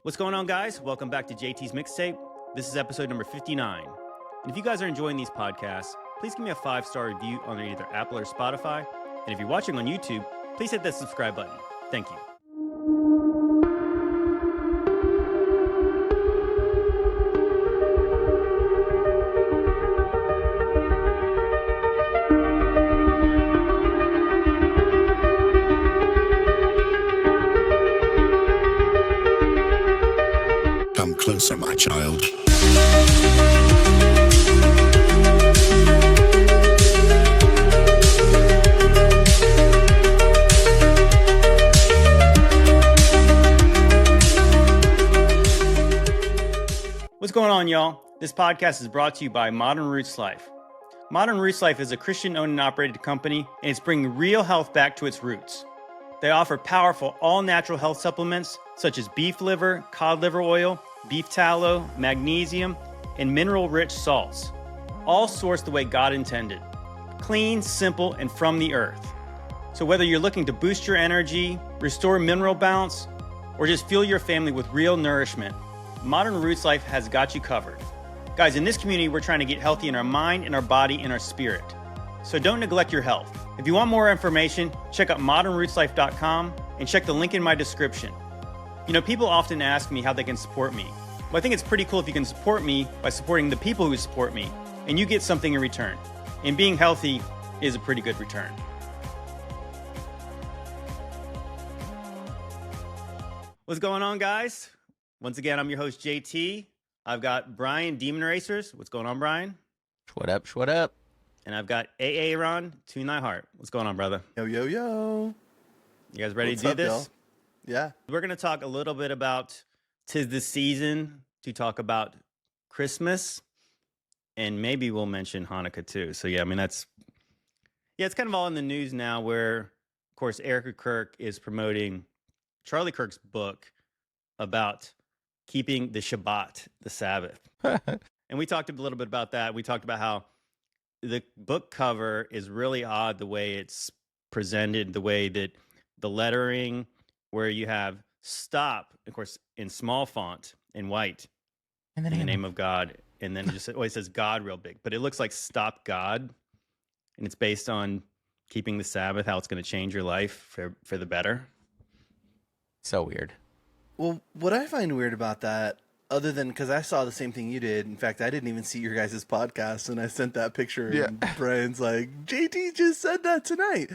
What's going on, guys? Welcome back to JT's Mixtape. This is episode number 59. And if you guys are enjoying these podcasts, please give me a 5-star review on either Apple or Spotify. And if you're watching on YouTube, please hit that subscribe button. Thank you. Come closer, my child. What's going on, y'all? This podcast is brought to you by Modern Roots Life. Modern Roots Life is a Christian-owned and operated company, and it's bringing real health back to its roots. They offer powerful, all-natural health supplements such as beef liver, cod liver oil, beef tallow, magnesium, and mineral-rich salts, all sourced the way God intended. Clean, simple, and from the earth. So whether you're looking to boost your energy, restore mineral balance, or just fuel your family with real nourishment, Modern Roots Life has got you covered. Guys, in this community, we're trying to get healthy in our mind, in our body, and our spirit. So don't neglect your health. If you want more information, check out modernrootslife.com and check the link in my description. You know, people often ask me how they can support me. Well, I think it's pretty cool if you can support me by supporting the people who support me, and you get something in return. And being healthy is a pretty good return. What's going on, guys? Once again, I'm your host, JT. I've got Brian, Demon Racers. What's going on, Brian? What up, what up? And I've got AA Ron, Tune Thy Heart. What's going on, brother? Yo, yo, yo. You guys ready What's to do up, this? y'all? Yeah. We're going to talk a little bit about 'tis the season to talk about Christmas, and maybe we'll mention Hanukkah too. So, yeah, I mean, it's kind of all in the news now where, of course, Erica Kirk is promoting Charlie Kirk's book about keeping the Shabbat, the Sabbath. And we talked a little bit about that. We talked about how the book cover is really odd, the way it's presented, the way that the lettering, where you have stop, of course, in small font in white, in the name of God. And then it just always says God real big, but it looks like stop God. And it's based on keeping the Sabbath, how it's going to change your life for the better. So weird. Well, what I find weird about that, other than because I saw the same thing you did. In fact, I didn't even see your guys' podcast, and I sent that picture. Yeah. And Brian's like, JT just said that tonight.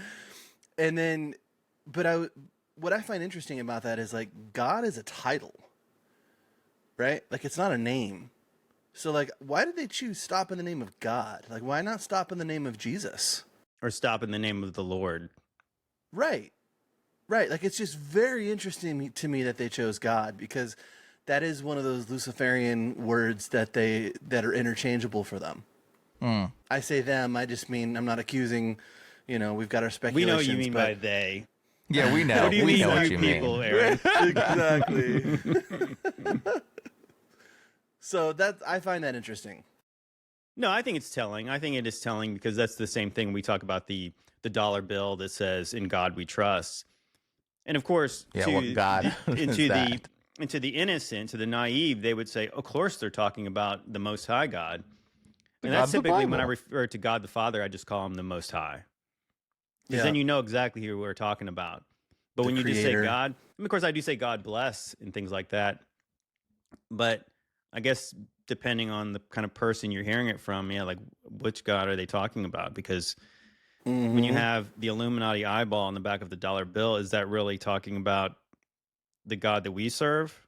And then, what I find interesting about that is like God is a title, right? Like it's not a name. So like, why did they choose stop in the name of God? Like, why not stop in the name of Jesus? Or stop in the name of the Lord. Right. Right. Like, it's just very interesting to me that they chose God, because that is one of those Luciferian words that are interchangeable for them. Mm. I say them. I just mean, I'm not accusing, we've got our We speculations. know what you mean by they. Yeah, we know. What do you we mean, know what you you people, mean. Aaron? Exactly. So I find that interesting. No, I think it's telling. I think it is telling because that's the same thing. We talk about the dollar bill that says "In God We Trust," and of course, Yeah, what God is that? into the innocent, to the naive, they would say, "Of course, they're talking about the Most High God." And that's God of the typically when I Bible. refer to God the Father, I just call him the Most High, because Yeah. then you know exactly who we're talking about. But The when you just say Creator. God, and of course, I do say God bless and things like that. But I guess depending on the kind of person you're hearing it from, yeah, like which God are they talking about? Because when you Mhm. have the Illuminati eyeball on the back of the dollar bill, is that really talking about the God that we serve?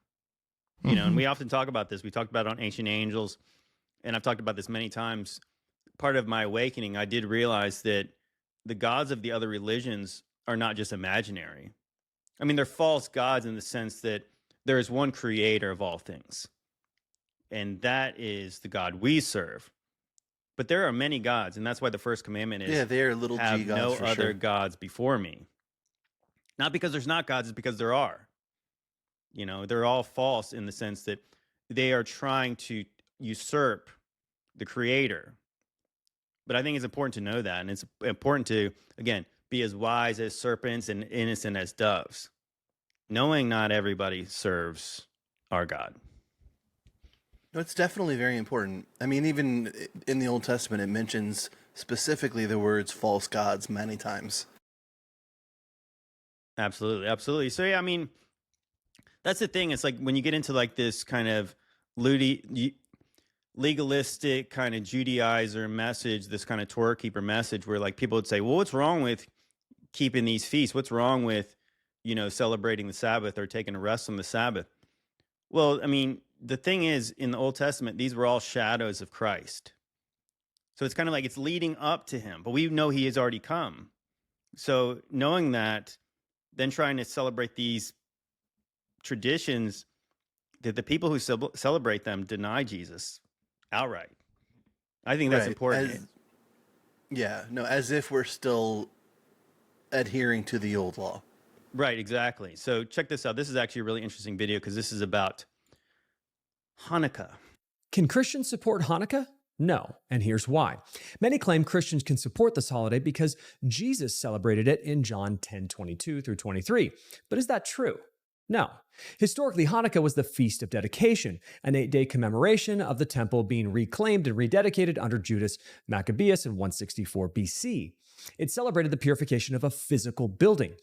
You know, and we often talk about this. We talked about it on Ancient Angels, and I've talked about this many times. Part of my awakening, I did realize that the gods of the other religions are not just imaginary. I mean, they're false gods in the sense that there is one creator of all things, and that is the God we serve. But there are many gods, and that's why the first commandment is They are little have G gods no for other sure. gods before me. Not because there's not gods, it's because there are. You know, they're all false in the sense that they are trying to usurp the creator. But I think it's important to know that. And it's important to, again, be as wise as serpents and innocent as doves. Knowing not everybody serves our God. It's definitely very important. I mean, even in the Old Testament, it mentions specifically the words false gods many times. Absolutely, absolutely. So yeah, I mean, that's the thing. It's like when you get into like this kind of legalistic kind of Judaizer message, this kind of Torah keeper message, where like people would say, well, what's wrong with keeping these feasts? What's wrong with, celebrating the Sabbath or taking a rest on the Sabbath? Well, I mean, the thing is, in the Old Testament, these were all shadows of Christ. So it's kind of like it's leading up to him, but we know he has already come. So knowing that, then trying to celebrate these traditions, that the people who celebrate them deny Jesus outright. I think that's important. As if we're still adhering to the old law. Right, exactly. So check this out. This is actually a really interesting video because this is about Hanukkah. Can Christians support Hanukkah? No, and here's why. Many claim Christians can support this holiday because Jesus celebrated it in John 10:22 through 23. But is that true? No. Historically, Hanukkah was the Feast of Dedication, an 8-day commemoration of the temple being reclaimed and rededicated under Judas Maccabeus in 164 BC. It celebrated the purification of a physical building.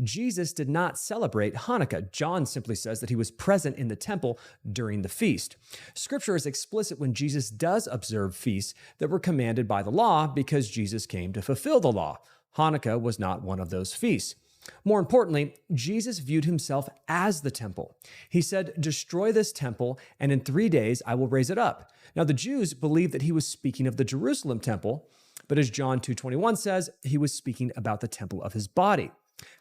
Jesus did not celebrate Hanukkah. John simply says that he was present in the temple during the feast. Scripture is explicit when Jesus does observe feasts that were commanded by the law because Jesus came to fulfill the law. Hanukkah was not one of those feasts. More importantly, Jesus viewed himself as the temple. He said, "Destroy this temple, and in 3 days I will raise it up." Now, the Jews believed that he was speaking of the Jerusalem temple, but as John 2:21 says, he was speaking about the temple of his body.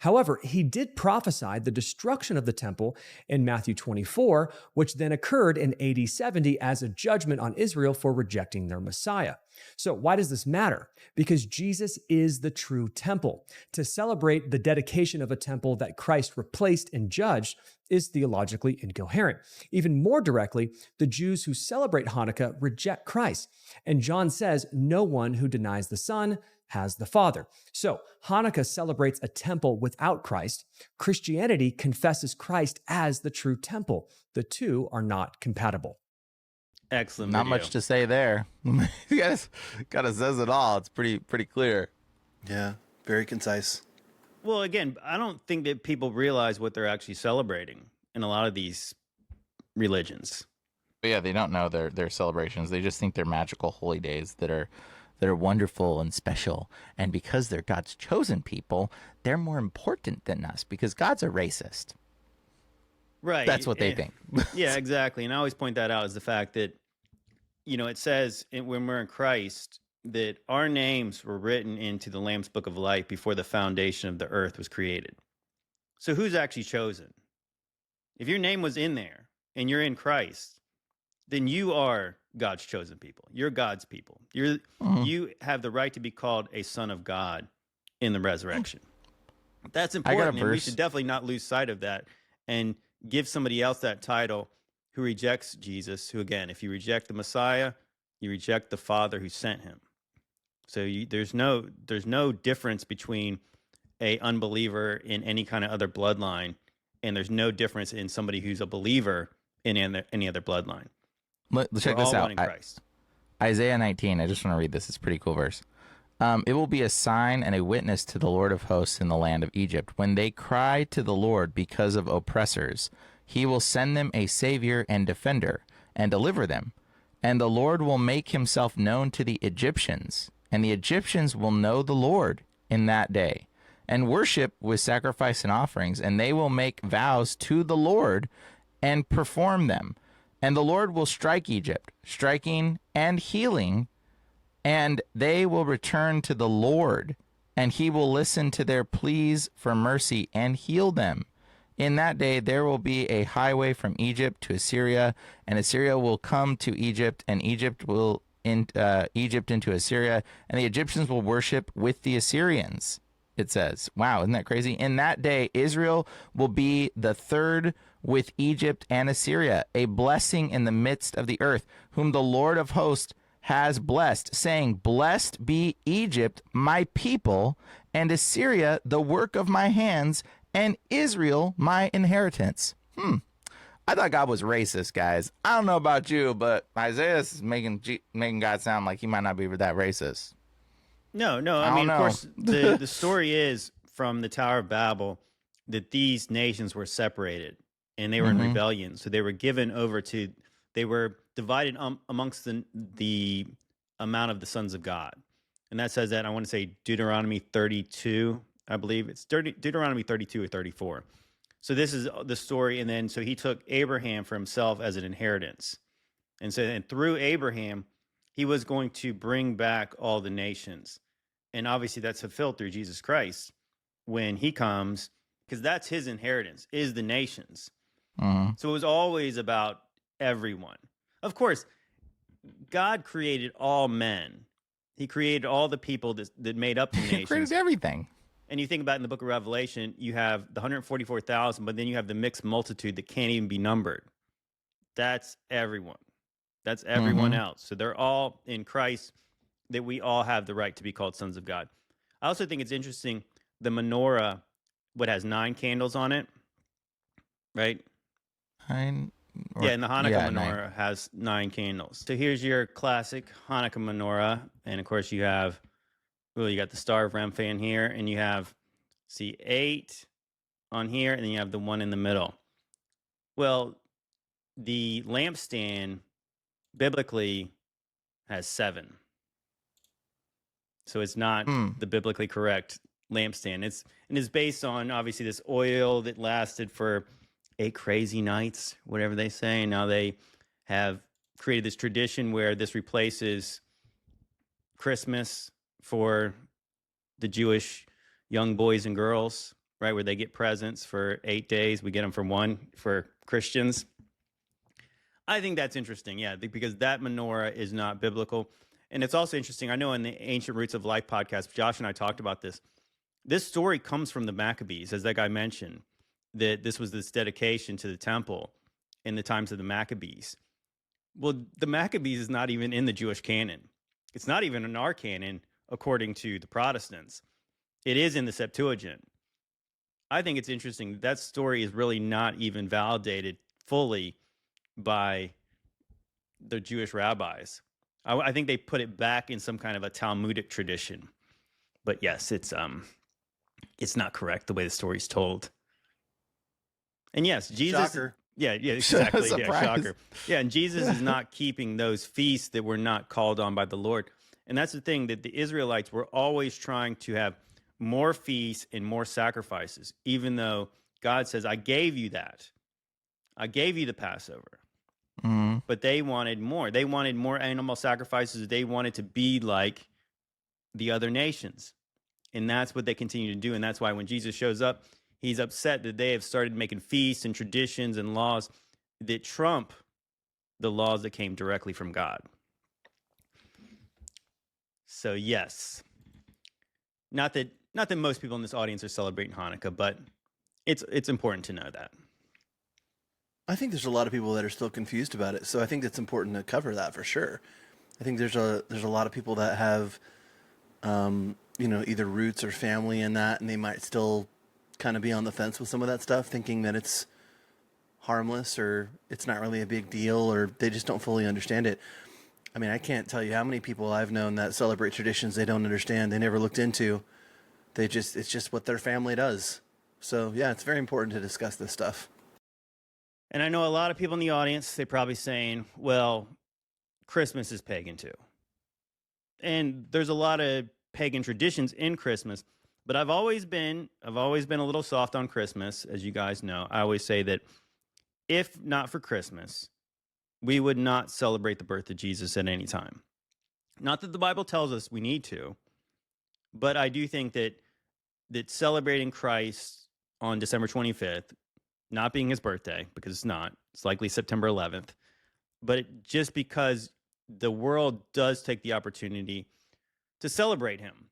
However, he did prophesy the destruction of the temple in Matthew 24, which then occurred in AD 70 as a judgment on Israel for rejecting their Messiah. So why does this matter? Because Jesus is the true temple. To celebrate the dedication of a temple that Christ replaced and judged is theologically incoherent. Even more directly, the Jews who celebrate Hanukkah reject Christ. And John says, no one who denies the Son has the Father. So Hanukkah celebrates a temple without Christ. Christianity confesses Christ as the true temple. The two are not compatible. Excellent Not video. much to say there. You guys kind of says it all. It's pretty clear. Yeah, very concise. Well, again, I don't think that people realize what they're actually celebrating in a lot of these religions. But yeah, they don't know their celebrations. They just think they're magical holy days that are wonderful and special. And because they're God's chosen people, they're more important than us because God's a racist. Right. That's what they think. Yeah, exactly. And I always point that out is the fact that, it says when we're in Christ that our names were written into the Lamb's Book of Life before the foundation of the earth was created. So who's actually chosen? If your name was in there and you're in Christ, then you are God's chosen people. You're God's people. You have the right to be called a son of God in the resurrection. That's important, and we should definitely not lose sight of that and give somebody else that title who rejects Jesus, who, again, if you reject the Messiah, you reject the Father who sent him. So there's no difference between a unbeliever in any kind of other bloodline, and there's no difference in somebody who's a believer in any other bloodline. Let's check this out. Christ. Isaiah 19. I just want to read this. It's a pretty cool verse. It will be a sign and a witness to the Lord of hosts in the land of Egypt. When they cry to the Lord because of oppressors, he will send them a savior and defender and deliver them. And the Lord will make himself known to the Egyptians, and the Egyptians will know the Lord in that day and worship with sacrifice and offerings, and they will make vows to the Lord and perform them. And the Lord will strike Egypt, striking and healing, and they will return to the Lord, and he will listen to their pleas for mercy and heal them. In that day there will be a highway from Egypt to Assyria, and Assyria will come to Egypt, and Egypt will Egypt into Assyria, and the Egyptians will worship with the Assyrians. It says, wow, isn't that crazy? In that day, Israel will be the third with Egypt and Assyria, a blessing in the midst of the earth, whom the Lord of hosts has blessed, saying, blessed be Egypt, my people, and Assyria, the work of my hands, and Israel, my inheritance. I thought God was racist, guys. I don't know about you, but Isaiah is making God sound like he might not be that racist. No, I I mean, don't of know. course, the story is from the Tower of Babel that these nations were separated and they were in rebellion. So they were given over to, they were divided amongst the amount of the sons of God. And that says that, I want to say Deuteronomy 32, I believe. It's Deuteronomy 32 or 34. So this is the story. And then, so he took Abraham for himself as an inheritance. And so, and through Abraham, he was going to bring back all the nations. And obviously that's fulfilled through Jesus Christ when he comes, because that's his inheritance, is the nations. So it was always about everyone. Of course, God created all men. He created all the people that made up the nations. He created everything. And you think about in the book of Revelation, you have the 144,000, but then you have the mixed multitude that can't even be numbered. That's everyone. That's everyone else. So they're all in Christ, that we all have the right to be called sons of God. I also think it's interesting, the menorah, what has 9 candles on it, right? Yeah, and the Hanukkah menorah has 9 candles. So here's your classic Hanukkah menorah. And of course you have, well, you got the Star of Remphan here, and you have, see, 8 on here, and then you have the one in the middle. Well, the lampstand biblically has 7. So it's not the biblically correct lampstand. It's based on, obviously, this oil that lasted for 8 crazy nights, whatever they say. And now they have created this tradition where this replaces Christmas for the Jewish young boys and girls, right? Where they get presents for 8 days. We get them for 1 for Christians. I think that's interesting, yeah, because that menorah is not biblical. And it's also interesting, I know in the Ancient Roots of Life podcast, Josh and I talked about this. This story comes from the Maccabees, as that guy mentioned, that this was this dedication to the temple in the times of the Maccabees. Well, the Maccabees is not even in the Jewish canon. It's not even in our canon, according to the Protestants. It is in the Septuagint. I think it's interesting that story is really not even validated fully by the Jewish rabbis. I think they put it back in some kind of a Talmudic tradition. But yes, it's not correct the way the story's told. And yes, Jesus. Shocker. Yeah, exactly. Surprise. Yeah, shocker. Yeah, and Jesus is not keeping those feasts that were not called on by the Lord. And that's the thing, that the Israelites were always trying to have more feasts and more sacrifices, even though God says, I gave you that. I gave you the Passover. But they wanted more. They wanted more animal sacrifices. They wanted to be like the other nations. And that's what they continue to do. And that's why when Jesus shows up, he's upset that they have started making feasts and traditions and laws that trump the laws that came directly from God. So yes, not that most people in this audience are celebrating Hanukkah, but it's important to know that. I think there's a lot of people that are still confused about it, so I think it's important to cover that for sure. I think there's a lot of people that have, either roots or family in that, and they might still kind of be on the fence with some of that stuff, thinking that it's harmless or it's not really a big deal, or they just don't fully understand it. I mean, I can't tell you how many people I've known that celebrate traditions they don't understand, they never looked into. It's just what their family does. So yeah, it's very important to discuss this stuff. And I know a lot of people in the audience, they're probably saying, well, Christmas is pagan too. And there's a lot of pagan traditions in Christmas, but I've always been a little soft on Christmas, as you guys know. I always say that if not for Christmas, we would not celebrate the birth of Jesus at any time. Not that the Bible tells us we need to, but I do think that celebrating Christ on December 25th, not being his birthday, because it's not, it's likely September 11th, but just because the world does take the opportunity to celebrate him.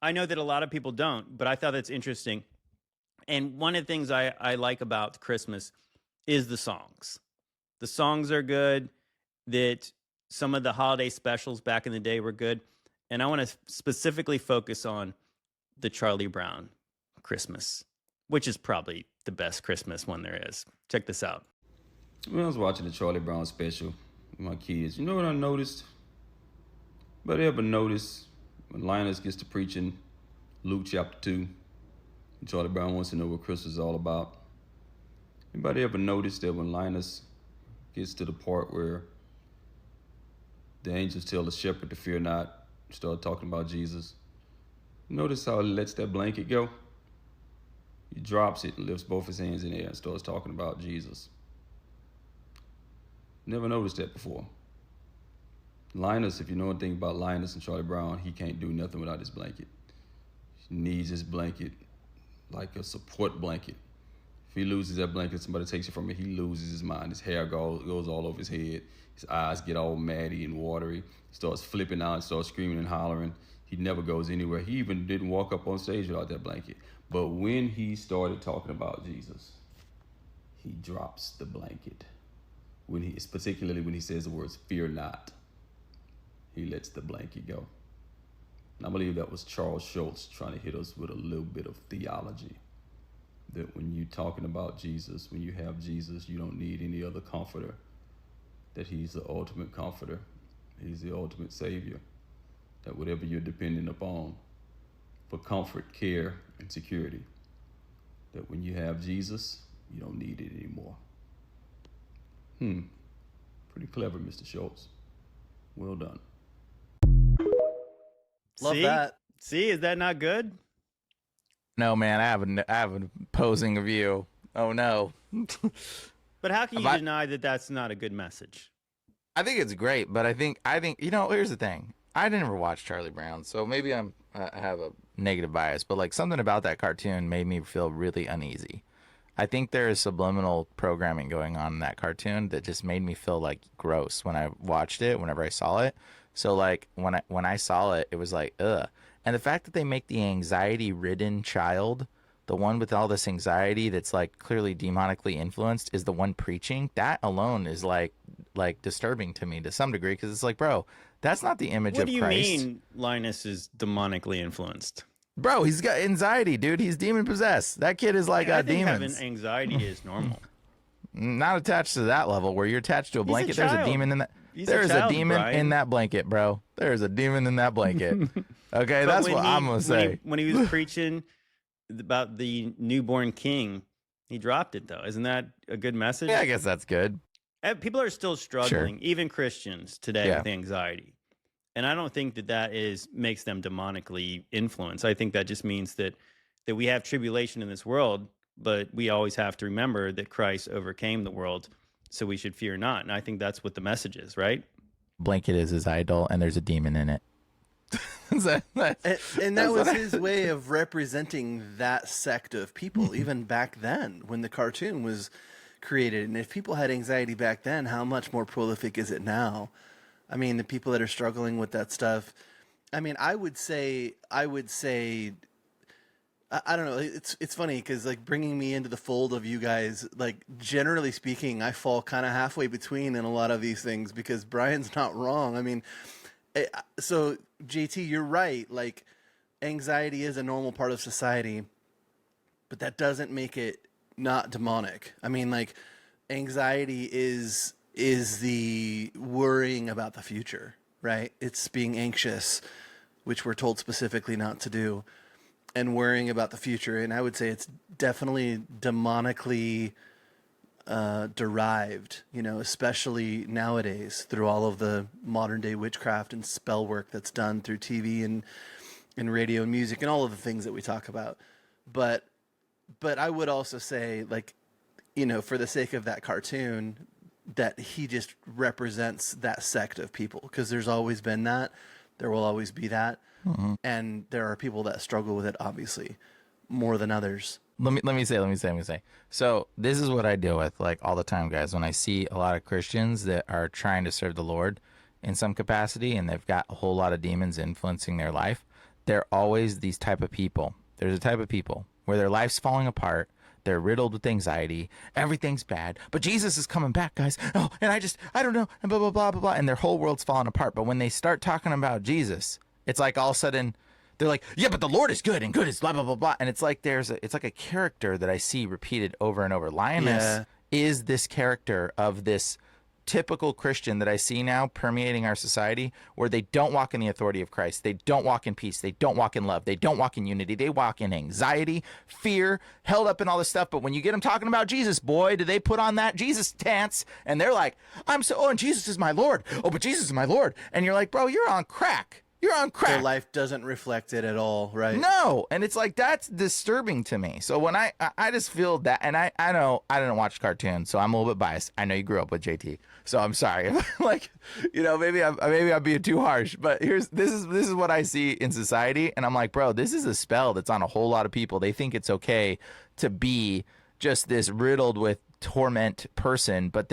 I know that a lot of people don't, but I thought that's interesting. And one of the things I like about Christmas is the songs. The songs are good, that some of the holiday specials back in the day were good. And I want to specifically focus on the Charlie Brown Christmas, which is probably the best Christmas one there is. Check this out. When I was watching the Charlie Brown special with my kids, you know what I noticed? Anybody ever notice when Linus gets to preaching Luke chapter 2, and Charlie Brown wants to know what Christmas is all about? Anybody ever notice that when Linus gets to the part where the angels tell the shepherd to fear not, start talking about Jesus, notice how he lets that blanket go? He drops it and lifts both his hands in the air and starts talking about Jesus. Never noticed that before. Linus, if you know anything about Linus and Charlie Brown, he can't do nothing without his blanket. He needs his blanket like a support blanket. If he loses that blanket, somebody takes it from him, he loses his mind. His hair goes all over his head. His eyes get all matty and watery. He starts flipping out, starts screaming and hollering. He never goes anywhere. He even didn't walk up on stage without that blanket. But when he started talking about Jesus, he drops the blanket. Particularly when he says the words, fear not, he lets the blanket go. And I believe that was Charles Schultz trying to hit us with a little bit of theology. That when you're talking about Jesus, when you have Jesus, you don't need any other comforter. That he's the ultimate comforter. He's the ultimate savior. That whatever you're dependent upon for comfort, care, and security, that when you have Jesus, you don't need it anymore. Pretty clever, Mr. Schultz. Well done. Love that. See, is that not good? No, man, I have an opposing view. Oh no. But how can you deny that that's not a good message? I think it's great, but I think here's the thing. I never watched Charlie Brown, so maybe I have a negative bias, but like something about that cartoon made me feel really uneasy. I think there is subliminal programming going on in that cartoon that just made me feel like gross when I watched it, whenever I saw it. So like when I saw it, it was like, ugh. And the fact that they make the anxiety-ridden child, the one with all this anxiety that's like clearly demonically influenced, is the one preaching, that alone is like disturbing to me to some degree, because it's like, bro, that's not the image of Christ. What do you mean Linus is demonically influenced? Bro, he's got anxiety, dude. He's demon possessed. That kid is like I a think demon. having anxiety is normal. Not attached to that level where you're attached to a blanket. There's a demon in that. There's a demon in that blanket, bro. There's a demon in that blanket. Okay, that's what I'm gonna say. When he was preaching about the newborn king, he dropped it though. Isn't that a good message? Yeah, I guess that's good. People are still struggling, even Christians today, with anxiety. And I don't think that makes them demonically influenced. I think that just means that we have tribulation in this world, but we always have to remember that Christ overcame the world, so we should fear not. And I think that's what the message is, right? Blanket is his idol, and there's a demon in it. And that was his way of representing that sect of people, even back then when the cartoon was created. And if people had anxiety back then, how much more prolific is it now? I mean, the people that are struggling with that stuff. I mean, I would say, I don't know. It's funny because like bringing me into the fold of you guys, like generally speaking, I fall kind of halfway between in a lot of these things because Brian's not wrong. I mean, so JT, you're right. Like anxiety is a normal part of society, but that doesn't make it not demonic. I mean, like anxiety is the worrying about the future, right? It's being anxious, which we're told specifically not to do, and worrying about the future. And I would say it's definitely demonically derived, you know, especially nowadays through all of the modern day witchcraft and spell work that's done through TV and radio and music and all of the things that we talk about. But I would also say, like, you know, for the sake of that cartoon, that he just represents that sect of people, because there's always been that, there will always be that, and there are people that struggle with it, obviously, more than others. Let me say. So this is what I deal with like all the time, guys. When I see a lot of Christians that are trying to serve the Lord in some capacity, and they've got a whole lot of demons influencing their life, they're always these type of people. There's a type of people where their life's falling apart. They're riddled with anxiety. Everything's bad. But Jesus is coming back, guys. Oh, and I don't know. And blah, blah, blah, blah, blah. And their whole world's falling apart. But when they start talking about Jesus, it's like all of a sudden they're like, yeah, but the Lord is good, and good is blah, blah, blah, blah. And it's like it's like a character that I see repeated over and over. Linus is this character of this typical Christian that I see now permeating our society, where they don't walk in the authority of Christ. They don't walk in peace. They don't walk in love. They don't walk in unity. They walk in anxiety, fear, held up in all this stuff. But when you get them talking about Jesus, boy, do they put on that Jesus dance, and they're like, and Jesus is my Lord. Oh, but Jesus is my Lord. And you're like, bro, you're on crack. You're on crack. Their life doesn't reflect it at all, right? No, and it's like, that's disturbing to me. So when I just feel that, and I know I didn't watch cartoons, so I'm a little bit biased. I know you grew up with JT, so I'm sorry. Like, maybe I'm being too harsh, but this is what I see in society, and I'm like, bro, this is a spell that's on a whole lot of people. They think it's okay to be just this riddled with torment person, but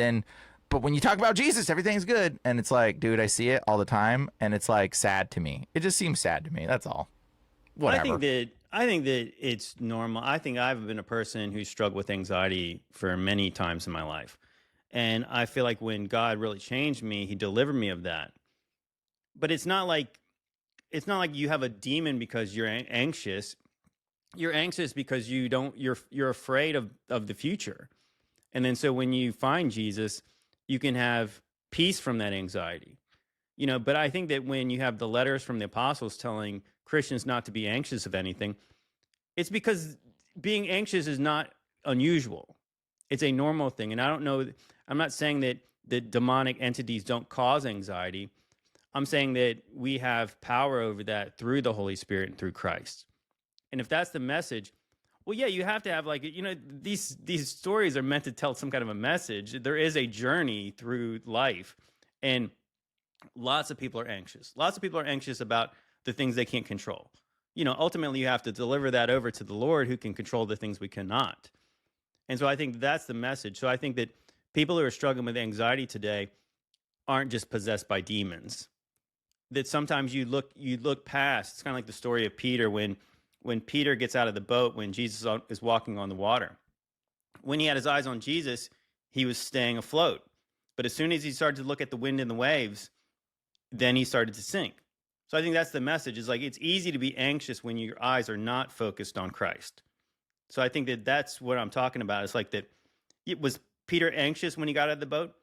when you talk about Jesus, everything's good. And it's like, dude, I see it all the time. And it's like sad to me. It just seems sad to me. That's all. Whatever. I think that it's normal. I think I've been a person who struggled with anxiety for many times in my life. And I feel like when God really changed me, he delivered me of that. But it's not like you have a demon because you're anxious. You're anxious because you're afraid of the future. And then so when you find Jesus, you can have peace from that anxiety, but I think that when you have the letters from the apostles telling Christians not to be anxious of anything, it's because being anxious is not unusual. It's a normal thing. And I'm not saying that the demonic entities don't cause anxiety. I'm saying that we have power over that through the Holy Spirit and through Christ. And if that's the message, well, yeah, you have to have these stories are meant to tell some kind of a message. There is a journey through life, and lots of people are anxious. Lots of people are anxious about the things they can't control. Ultimately you have to deliver that over to the Lord, who can control the things we cannot. And so I think that's the message. So I think that people who are struggling with anxiety today aren't just possessed by demons. That sometimes you look past. It's kind of like the story of Peter when Peter gets out of the boat, when Jesus is walking on the water. When he had his eyes on Jesus, he was staying afloat. But as soon as he started to look at the wind and the waves, then he started to sink. So I think that's the message. Is like, it's easy to be anxious when your eyes are not focused on Christ. So I think that that's what I'm talking about. It's like that. Was Peter anxious when he got out of the boat?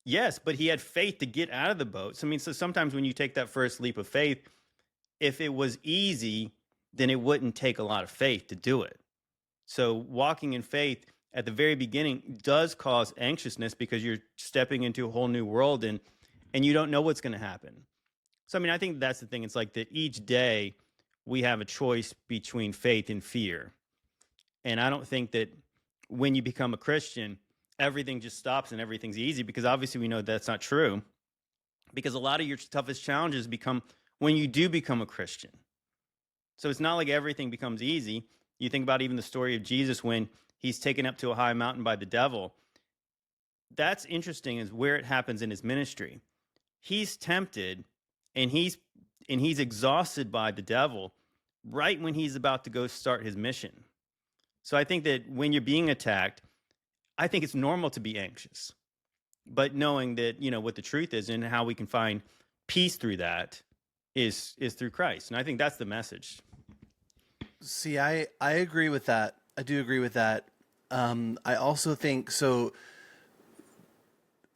Yes, but he had faith to get out of the boat. So sometimes when you take that first leap of faith, if it was easy, then it wouldn't take a lot of faith to do it. So walking in faith at the very beginning does cause anxiousness, because you're stepping into a whole new world and you don't know what's going to happen. So, I think that's the thing. It's like that each day we have a choice between faith and fear. And I don't think that when you become a Christian, everything just stops and everything's easy, because obviously we know that's not true. Because a lot of your toughest challenges become when you do become a Christian. So it's not like everything becomes easy. You think about even the story of Jesus when he's taken up to a high mountain by the devil. That's interesting, is where it happens in his ministry. He's tempted and he's exhausted by the devil right when he's about to go start his mission. So I think that when you're being attacked, I think it's normal to be anxious. But knowing that, what the truth is and how we can find peace through that is through Christ. And I think that's the message. See, I agree with that. I do agree with that. I also think, so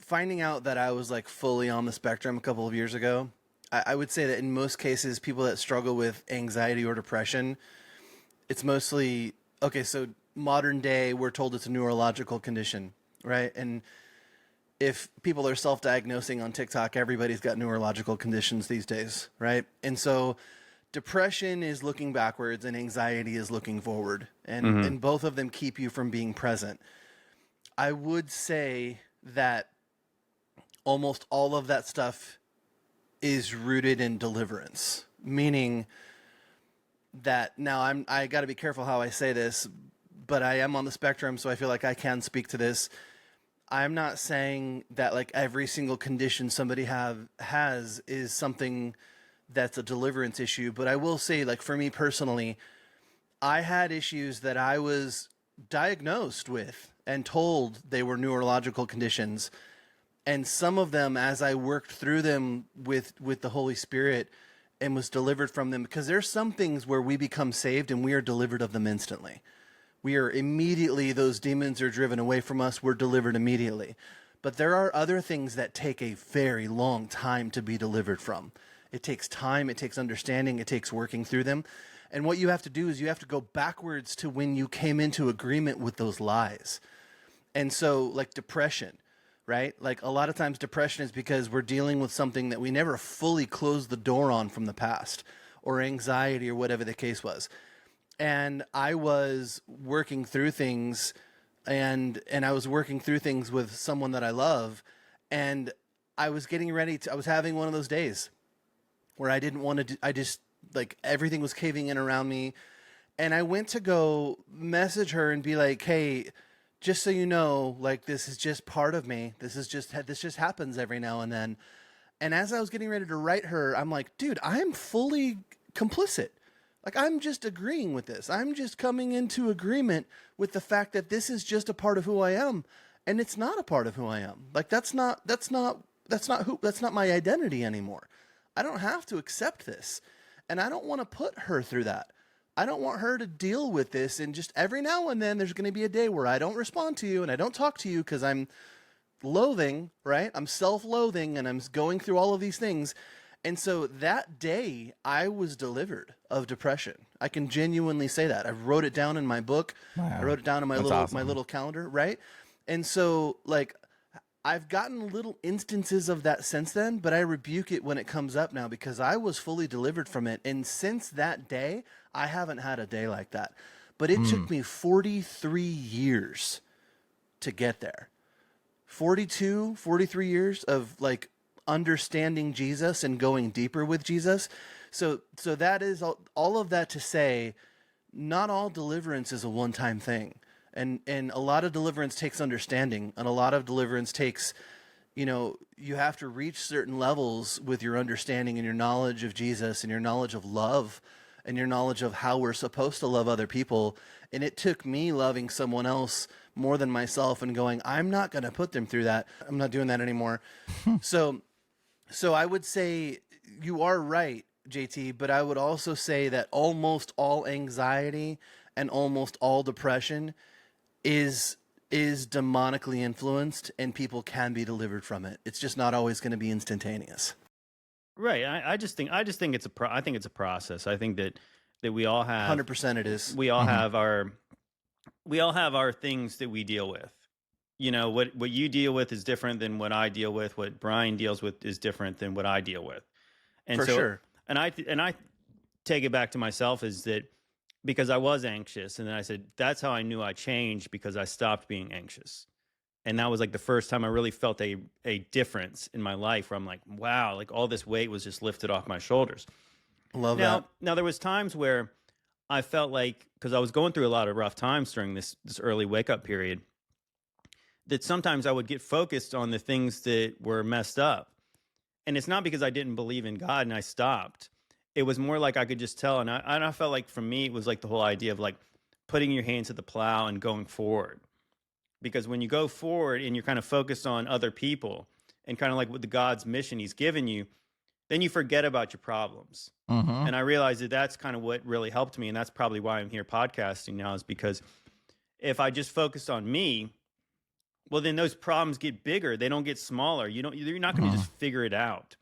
finding out that I was like fully on the spectrum a couple of years ago, I would say that in most cases, people that struggle with anxiety or depression, it's mostly, okay, so modern day, we're told it's a neurological condition, right? And if people are self-diagnosing on TikTok, everybody's got neurological conditions these days, right? And so depression is looking backwards and anxiety is looking forward, and both of them keep you from being present. I would say that almost all of that stuff is rooted in deliverance, meaning that now I got to be careful how I say this, but I am on the spectrum, so I feel like I can speak to this. I'm not saying that like every single condition somebody has is something that's a deliverance issue, but I will say, like, for me personally, I had issues that I was diagnosed with and told they were neurological conditions. And some of them, as I worked through them with the Holy Spirit and was delivered from them, because there's some things where we become saved and we are delivered of them instantly. we are immediately, those demons are driven away from us, we're delivered immediately. But there are other things that take a very long time to be delivered from. It takes time, it takes understanding, it takes working through them. And what you have to do is you have to go backwards to when you came into agreement with those lies. And so, like depression, right? Like a lot of times depression is because we're dealing with something that we never fully closed the door on from the past, or anxiety or whatever the case was. And I was working through things, and I was working through things with someone that I love, and I was getting ready to, I was having one of those days where I didn't want to do, I just, like, everything was caving in around me. And I went to go message her and be like, hey, just so you know, like, this is just part of me. This just happens every now and then. And as I was getting ready to write her, I'm like, dude, I'm fully complicit. Like, I'm just agreeing with this. I'm just coming into agreement with the fact that this is just a part of who I am, and it's not a part of who I am. Like, that's not my identity anymore. I don't have to accept this, and I don't want to put her through that. I don't want her to deal with this, and just every now and then there's going to be a day where I don't respond to you and I don't talk to you because I'm loathing, right? I'm self-loathing, and I'm going through all of these things. And so that day, I was delivered of depression. I can genuinely say that. I wrote it down in my book. Wow. I wrote it down in my That's my awesome. little calendar, right? And so, like, I've gotten little instances of that since then, but I rebuke it when it comes up now because I was fully delivered from it. And since that day, I haven't had a day like that. But it took me 43 years to get there. 42, 43 years of, like, understanding Jesus and going deeper with Jesus. So that is all of that to say, not all deliverance is a one-time thing. And a lot of deliverance takes understanding, and a lot of deliverance takes, you have to reach certain levels with your understanding and your knowledge of Jesus and your knowledge of love and your knowledge of how we're supposed to love other people. And it took me loving someone else more than myself and going, I'm not going to put them through that. I'm not doing that anymore. So I would say you are right, JT, but I would also say that almost all anxiety and almost all depression is demonically influenced, and people can be delivered from it. It's just not always going to be instantaneous. Right. I just think it's I think it's a process. I think that we all have 100% it is. we all have our things that we deal with. What you deal with is different than what I deal with. What Brian deals with is different than what I deal with. And For sure. And I take it back to myself is that because I was anxious, and then I said, that's how I knew I changed, because I stopped being anxious. And that was like the first time I really felt a difference in my life where I'm like, wow, like all this weight was just lifted off my shoulders. Love that. Now there was times where I felt like, because I was going through a lot of rough times during this early wake up period, that sometimes I would get focused on the things that were messed up. And it's not because I didn't believe in God and I stopped. It was more like I could just tell. And I felt like for me, it was like the whole idea of like putting your hands to the plow and going forward. Because when you go forward and you're kind of focused on other people and kind of like with the God's mission he's given you, then you forget about your problems. And I realized that that's kind of what really helped me. And that's probably why I'm here podcasting now, is because if I just focused on me, well, then those problems get bigger. They don't get smaller. You're not going to just figure it out.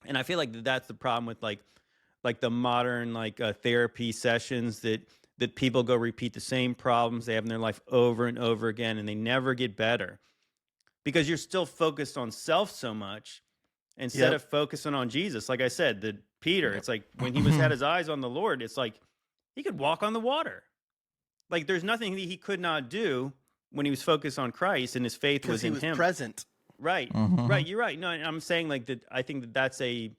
And I feel like that's the problem with like the modern therapy sessions that people go repeat the same problems they have in their life over and over again, and they never get better because you're still focused on self so much instead of focusing on Jesus. Like I said, Peter, it's like when he had his eyes on the Lord, it's like he could walk on the water. Like there's nothing that he could not do when he was focused on Christ and his faith was in him. He was present. Right. Right. You're right. No, I'm saying like that. I think that that's a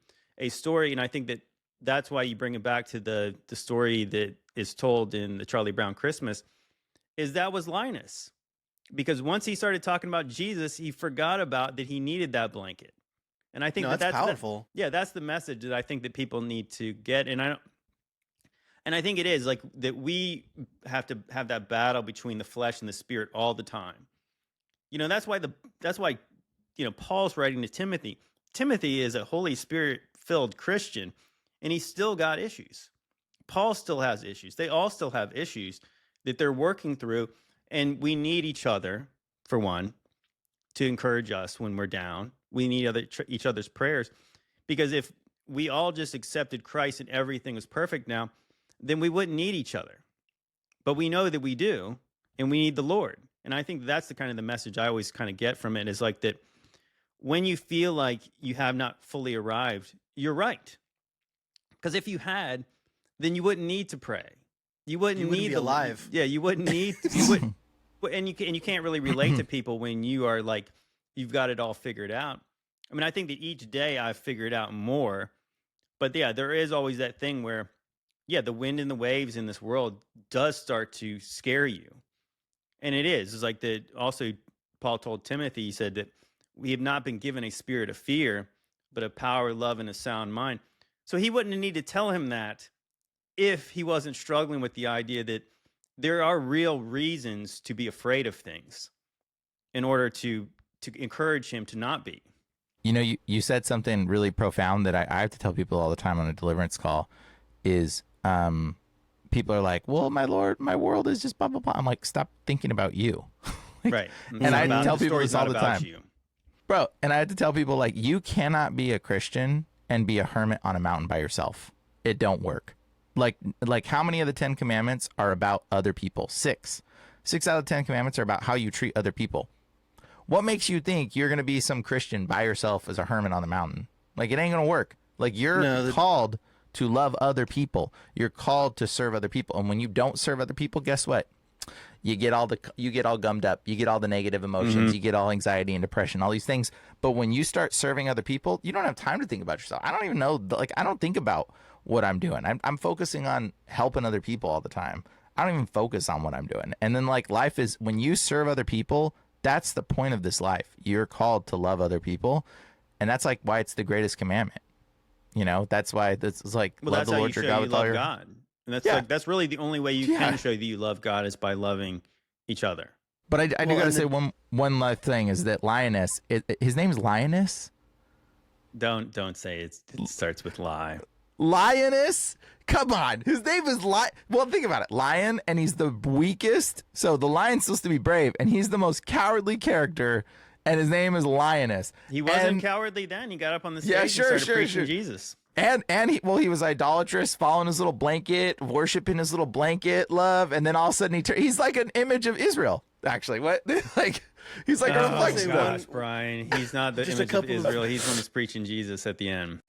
story. And I think that that's why you bring it back to the story that is told in the Charlie Brown Christmas, is that was Linus. Because once he started talking about Jesus, he forgot about that he needed that blanket. And I think that's powerful. That's the message that I think that people need to get. And I think it is like that we have to have that battle between the flesh and the spirit all the time. That's why Paul's writing to Timothy. Timothy is a Holy Spirit filled Christian, and he's still got issues. Paul still has issues. They all still have issues. that they're working through. And we need each other, for one, to encourage us when we're down. We need each other's prayers, because if we all just accepted Christ and everything was perfect now, then we wouldn't need each other. But we know that we do, and we need the Lord. And I think that's the kind of the message I always kind of get from it, is like that when you feel like you have not fully arrived, you're right. Because if you had, then you wouldn't need to pray. You wouldn't need be alive. Yeah, you wouldn't need. You would, and you can't really relate to people when you are like you've got it all figured out. I mean, I think that each day I've figured out more, but yeah, there is always that thing where, yeah, the wind and the waves in this world does start to scare you, and it is. It's like that. Also, Paul told Timothy, he said that we have not been given a spirit of fear, but of power, love, and a sound mind. So he wouldn't need to tell him that if he wasn't struggling with the idea that there are real reasons to be afraid of things in order to encourage him to not be. You know, you said something really profound that I have to tell people all the time on a deliverance call is people are like, well, my Lord, my world is just blah, blah, blah. I'm like, stop thinking about you. Like, Right. And I tell people this all the time. You. Bro, and I had to tell people, like, you cannot be a Christian and be a hermit on a mountain by yourself. It don't work. Like how many of the 10 commandments are about other people? 6. 6 out of 10 commandments are about how you treat other people. What makes you think you're going to be some Christian by yourself as a hermit on the mountain? Like, it ain't going to work. Like, you're called to love other people. You're called to serve other people. And when you don't serve other people, guess what? You get all gummed up. You get all the negative emotions. You get all anxiety and depression, all these things. But when you start serving other people, you don't have time to think about yourself. I don't even know. Like, I don't think about what I'm doing. I'm focusing on helping other people all the time. I don't even focus on what I'm doing. And then, like, life is, when you serve other people, that's the point of this life. You're called to love other people. And that's like why it's the greatest commandment. You know, that's why this is like, Well, love that's the how Lord you show your God you with all love your God. And that's Yeah. like, that's really the only way you can show that you love God, is by loving each other. But I do gotta say one last thing is that Lioness, his name's Lioness? Don't say it starts with lie. Lioness? Come on. His name is Well, think about it. Lion, and he's the weakest. So the lion's supposed to be brave, and he's the most cowardly character, and his name is Lioness. He wasn't cowardly then. He got up on the stage Yeah, and started preaching Jesus. And he was idolatrous, following his little blanket, worshiping his little blanket, love, and then all of a sudden he's like an image of Israel. Actually, what? Like, he's like a reflection. Oh gosh, Brian, he's not the image of Israel. He's the one who's preaching Jesus at the end.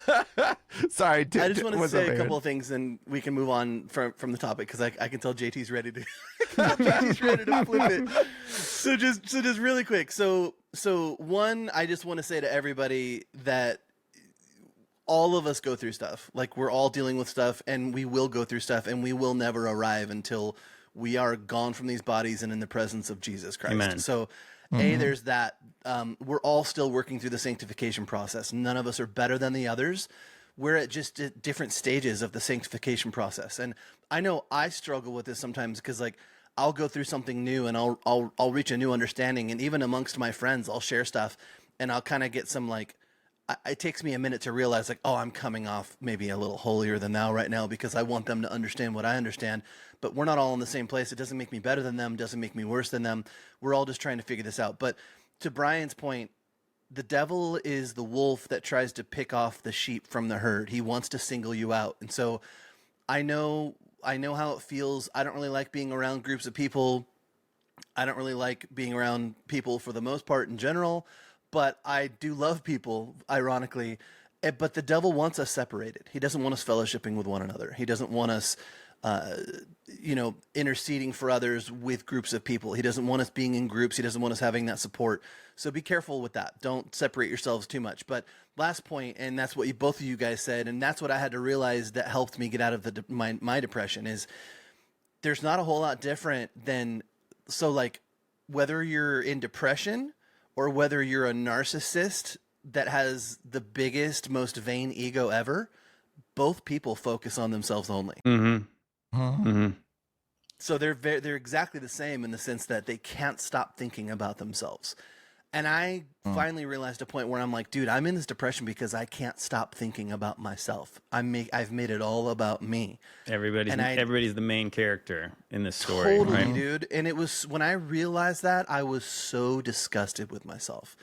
Sorry, I just want to say a couple of things, and we can move on from the topic, because I can tell JT's ready to JT's ready to flip it. So just really quick. So one, I just want to say to everybody that all of us go through stuff. Like, we're all dealing with stuff, and we will go through stuff, and we will never arrive until we are gone from these bodies and in the presence of Jesus Christ. Amen. So, there's that. We're all still working through the sanctification process. None of us are better than the others. We're at just different stages of the sanctification process. And I know I struggle with this sometimes, because, like, I'll go through something new and I'll reach a new understanding. And even amongst my friends, I'll share stuff and I'll kind of get some, like, it takes me a minute to realize, like, oh, I'm coming off maybe a little holier than thou right now, because I want them to understand what I understand. But we're not all in the same place. It doesn't make me better than them, doesn't make me worse than them. We're all just trying to figure this out. But to Brian's point, the devil is the wolf that tries to pick off the sheep from the herd. He wants to single you out. And so I know how it feels. I don't really like being around groups of people. I don't really like being around people for the most part in general. But I do love people, ironically. But the devil wants us separated. He doesn't want us fellowshipping with one another. He doesn't want us, interceding for others with groups of people. He doesn't want us being in groups. He doesn't want us having that support. So be careful with that. Don't separate yourselves too much. But last point, and that's what both of you guys said, and that's what I had to realize that helped me get out of my depression, is there's not a whole lot different than, so, like, whether you're in depression or whether you're a narcissist that has the biggest, most vain ego ever, both people focus on themselves only. So they're exactly the same in the sense that they can't stop thinking about themselves. And I finally realized a point where I'm like, dude, I'm in this depression because I can't stop thinking about myself. I've made it all about me. Everybody's the main character in this story, Totally, right? dude. And it was when I realized that, I was so disgusted with myself.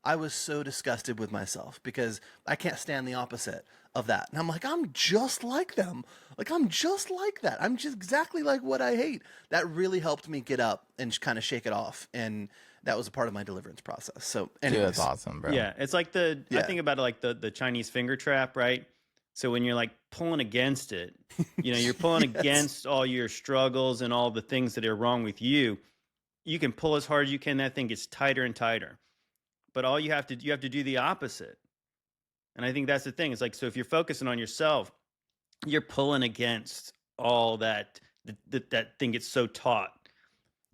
I was so disgusted with myself because I can't stand the opposite of that. And I'm like, I'm just like them. Like, I'm just like that. I'm just exactly like what I hate. That really helped me get up and kind of shake it off. And that was a part of my deliverance process. So, Dude, anyways, that's awesome, bro. Yeah, it's like I think about it like the Chinese finger trap, right? So when you're like pulling against it, you're pulling against all your struggles and all the things that are wrong with you. You can pull as hard as you can. That thing gets tighter and tighter. But all you have to do the opposite. And I think that's the thing. It's like, so if you're focusing on yourself, you're pulling against all that thing gets so taut.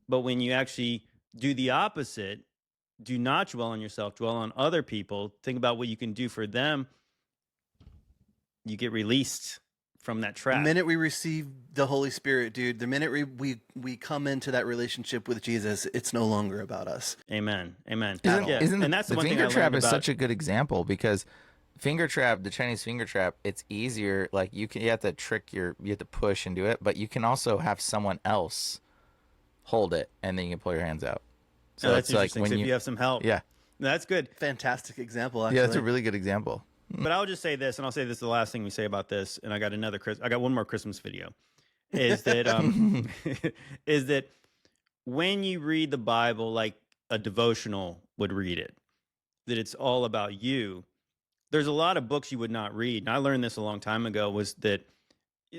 But when you actually do the opposite, do not dwell on yourself, dwell on other people, think about what you can do for them, you get released from that trap. the minute we receive the Holy Spirit, dude, the minute we come into that relationship with Jesus, it's no longer about us. Amen. Amen. Isn't and that's the one thing I finger trap learned is about. such a good example because the Chinese finger trap, it's easier. Like you have to you have to push and do it, but you can also have someone else hold it and then you can pull your hands out. So that's interesting. So if you have some help. Yeah. No, that's good. Fantastic example, actually. Yeah, that's a really good example. But I'll just say this, and I'll say this is the last thing we say about this, and I got one more Christmas video. Is that is that when you read the Bible like a devotional would read it, that it's all about you. There's a lot of books you would not read. And I learned this a long time ago, was that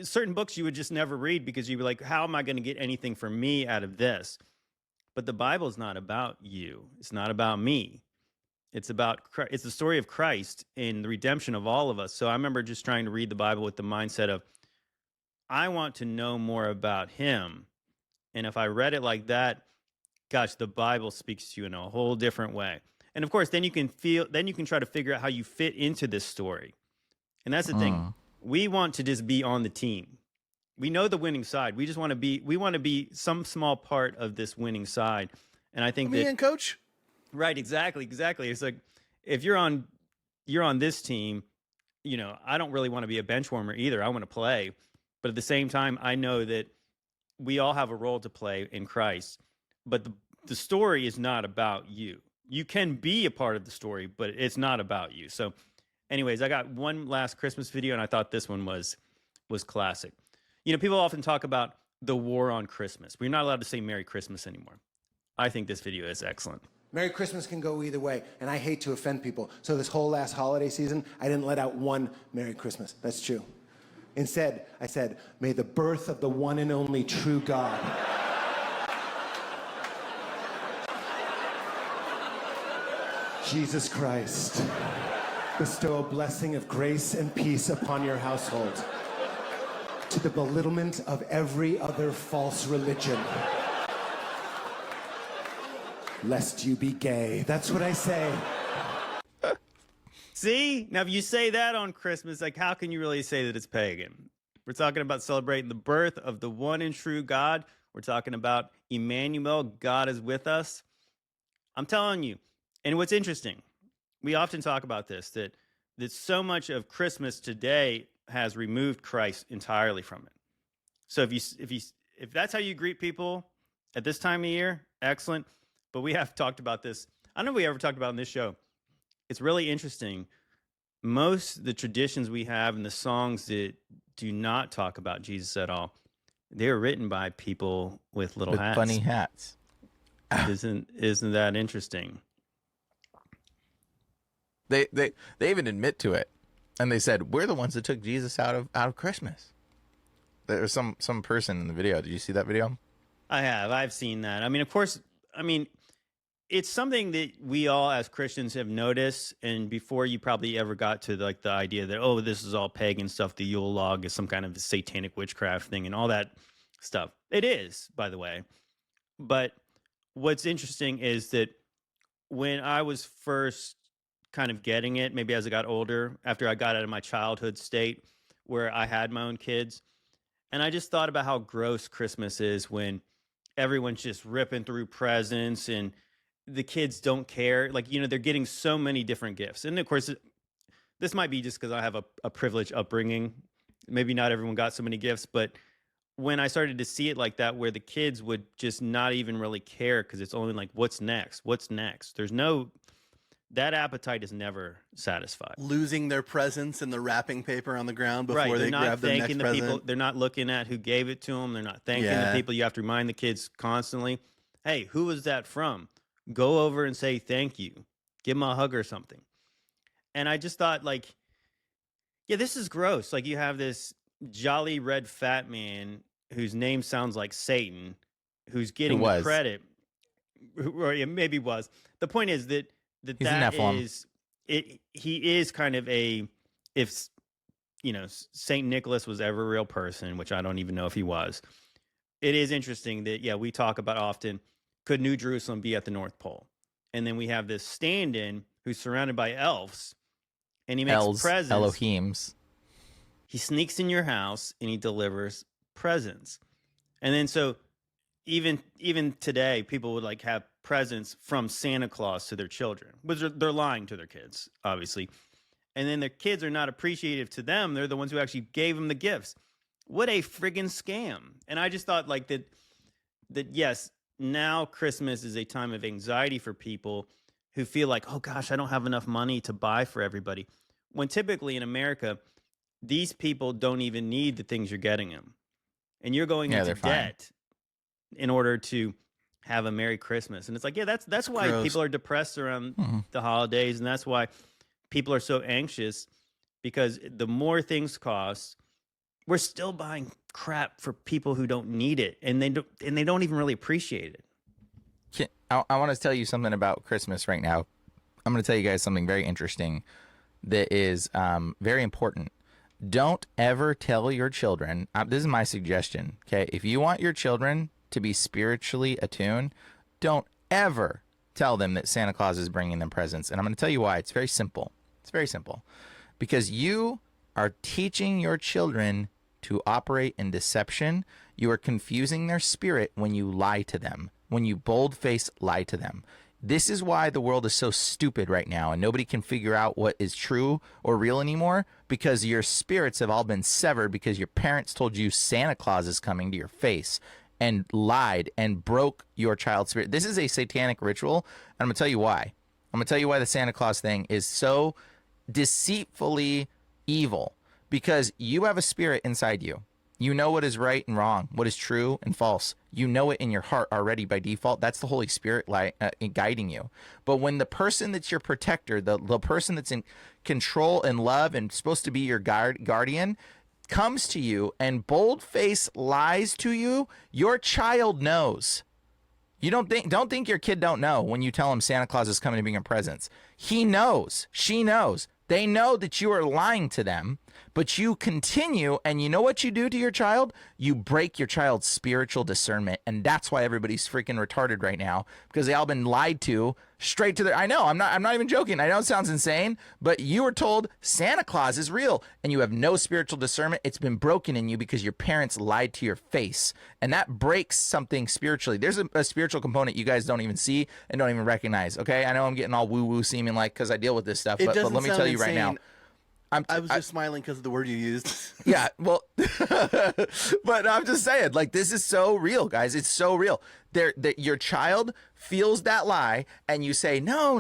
certain books you would just never read because you'd be like, how am I going to get anything for me out of this? But the Bible is not about you. It's not about me. It's about Christ. It's the story of Christ and the redemption of all of us. So I remember just trying to read the Bible with the mindset of, I want to know more about him. And if I read it like that, gosh, the Bible speaks to you in a whole different way. And of course, then you can try to figure out how you fit into this story. And that's the thing. We want to just be on the team. We know the winning side. We want to be some small part of this winning side. And I think Me and coach. Right, exactly. It's like if you're on this team, I don't really want to be a bench warmer either. I want to play. But at the same time, I know that we all have a role to play in Christ. But the story is not about you. You can be a part of the story, but it's not about you. So anyways, I got one last Christmas video, and I thought this one was classic. People often talk about the war on Christmas. We're not allowed to say Merry Christmas anymore. I think this video is excellent. Merry Christmas can go either way, and I hate to offend people. So this whole last holiday season, I didn't let out one Merry Christmas. That's true. Instead, I said, may the birth of the one and only true God Jesus Christ bestow a blessing of grace and peace upon your household to the belittlement of every other false religion. Lest you be gay. That's what I say. See? Now, if you say that on Christmas, like, how can you really say that it's pagan? We're talking about celebrating the birth of the one and true God. We're talking about Emmanuel, God is with us. I'm telling you. And what's interesting, we often talk about this, that so much of Christmas today has removed Christ entirely from it. So if that's how you greet people at this time of year, excellent. But we have talked about this. I don't know if we ever talked about in this show. It's really interesting. Most of the traditions we have and the songs that do not talk about Jesus at all, they were written by people with little hats. Funny hats. Isn't that interesting? They even admit to it, and they said we're the ones that took Jesus out of Christmas. There was some person in the video. Did you see that video? I have. I've seen that. I mean, of course. I mean, it's something that we all as Christians have noticed. And before you probably ever got to like the idea that, oh, this is all pagan stuff, the Yule log is some kind of satanic witchcraft thing and all that stuff. It is, by the way. But what's interesting is that when I was first kind of getting it, maybe as I got older, after I got out of my childhood state where I had my own kids, and I just thought about how gross Christmas is when everyone's just ripping through presents and the kids don't care. Like, you know, they're getting so many different gifts. And of course, this might be just because I have a privileged upbringing. Maybe not everyone got so many gifts, but when I started to see it like that, where the kids would just not even really care because it's only like, what's next? What's next? That appetite is never satisfied. Losing their presents and the wrapping paper on the ground before Right, they grab their next present. people. They're not looking at who gave it to them. They're not thanking the people. You have to remind the kids constantly, hey, who was that from? Go over and say thank you. Give them a hug or something. And I just thought, like, yeah, this is gross. Like, you have this jolly red fat man whose name sounds like Satan, who's getting the credit. Or yeah, maybe was. The point is that he is kind of if you know, Saint Nicholas was ever a real person, which I don't even know if he was. It is interesting that, yeah, we talk about often, could New Jerusalem be at the North Pole? And then we have this stand-in who's surrounded by elves, and he makes presents. Elohims. He sneaks in your house and he delivers presents. And then so even today, people would like have presents from Santa Claus to their children, but they're lying to their kids, obviously. And then their kids are not appreciative to them. They're the ones who actually gave them the gifts. What a friggin' scam. And I just thought like that yes, now Christmas is a time of anxiety for people who feel like, oh gosh, I don't have enough money to buy for everybody. When typically in America, these people don't even need the things you're getting them. And you're going into debt in order to have a Merry Christmas. And it's like, yeah, that's why gross. People are depressed around the holidays. And that's why people are so anxious, because the more things cost, we're still buying crap for people who don't need it. And they don't even really appreciate it. I want to tell you something about Christmas right now. I'm going to tell you guys something very interesting that is very important. Don't ever tell your children, this is my suggestion, okay? If you want your children to be spiritually attuned, don't ever tell them that Santa Claus is bringing them presents. And I'm going to tell you why. It's very simple. It's very simple. Because you are teaching your children to operate in deception. You are confusing their spirit when you lie to them, when you bold-face lie to them. This is why the world is so stupid right now, and nobody can figure out what is true or real anymore, because your spirits have all been severed because your parents told you Santa Claus is coming to your face and lied and broke your child's spirit. This is a satanic ritual, and I'm going to tell you why. I'm going to tell you why the Santa Claus thing is so deceitfully evil, because you have a spirit inside you. You know what is right and wrong, what is true and false. You know it in your heart already by default. That's the Holy Spirit guiding you. But when the person that's your protector, the person that's in control and love and supposed to be your guardian, comes to you and bold-faced lies to you, your child knows. You don't think your kid don't know when you tell him Santa Claus is coming to bring him presents. He knows. She knows. They know that you are lying to them, but you continue, and you know what you do to your child? You break your child's spiritual discernment, and that's why everybody's freaking retarded right now, because they all been lied to straight to their... I know, I'm not even joking. I know it sounds insane, but you were told Santa Claus is real, and you have no spiritual discernment. It's been broken in you because your parents lied to your face, and that breaks something spiritually. There's a spiritual component you guys don't even see and don't even recognize, okay? I know I'm getting all woo-woo seeming like because I deal with this stuff, but let me tell you right now. I was just smiling because of the word you used. Yeah, well, but I'm just saying, like, this is so real, guys. It's so real. Your child feels that lie, and you say, no,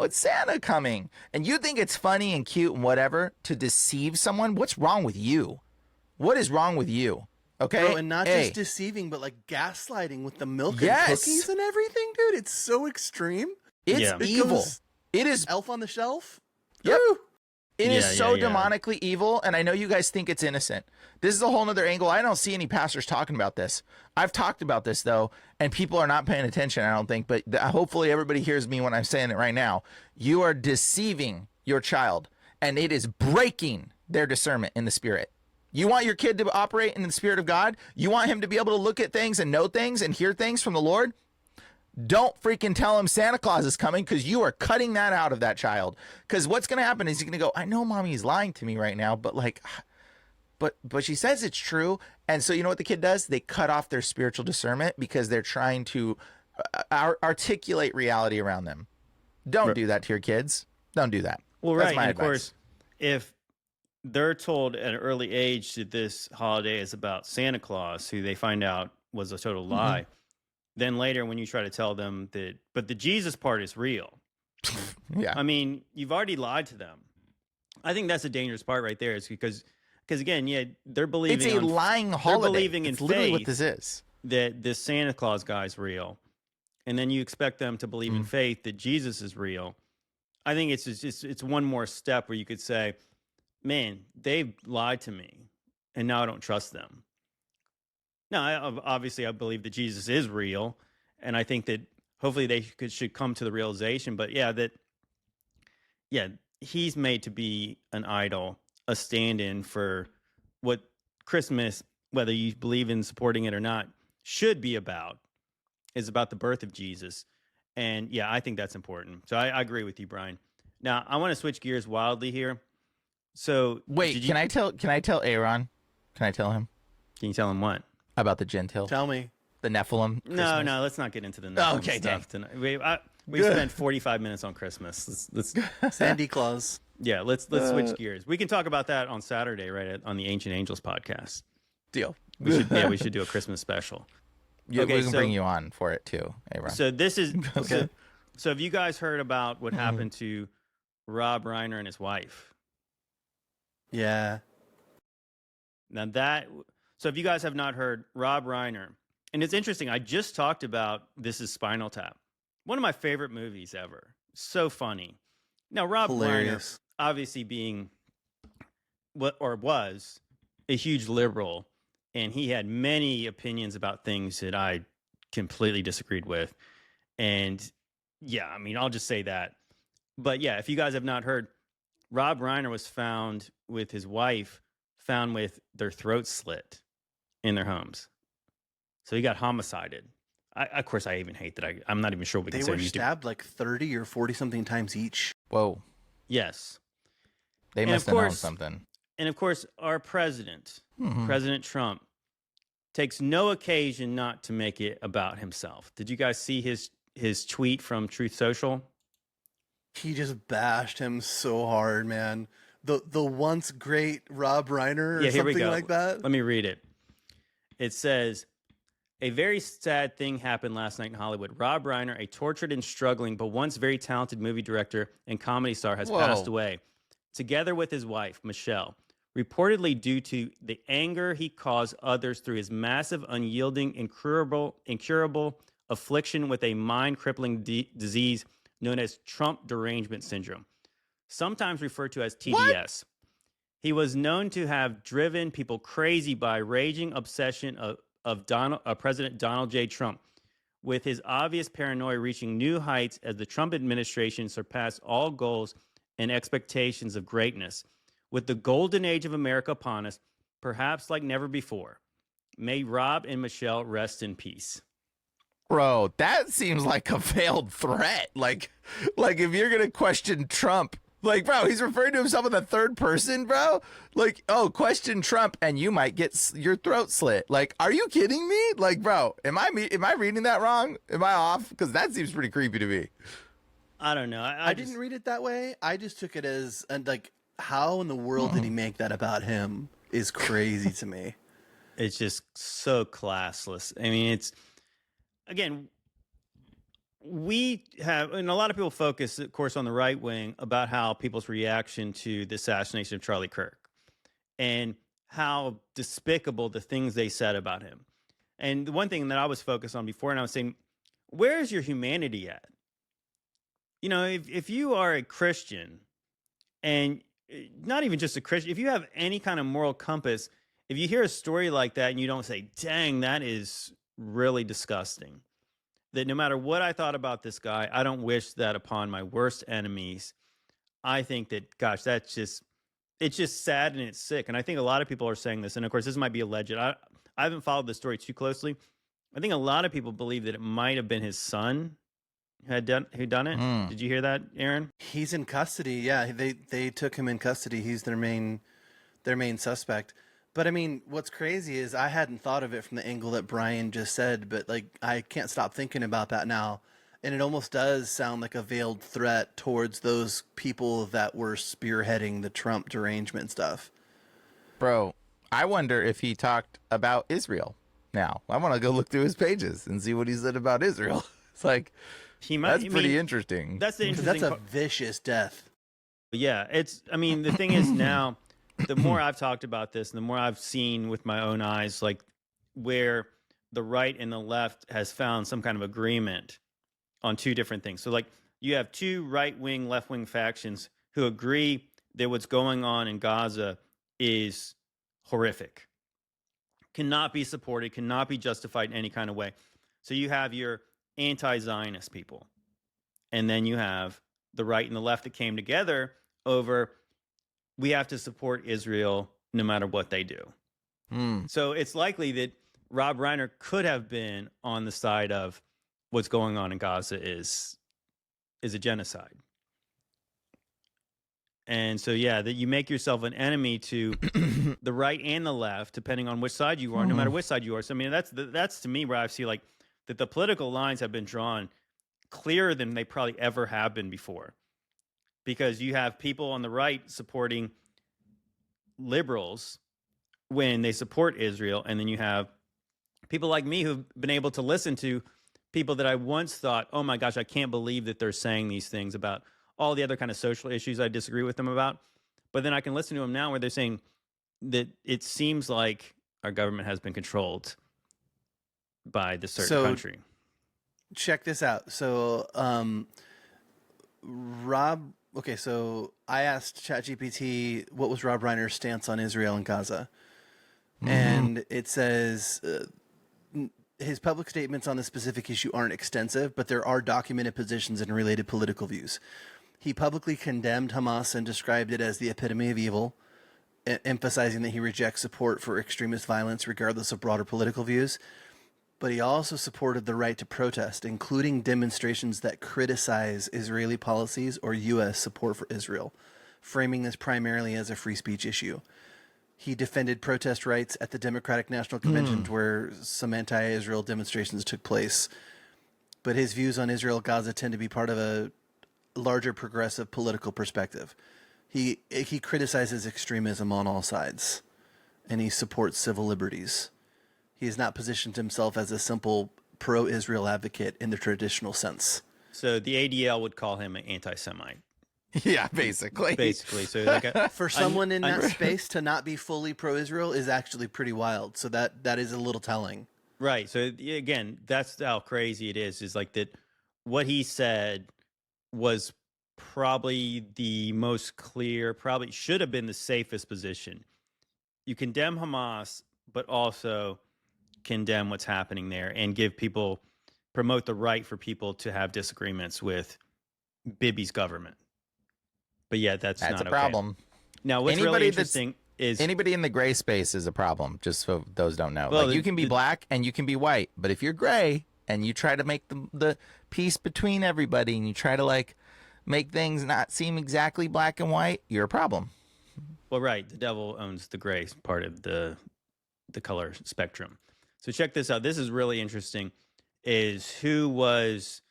it's Santa coming. And you think it's funny and cute and whatever to deceive someone. What's wrong with you? What is wrong with you? Okay? Bro, and not just deceiving, but like gaslighting with the milk and cookies and everything, dude. It's so extreme. It's evil. It is Elf on the Shelf. Yep. Woo! It is so demonically evil, and I know you guys think it's innocent. This is a whole nother angle. I don't see any pastors talking about this. I've talked about this, though, and people are not paying attention, I don't think, but hopefully everybody hears me when I'm saying it right now. You are deceiving your child, and it is breaking their discernment in the spirit. You want your kid to operate in the spirit of God? You want him to be able to look at things and know things and hear things from the Lord? Don't freaking tell him Santa Claus is coming, because you are cutting that out of that child. Because what's going to happen is he's going to go, I know mommy's lying to me right now, but like, but she says it's true. And so you know what the kid does? They cut off their spiritual discernment because they're trying to articulate reality around them. Don't do that to your kids. Don't do that. Well, That's right. my And advice. of course, if they're told at an early age that this holiday is about Santa Claus, who they find out was a total lie, then later when you try to tell them that, but the Jesus part is real. Yeah. I mean, you've already lied to them. I think that's a dangerous part right there, is because again, yeah, they're believing It's a lying holiday. They're believing in it's literally what faith this is. that this Santa Claus guy's real, and then you expect them to believe in faith that Jesus is real. I think it's one more step where you could say, man, they've lied to me, and now I don't trust them. Now, obviously, I believe that Jesus is real, and I think that hopefully they should come to the realization. But he's made to be an idol, a stand-in for what Christmas, whether you believe in supporting it or not, should be about, is about the birth of Jesus. And yeah, I think that's important. So I agree with you, Brian. Now, I want to switch gears wildly here. So Wait, can I tell Aaron? Can I tell him Can you tell him what? about the Gentile? Tell me. The Nephilim? No, let's not get into the Nephilim okay, stuff tonight. We spent 45 minutes on Christmas. Let's Sandy Claus. yeah, let's switch gears. We can talk about that on Saturday, right, on the Ancient Angels podcast. Deal. We should do a Christmas special. Yeah, Okay, we can bring you on for it too, Aaron. So this is so have you guys heard about what happened to Rob Reiner and his wife? Yeah. So if you guys have not heard, Rob Reiner, and it's interesting, I just talked about This Is Spinal Tap. One of my favorite movies ever. So funny. Now, Rob Hilarious. Reiner, obviously being was a huge liberal, and he had many opinions about things that I completely disagreed with. And yeah, I mean, I'll just say that. But yeah, if you guys have not heard, Rob Reiner was found with his wife, found with their throats slit in their homes. So he got homicided. Of course, I even hate that. I'm not even sure we can They say were on YouTube. stabbed like 30 or 40 something times each. Whoa. Yes. They And must of have known course- something. And of course, our president, Mhm. President Trump, takes no occasion not to make it about himself. Did you guys see his tweet from Truth Social? He just bashed him so hard, man. The once great Rob Reiner or Yeah, here we something go. like that. Let me read it. It says, a very sad thing happened last night in Hollywood. Rob Reiner, a tortured and struggling but once very talented movie director and comedy star, has passed away, together with his wife, Michelle, reportedly due to the anger he caused others through his massive, unyielding, incurable affliction with a mind-crippling disease known as Trump derangement syndrome, sometimes referred to as TDS. He was known to have driven people crazy by raging obsession of President Donald J. Trump, with his obvious paranoia reaching new heights as the Trump administration surpassed all goals and expectations of greatness. With the golden age of America upon us, perhaps like never before, may Rob and Michelle rest in peace. Bro, that seems like a veiled threat. Like if you're going to question Trump, like, bro, he's referring to himself in the third person, bro. Like, oh, question Trump and you might get your throat slit. Like, are you kidding me? Like, bro, am I reading that wrong? Am I off? Because that seems pretty creepy to me. I don't know. I didn't read it that way. I just took it as, like, how in the world did he make that about him is crazy to me. It's just so classless. I mean, it's, again, we have, and a lot of people focus, of course, on the right wing about how people's reaction to the assassination of Charlie Kirk and how despicable the things they said about him. And the one thing that I was focused on before, and I was saying, where's your humanity at? You know, if you are a Christian, and not even just a Christian, if you have any kind of moral compass, if you hear a story like that and you don't say, dang, that is really disgusting, that no matter what I thought about this guy, I don't wish that upon my worst enemies. I think that, gosh, it's just sad and it's sick. And I think a lot of people are saying this. And of course, this might be alleged. I haven't followed the story too closely. I think a lot of people believe that it might have been his son who done it. Did you hear that, Aaron? He's in custody. Yeah, they took him in custody. He's their main suspect. But I mean, what's crazy is I hadn't thought of it from the angle that Brian just said, but like I can't stop thinking about that now. And it almost does sound like a veiled threat towards those people that were spearheading the Trump derangement stuff. Bro, I wonder if he talked about Israel. Now, I want to go look through his pages and see what he said about Israel. It's like, He might. that's I pretty mean, interesting. That's the Because interesting. that's a vicious death. Yeah, it's. I mean, the thing is now, the more I've talked about this, and the more I've seen with my own eyes, like where the right and the left has found some kind of agreement on two different things. So, like, you have two right-wing, left-wing factions who agree that what's going on in Gaza is horrific, cannot be supported, cannot be justified in any kind of way. So you have your anti-Zionist people, and then you have the right and the left that came together over we have to support Israel no matter what they do. So it's likely that Rob Reiner could have been on the side of what's going on in Gaza is a genocide. And so, yeah, that you make yourself an enemy to the right and the left, depending on which side you are, no matter which side you are. So, I mean, that's to me where I see like that the political lines have been drawn clearer than they probably ever have been before. Because you have people on the right supporting liberals when they support Israel, and then you have people like me who've been able to listen to people that I once thought, oh my gosh, I can't believe that they're saying these things about all the other kind of social issues I disagree with them about. But then I can listen to them now where they're saying that it seems like our government has been controlled by the certain country. Check this out. So, okay, so I asked ChatGPT what was Rob Reiner's stance on Israel and Gaza. And it says his public statements on the specific issue aren't extensive, but there are documented positions and related political views. He publicly condemned Hamas and described it as the epitome of evil, emphasizing that he rejects support for extremist violence regardless of broader political views. But he also supported the right to protest, including demonstrations that criticize Israeli policies or U.S. support for Israel, framing this primarily as a free speech issue. He defended protest rights at the Democratic National Convention where some anti-Israel demonstrations took place. But his views on Israel-Gaza tend to be part of a larger progressive political perspective. He criticizes extremism on all sides, and he supports civil liberties. He has not positioned himself as a simple pro-Israel advocate in the traditional sense. So the ADL would call him an anti-Semite. Yeah, basically. Basically. So like For someone in that space to not be fully pro-Israel is actually pretty wild. So that is a little telling. Right. So again, that's how crazy it is like that what he said was probably the most clear, probably should have been the safest position. You condemn Hamas, but also condemn what's happening there and promote the right for people to have disagreements with Bibi's government. But yeah, that's not a okay. problem. Now, what's really interesting is anybody in the gray space is a problem, just so those don't know. Well, like you can be black and you can be white, but if you're gray and you try to make the peace between everybody and you try to like make things not seem exactly black and white, you're a problem. Well, right. The devil owns the gray part of the color spectrum. So check this out. This is really interesting, is who was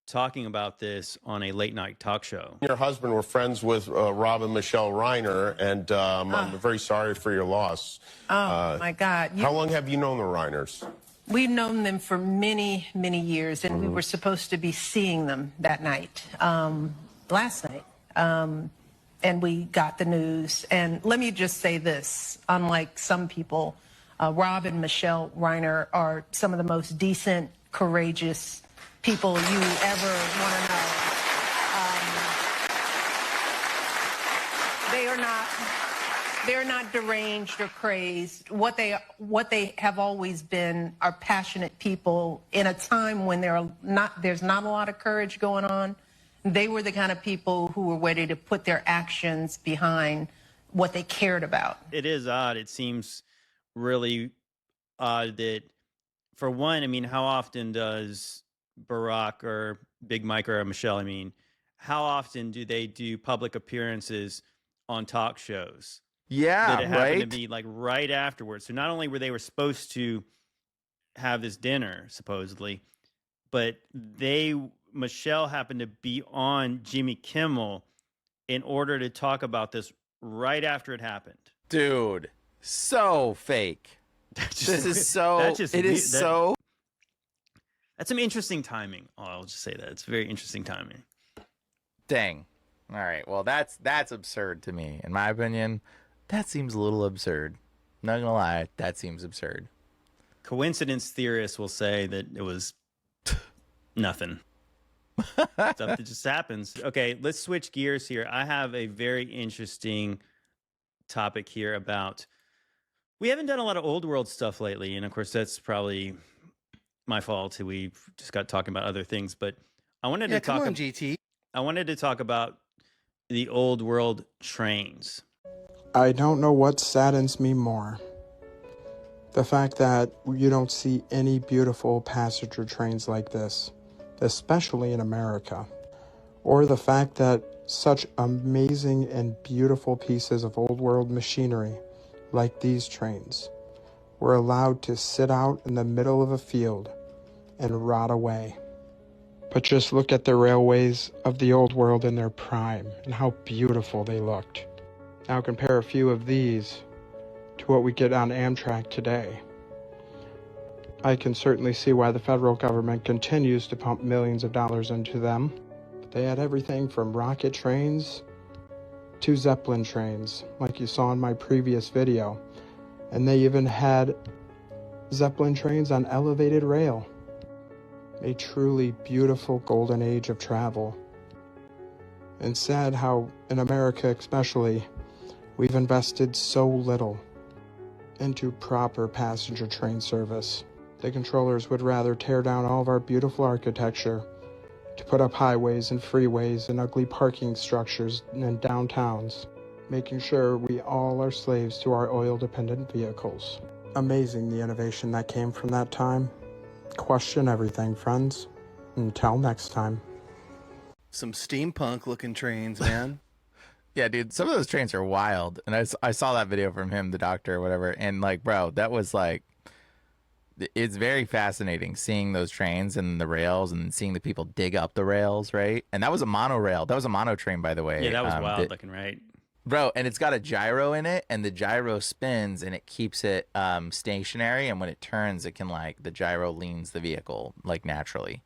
talking about this on a late night talk show. Your husband were friends with Rob and Michelle Reiner, and I'm very sorry for your loss. My God. How long have you known the Reiners? We've known them for many, many years, and we were supposed to be seeing them that night, last night. And we got the news. And let me just say this, unlike some people, Rob and Michelle Reiner are some of the most decent, courageous people you ever want to know. They're not deranged or crazed. What they have always been are passionate people in a time when there's not a lot of courage going on. They were the kind of people who were ready to put their actions behind what they cared about. It is odd. It seems really odd that, for one, I mean, how often does Barack or Big Mike or Michelle, how often do they do public appearances on talk shows? Yeah, that it happened to right? be like right afterwards. So not only were they supposed to have this dinner supposedly, but Michelle happened to be on Jimmy Kimmel in order to talk about this right after it happened. Dude, so fake. That's This is so, that's just it weird. is so. That's some interesting timing. Oh, I'll just say that. It's very interesting timing. Dang. All right. Well, that's absurd to me. In my opinion, that seems a little absurd. Not gonna lie, that seems absurd. Coincidence theorists will say that it was nothing. Stuff that just happens. Okay, let's switch gears here. I have a very interesting topic here about. We haven't done a lot of old world stuff lately, and of course that's probably my fault. We just got talking about other things, but I wanted to talk. Come on, GT. I wanted to talk about the old world trains. I don't know what saddens me more. The fact that you don't see any beautiful passenger trains like this, especially in America. Or the fact that such amazing and beautiful pieces of old world machinery, like these trains, were allowed to sit out in the middle of a field and rot away. But just look at the railways of the old world in their prime and how beautiful they looked. Now compare a few of these to what we get on Amtrak today. I can certainly see why the federal government continues to pump millions of dollars into them. They had everything from rocket trains to Zeppelin trains, like you saw in my previous video. And they even had Zeppelin trains on elevated rail. A truly beautiful golden age of travel. And sad how, in America especially, we've invested so little into proper passenger train service. The controllers would rather tear down all of our beautiful architecture to put up highways and freeways and ugly parking structures in downtowns, making sure we all are slaves to our oil-dependent vehicles. Amazing the innovation that came from that time. Question everything, friends. Until next time. Some steampunk looking trains, man. Yeah, dude, some of those trains are wild. And I saw that video from him, the doctor or whatever. And like, bro, that was like, it's very fascinating seeing those trains and the rails and seeing the people dig up the rails, right? And that was a monorail. That was a mono train, by the way. Yeah, that was wild looking, right? Bro, and it's got a gyro in it, and the gyro spins, and it keeps it stationary. And when it turns, it can, like, the gyro leans the vehicle, like, naturally.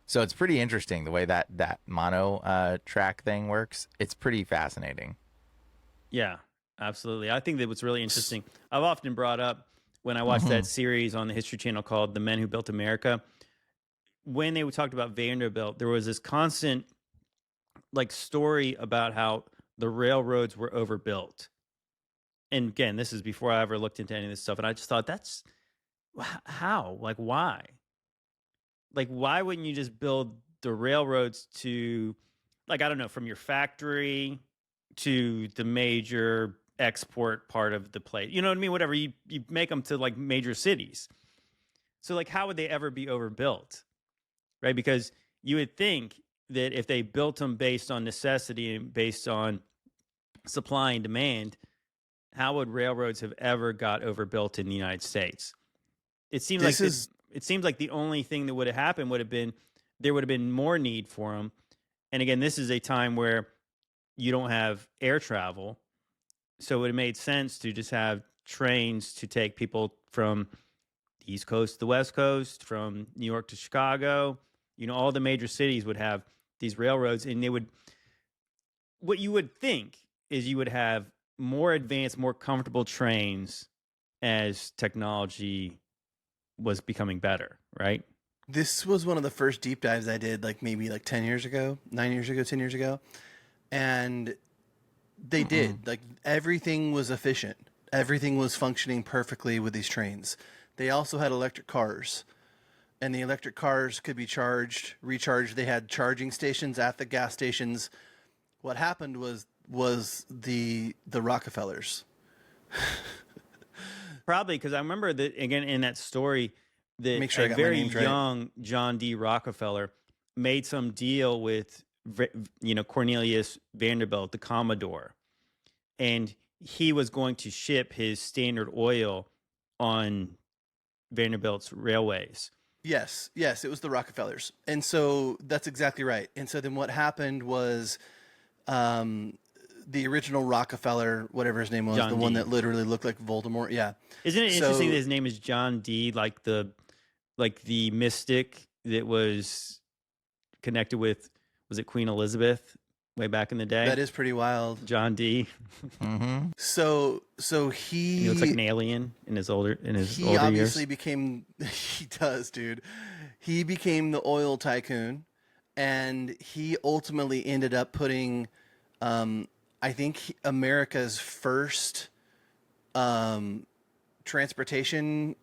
So it's pretty interesting the way that mono track thing works. It's pretty fascinating. Yeah, absolutely. I think that what's really interesting, I've often brought up when I watched that series on the History Channel called The Men Who Built America, when they talked about Vanderbilt, there was this constant, like, story about how the railroads were overbuilt. And again, this is before I ever looked into any of this stuff. And I just thought, that's how? Like, why? Like, why wouldn't you just build the railroads to, like, I don't know, from your factory to the major export part of the place? You know what I mean? Whatever. You make them to, like, major cities. So, like, how would they ever be overbuilt? Right? Because you would think that if they built them based on necessity and based on supply and demand, how would railroads have ever got overbuilt in the United States? It seems it seems like the only thing that would have happened would have been there would have been more need for them. And again, this is a time where you don't have air travel, so it would have made sense to just have trains to take people from the East Coast to the West Coast, from New York to Chicago. You know, all the major cities would have these railroads, and they would, what you would think is you would have more advanced, more comfortable trains as technology was becoming better, right? This was one of the first deep dives I did, like maybe like 10 years ago, 9 years ago, 10 years ago. And they did, like, everything was efficient. Everything was functioning perfectly with these trains. They also had electric cars. And the electric cars could be charged, recharged. They had charging stations at the gas stations. What happened was the Rockefellers. Probably because I remember that, again, in that story, that Make sure I a got my very names right. young John D. Rockefeller made some deal with, Cornelius Vanderbilt, the Commodore. And he was going to ship his Standard Oil on Vanderbilt's railways. Yes, it was the Rockefellers. And so that's exactly right. And so then what happened was the original Rockefeller, whatever his name was, John the one D. that literally looked like Voldemort. Yeah. Isn't it interesting that his name is John D, like the mystic that was connected with, was it Queen Elizabeth way back in the day? That is pretty wild. John D. Mm-hmm. So he looks like an alien in his older he obviously became he does, dude. He became the oil tycoon, and he ultimately ended up putting I think America's first transportation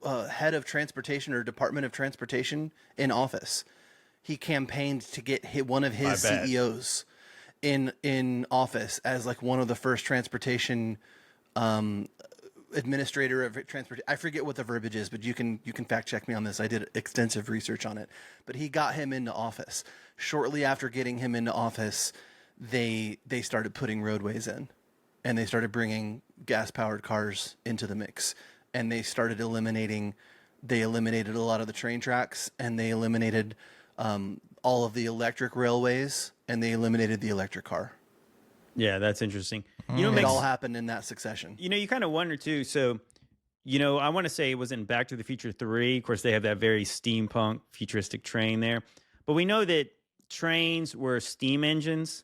head of transportation or Department of Transportation in office. He campaigned to get one of his CEOs in office as like one of the first transportation administrator of transport. I forget what the verbiage is, but you can fact check me on this. I did extensive research on it. But he got him into office. Shortly after getting him into office, they started putting roadways in, and they started bringing gas-powered cars into the mix, and they started eliminated a lot of the train tracks, and they eliminated all of the electric railways, and they eliminated the electric car. Yeah, that's interesting. It all happened in that succession. You kind of wonder too. So, I want to say it was in Back to the Future 3. Of course, they have that very steampunk futuristic train there. But we know that trains were steam engines.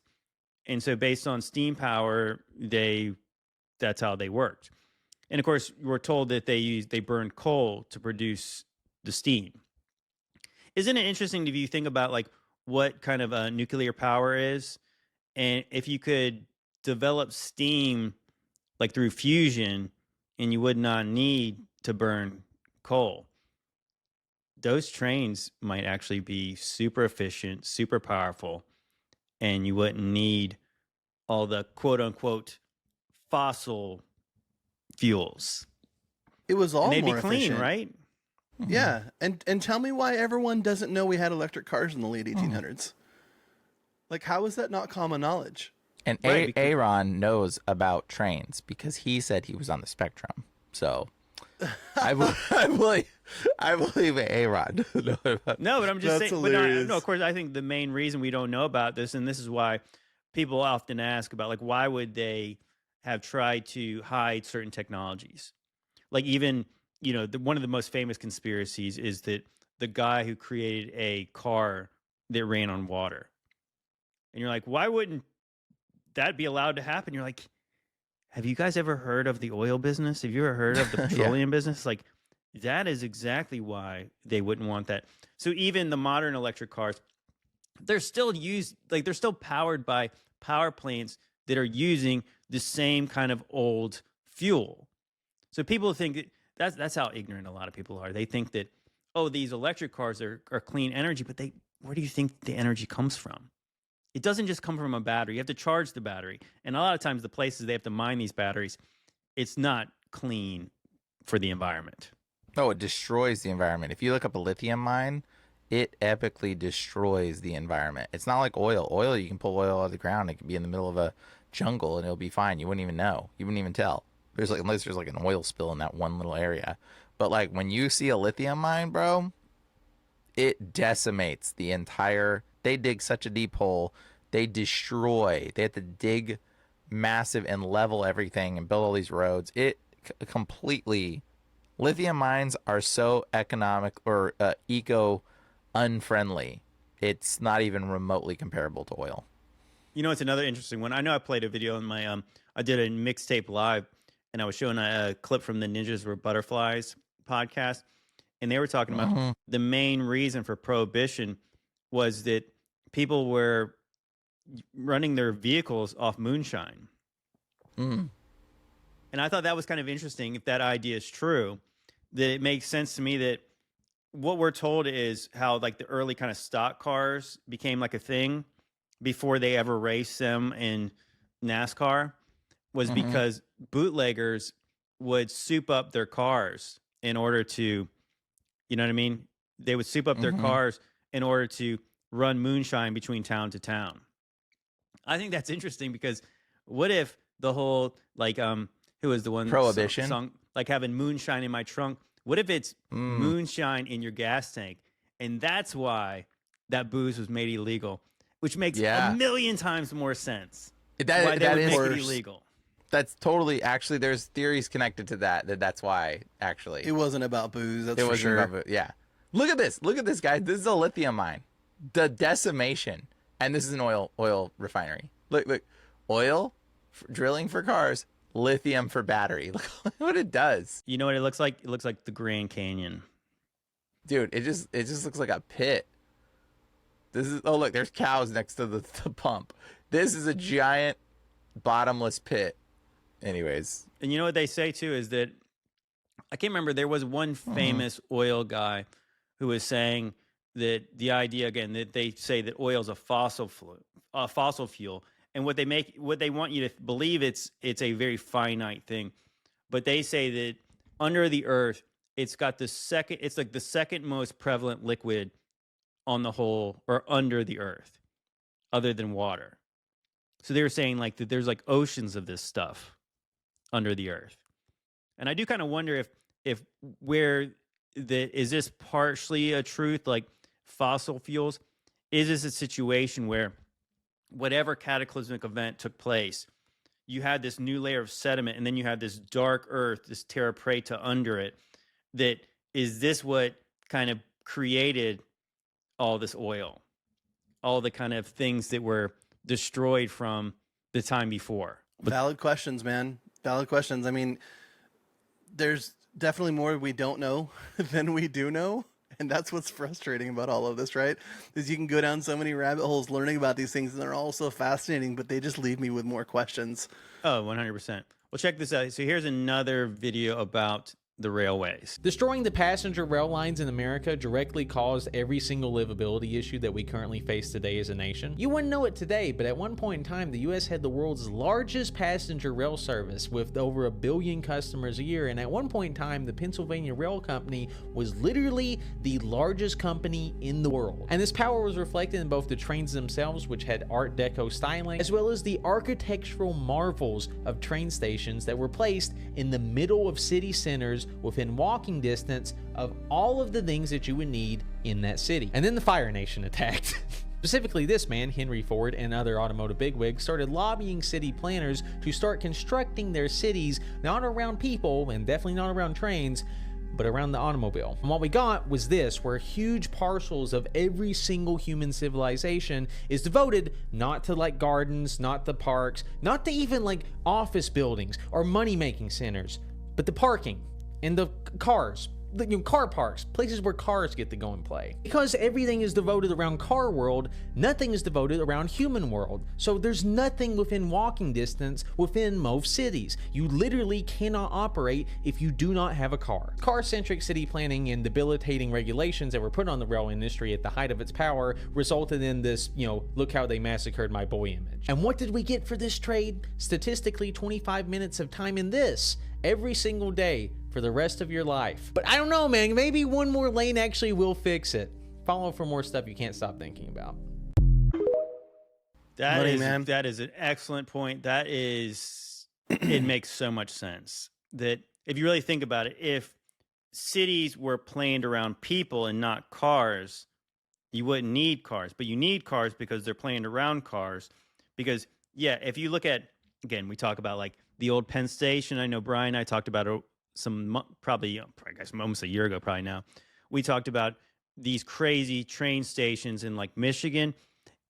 And so based on steam power, that's how they worked. And of course, we're told that they burned coal to produce the steam. Isn't it interesting if you think about like what kind of a nuclear power is? And if you could develop steam like through fusion and you would not need to burn coal, those trains might actually be super efficient, super powerful, and you wouldn't need all the quote unquote fossil fuels. It was all and they'd more be clean, efficient. right? Yeah. And tell me why everyone doesn't know we had electric cars in the late 1800s. Like, how is that not common knowledge? And Aaron knows about trains because he said he was on the spectrum. So I believe Aaron. No, but I'm just That's saying. hilarious. No, of course, I think the main reason we don't know about this, and this is why people often ask about, like, why would they have tried to hide certain technologies? Like, even, one of the most famous conspiracies is that the guy who created a car that ran on water. And you're like, why wouldn't that be allowed to happen? You're like, have you guys ever heard of the oil business? Have you ever heard of the petroleum business? Like, that is exactly why they wouldn't want that. So even the modern electric cars, they're still powered by power plants that are using the same kind of old fuel. So people think that's how ignorant a lot of people are. They think that, these electric cars are clean energy, but where do you think the energy comes from? It doesn't just come from a battery. You have to charge the battery. And a lot of times the places they have to mine these batteries, it's not clean for the environment. Oh, it destroys the environment. If you look up a lithium mine, it epically destroys the environment. It's not like oil. Oil, you can pull oil out of the ground. It can be in the middle of a jungle and it'll be fine. You wouldn't even know. You wouldn't even tell. Unless there's like an oil spill in that one little area. But like when you see a lithium mine, bro, it decimates the entire... They dig such a deep hole. They destroy. They have to dig massive and level everything and build all these roads. It completely... Lithium mines are so economic or eco-unfriendly. It's not even remotely comparable to oil. It's another interesting one. I know I played a video in my... I did a mixtape live, and I was showing a clip from the Ninjas Were Butterflies podcast, and they were talking about the main reason for prohibition was that people were running their vehicles off moonshine. And I thought that was kind of interesting. If that idea is true, that it makes sense to me that what we're told is how like the early kind of stock cars became like a thing before they ever raced them in NASCAR was because bootleggers would soup up their cars in order to, you know what I mean? They would soup up their cars in order to run moonshine between town to town. I think that's interesting because what if the whole like who was the one Prohibition. song like having moonshine in my trunk. What if it's moonshine in your gas tank, and that's why that booze was made illegal, which makes a million times more sense. Why they would make it illegal. That's totally, actually, there's theories connected to that's why, actually. It wasn't about booze, that's it for wasn't sure. About, yeah. Look at this, guys. This is a lithium mine. The decimation, and this is an oil refinery. Look, oil, drilling for cars, lithium for battery. Look what it does. You know what it looks like? It looks like the Grand Canyon. Dude, it just looks like a pit. This is, oh look, there's cows next to the pump. This is a giant bottomless pit. Anyways. And you know what they say too is that, I can't remember, there was one famous oil guy who was saying that the idea, again, that they say that oil is a fossil fuel, and what they want you to believe it's a very finite thing, but they say that under the earth it's like the second most prevalent liquid on the whole, or under the earth, other than water. So they were saying like that there's like oceans of this stuff under the earth. And I do kind of wonder if is this partially a truth, like fossil fuels? Is this a situation where whatever cataclysmic event took place, you had this new layer of sediment, and then you had this dark earth, this terra preta under it, that is this what kind of created all this oil, all the kind of things that were destroyed from the time before? Valid questions, man. Valid questions. I mean, there's definitely more we don't know than we do know. And that's what's frustrating about all of this, right? Is you can go down so many rabbit holes learning about these things, and they're all so fascinating, but they just leave me with more questions. Oh, 100%. Well, check this out. So here's another video about the railways. Destroying the passenger rail lines in America directly caused every single livability issue that we currently face today as a nation. You wouldn't know it today, but at one point in time, the US had the world's largest passenger rail service with over 1 billion customers a year, and at one point in time, the Pennsylvania Rail Company was literally the largest company in the world. And this power was reflected in both the trains themselves, which had Art Deco styling, as well as the architectural marvels of train stations that were placed in the middle of city centers within walking distance of all of the things that you would need in that city. And then the Fire Nation attacked. Specifically, this man, Henry Ford, and other automotive bigwigs started lobbying city planners to start constructing their cities not around people, and definitely not around trains, but around the automobile. And what we got was this, where huge parcels of every single human civilization is devoted not to like gardens, not the parks, not to even like office buildings or money-making centers, but the parking and the cars, car parks, places where cars get to go and play. Because everything is devoted around car world, nothing is devoted around human world. So there's nothing within walking distance within most cities. You literally cannot operate if you do not have a car. Car-centric city planning and debilitating regulations that were put on the rail industry at the height of its power resulted in this, look how they massacred my boy image. And what did we get for this trade? Statistically, 25 minutes of time in this every single day for the rest of your life. But I don't know, man, maybe one more lane actually will fix it. Follow for more stuff you can't stop thinking about. That is an excellent point. That is, it makes so much sense that if you really think about it, if cities were planned around people and not cars, you wouldn't need cars, but you need cars because they're planned around cars. Because if you look at, again, we talk about like the old Penn Station. I know Brian and I talked about it probably almost a year ago, probably now. We talked about these crazy train stations in like Michigan,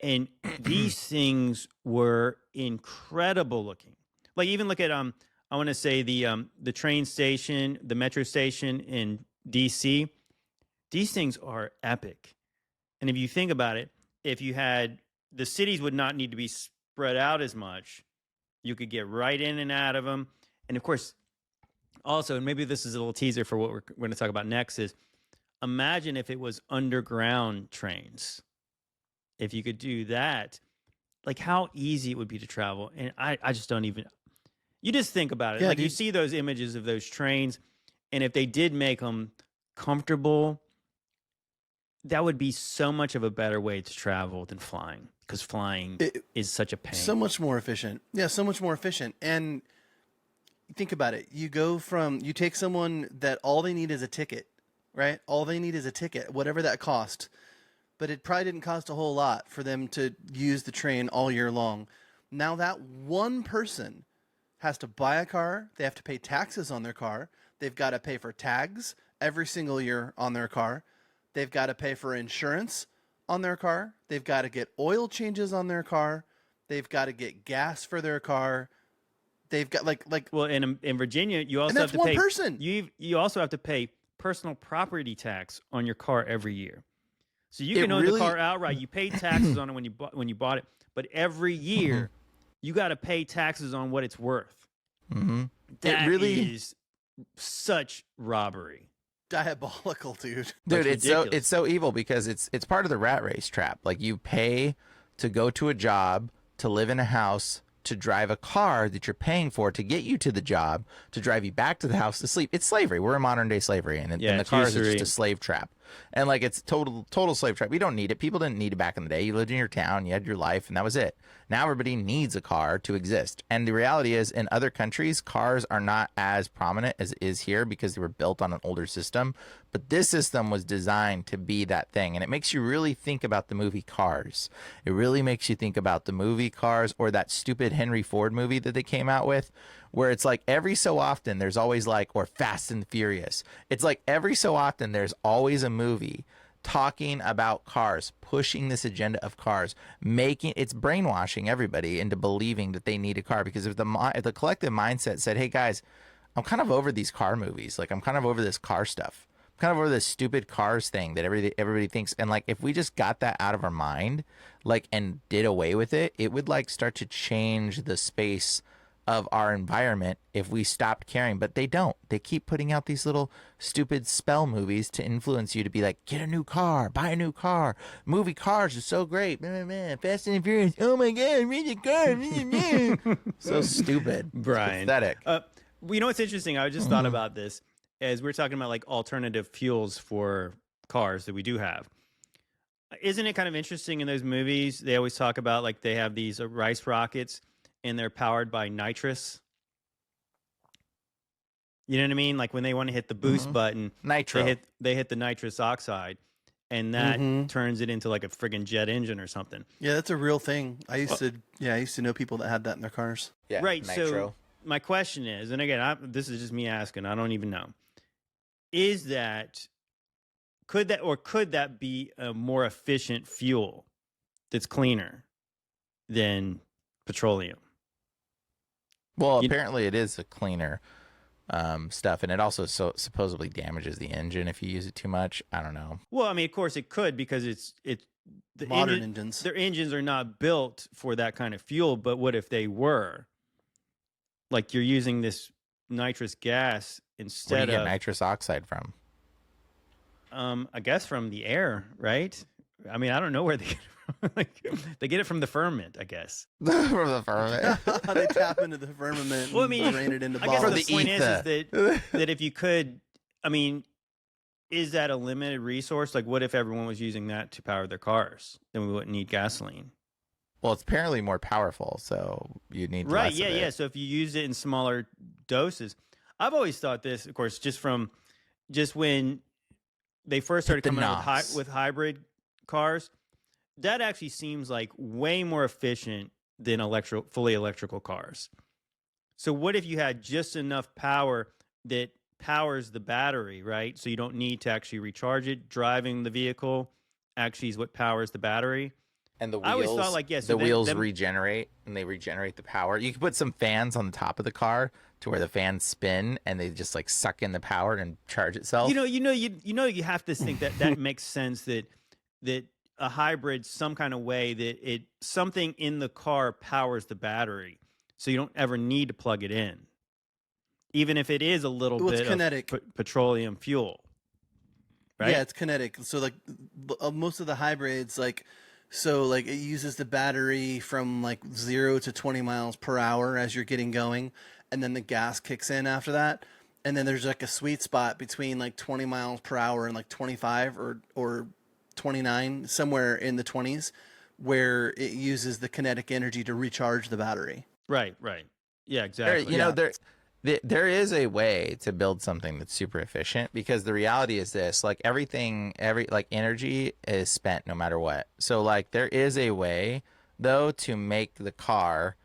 and these things were incredible looking. Like even look at I want to say the train station, the metro station in DC. These things are epic. And if you think about it, if you had, the cities would not need to be spread out as much. You could get right in and out of them. And of course, also, and maybe this is a little teaser for what we're going to talk about next, is imagine if it was underground trains. If you could do that, like how easy it would be to travel. And I just don't even, you just think about it. Yeah, like you see those images of those trains, and if they did make them comfortable, that would be so much of a better way to travel than flying, because flying is such a pain. So much more efficient. Yeah, so much more efficient. And think about it. You take someone that all they need is a ticket, right? All they need is a ticket, whatever that cost. But it probably didn't cost a whole lot for them to use the train all year long. Now that one person has to buy a car, they have to pay taxes on their car, they've got to pay for tags every single year on their car, they've got to pay for insurance on their car, they've got to get oil changes on their car, they've got to get gas for their car, they've got like well, in Virginia, you also and that's have to one pay person. You also have to pay personal property tax on your car every year. So you It can own really- the car outright. You paid taxes on it when you bought it, but every year you got to pay taxes on what it's worth. Mm-hmm. That It really is such robbery. Diabolical, dude. Dude, That's it's so evil because it's part of the rat race trap. Like, you pay to go to a job, to live in a house, to drive a car that you're paying for to get you to the job, to drive you back to the house to sleep. It's slavery. We're in modern day slavery, and the it's cars are usury. just a slave trap. And like, it's total slave trap. We don't need it. People didn't need it back in the day. You lived in your town, you had your life, and that was it. Now everybody needs a car to exist. And the reality is, in other countries, cars are not as prominent as it is here because they were built on an older system. But this system was designed to be that thing. And it makes you really think about the movie Cars. It really makes you think about the movie Cars, or that stupid Henry Ford movie that they came out with, where it's like every so often there's always like, or Fast and Furious. It's like every so often there's always a movie talking about cars, pushing this agenda of cars, it's brainwashing everybody into believing that they need a car. Because if the collective mindset said, hey guys, I'm kind of over these car movies, like I'm kind of over this car stuff, I'm kind of over this stupid cars thing that everybody thinks, and like if we just got that out of our mind, like, and did away with it, it would like start to change the space of our environment if we stopped caring. But they don't. They keep putting out these little stupid spell movies to influence you to be like, get a new car, buy a new car, movie Cars is so great, man, Fast and Furious, oh my god, read the car. So stupid, Brian. Pathetic. You know what's interesting? I just thought about this as we were talking about like alternative fuels for cars that we do have. Isn't it kind of interesting in those movies? They always talk about like they have these rice rockets and they're powered by nitrous. You know what I mean? Like when they want to hit the boost button, Nitro. they hit the nitrous oxide, and that turns it into like a friggin' jet engine or something. Yeah, that's a real thing. I used to know people that had that in their cars. Yeah, Right. Nitro. So my question is, and again, this is just me asking, I don't even know. Could that be a more efficient fuel that's cleaner than petroleum? Well, apparently it is a cleaner stuff, and it also supposedly damages the engine if you use it too much. I don't know. Well, I mean, of course it could, because the Modern engines. Their engines are not built for that kind of fuel. But what if they were? Like, you're using this nitrous gas Where do instead you get of nitrous oxide from? I guess from the air, right? I mean, I don't know where they get it from. Like, they get it from the firmament, I guess. From the firmament. They tap into the firmament Well, I mean, and drain it into I guess bottles. the point is that if you could, I mean, is that a limited resource? Like, what if everyone was using that to power their cars? Then we wouldn't need gasoline. Well, it's apparently more powerful, so you'd need Right, less of it. yeah. So if you use it in smaller doses. I've always thought this, of course, just when they first started coming out with hybrid cars, that actually seems like way more efficient than fully electrical cars. So what if you had just enough power that powers the battery, right? So you don't need to actually recharge it. Driving the vehicle actually is what powers the battery. And the wheels, I always thought, like, yes, the wheels regenerate, and they regenerate the power. You can put some fans on the top of the car to where the fans spin, and they just like suck in the power and charge itself. You have to think that makes sense, that a hybrid, some kind of way that something in the car powers the battery, so you don't ever need to plug it in, even if it is a little bit kinetic. of petroleum fuel. Right? Yeah, it's kinetic. So like most of the hybrids, like it uses the battery from like 0 to 20 miles per hour as you're getting going, and then the gas kicks in after that. And then there's like a sweet spot between like 20 miles per hour and like 25 or 29, somewhere in the 20s, where it uses the kinetic energy to recharge the battery. Right. Yeah, exactly. There is a way to build something that's super efficient, because the reality is this, like energy is spent no matter what. So like there is a way though to make the car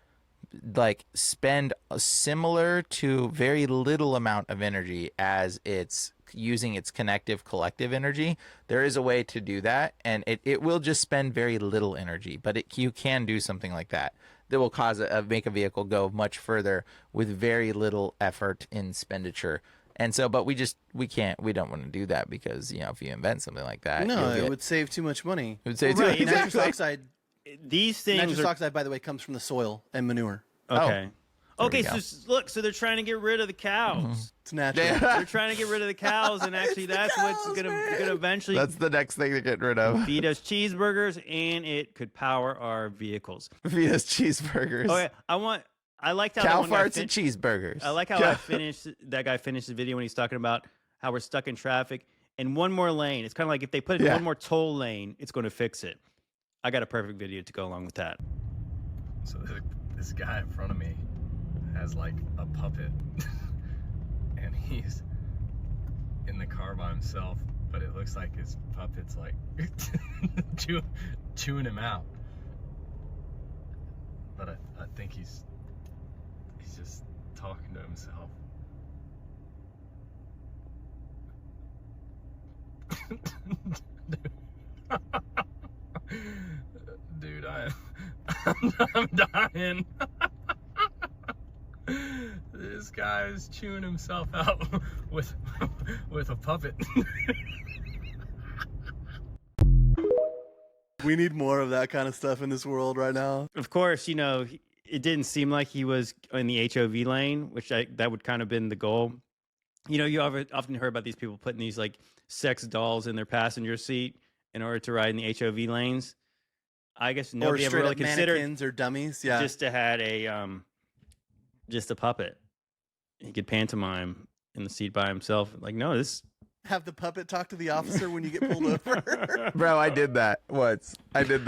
like spend similar to very little amount of energy as it's using its collective energy. There is a way to do that, and it will just spend very little energy, but you can do something like that will cause make a vehicle go much further with very little effort in expenditure. And so, but we don't want to do that, because, you know, if you invent something like that, it would save too much money. It would save too much. Nitrous oxide. These things Nitrous oxide, by the way, comes from the soil and manure. Okay. Okay, so they're trying to get rid of the cows. It's natural. They're trying to get rid of the cows, and actually that's what's gonna eventually. That's the next thing to get rid of. Feed us cheeseburgers, and it could power our vehicles. Feed us cheeseburgers. Okay, I liked how cow farts and cheeseburgers. I like how that guy finished the video when he's talking about how we're stuck in traffic and one more lane. It's kind of like if they put one more toll lane, it's going to fix it. I got a perfect video to go along with that. So this guy in front of me has like a puppet and he's in the car by himself, but it looks like his puppet's like chewing him out. But I think he's just talking to himself. Dude, I'm dying. This guy is chewing himself out with a puppet. We need more of that kind of stuff in this world right now. Of course, you know, it didn't seem like he was in the HOV lane, which that would kind of been the goal. You know, you often heard about these people putting these like sex dolls in their passenger seat in order to ride in the HOV lanes. I guess nobody ever really considered mannequins or dummies. Yeah, just to had just a puppet. He could pantomime in the seat by himself. Like, no, this. Have the puppet talk to the officer when you get pulled over. Bro, I did that once. Brian,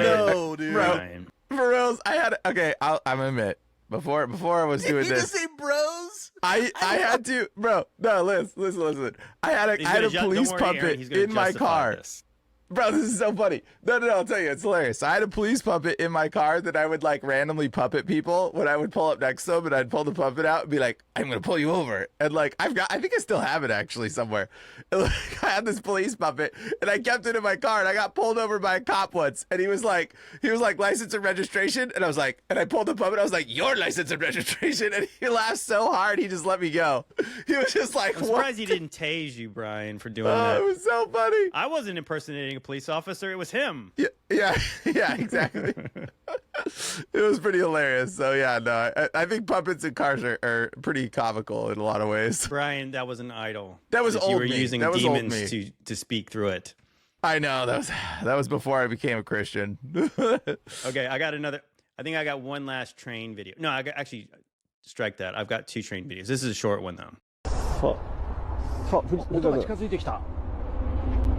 no, dude. Bro, Brian. for reals, I had. Okay, I'm gonna admit. Before I was doing you this, just say bros. I had to, bro. No, listen. I had a police puppet in my car. This. Bro, this is so funny. No, I'll tell you, it's hilarious. So I had a police puppet in my car that I would like randomly puppet people when I would pull up next to them, and I'd pull the puppet out and be like, I'm going to pull you over. And like, I think I still have it actually somewhere. And, like, I had this police puppet and I kept it in my car, and I got pulled over by a cop once, and he was like, license and registration. And I was like, and I pulled the puppet. I was like, your license and registration. And he laughed so hard, he just let me go. He was just like, I'm surprised he didn't tase you, Brian, for doing that. It was so funny. I wasn't impersonating a police officer. It was him. Yeah, exactly. It was pretty hilarious. So yeah, no, I think puppets in cars are pretty comical in a lot of ways. Brian, that was an idol. That was old me. You were using that demons to speak through it. I know, that was before I became a Christian. Okay, I think I got one last train video. No, actually strike that. I've got two train videos. This is a short one though.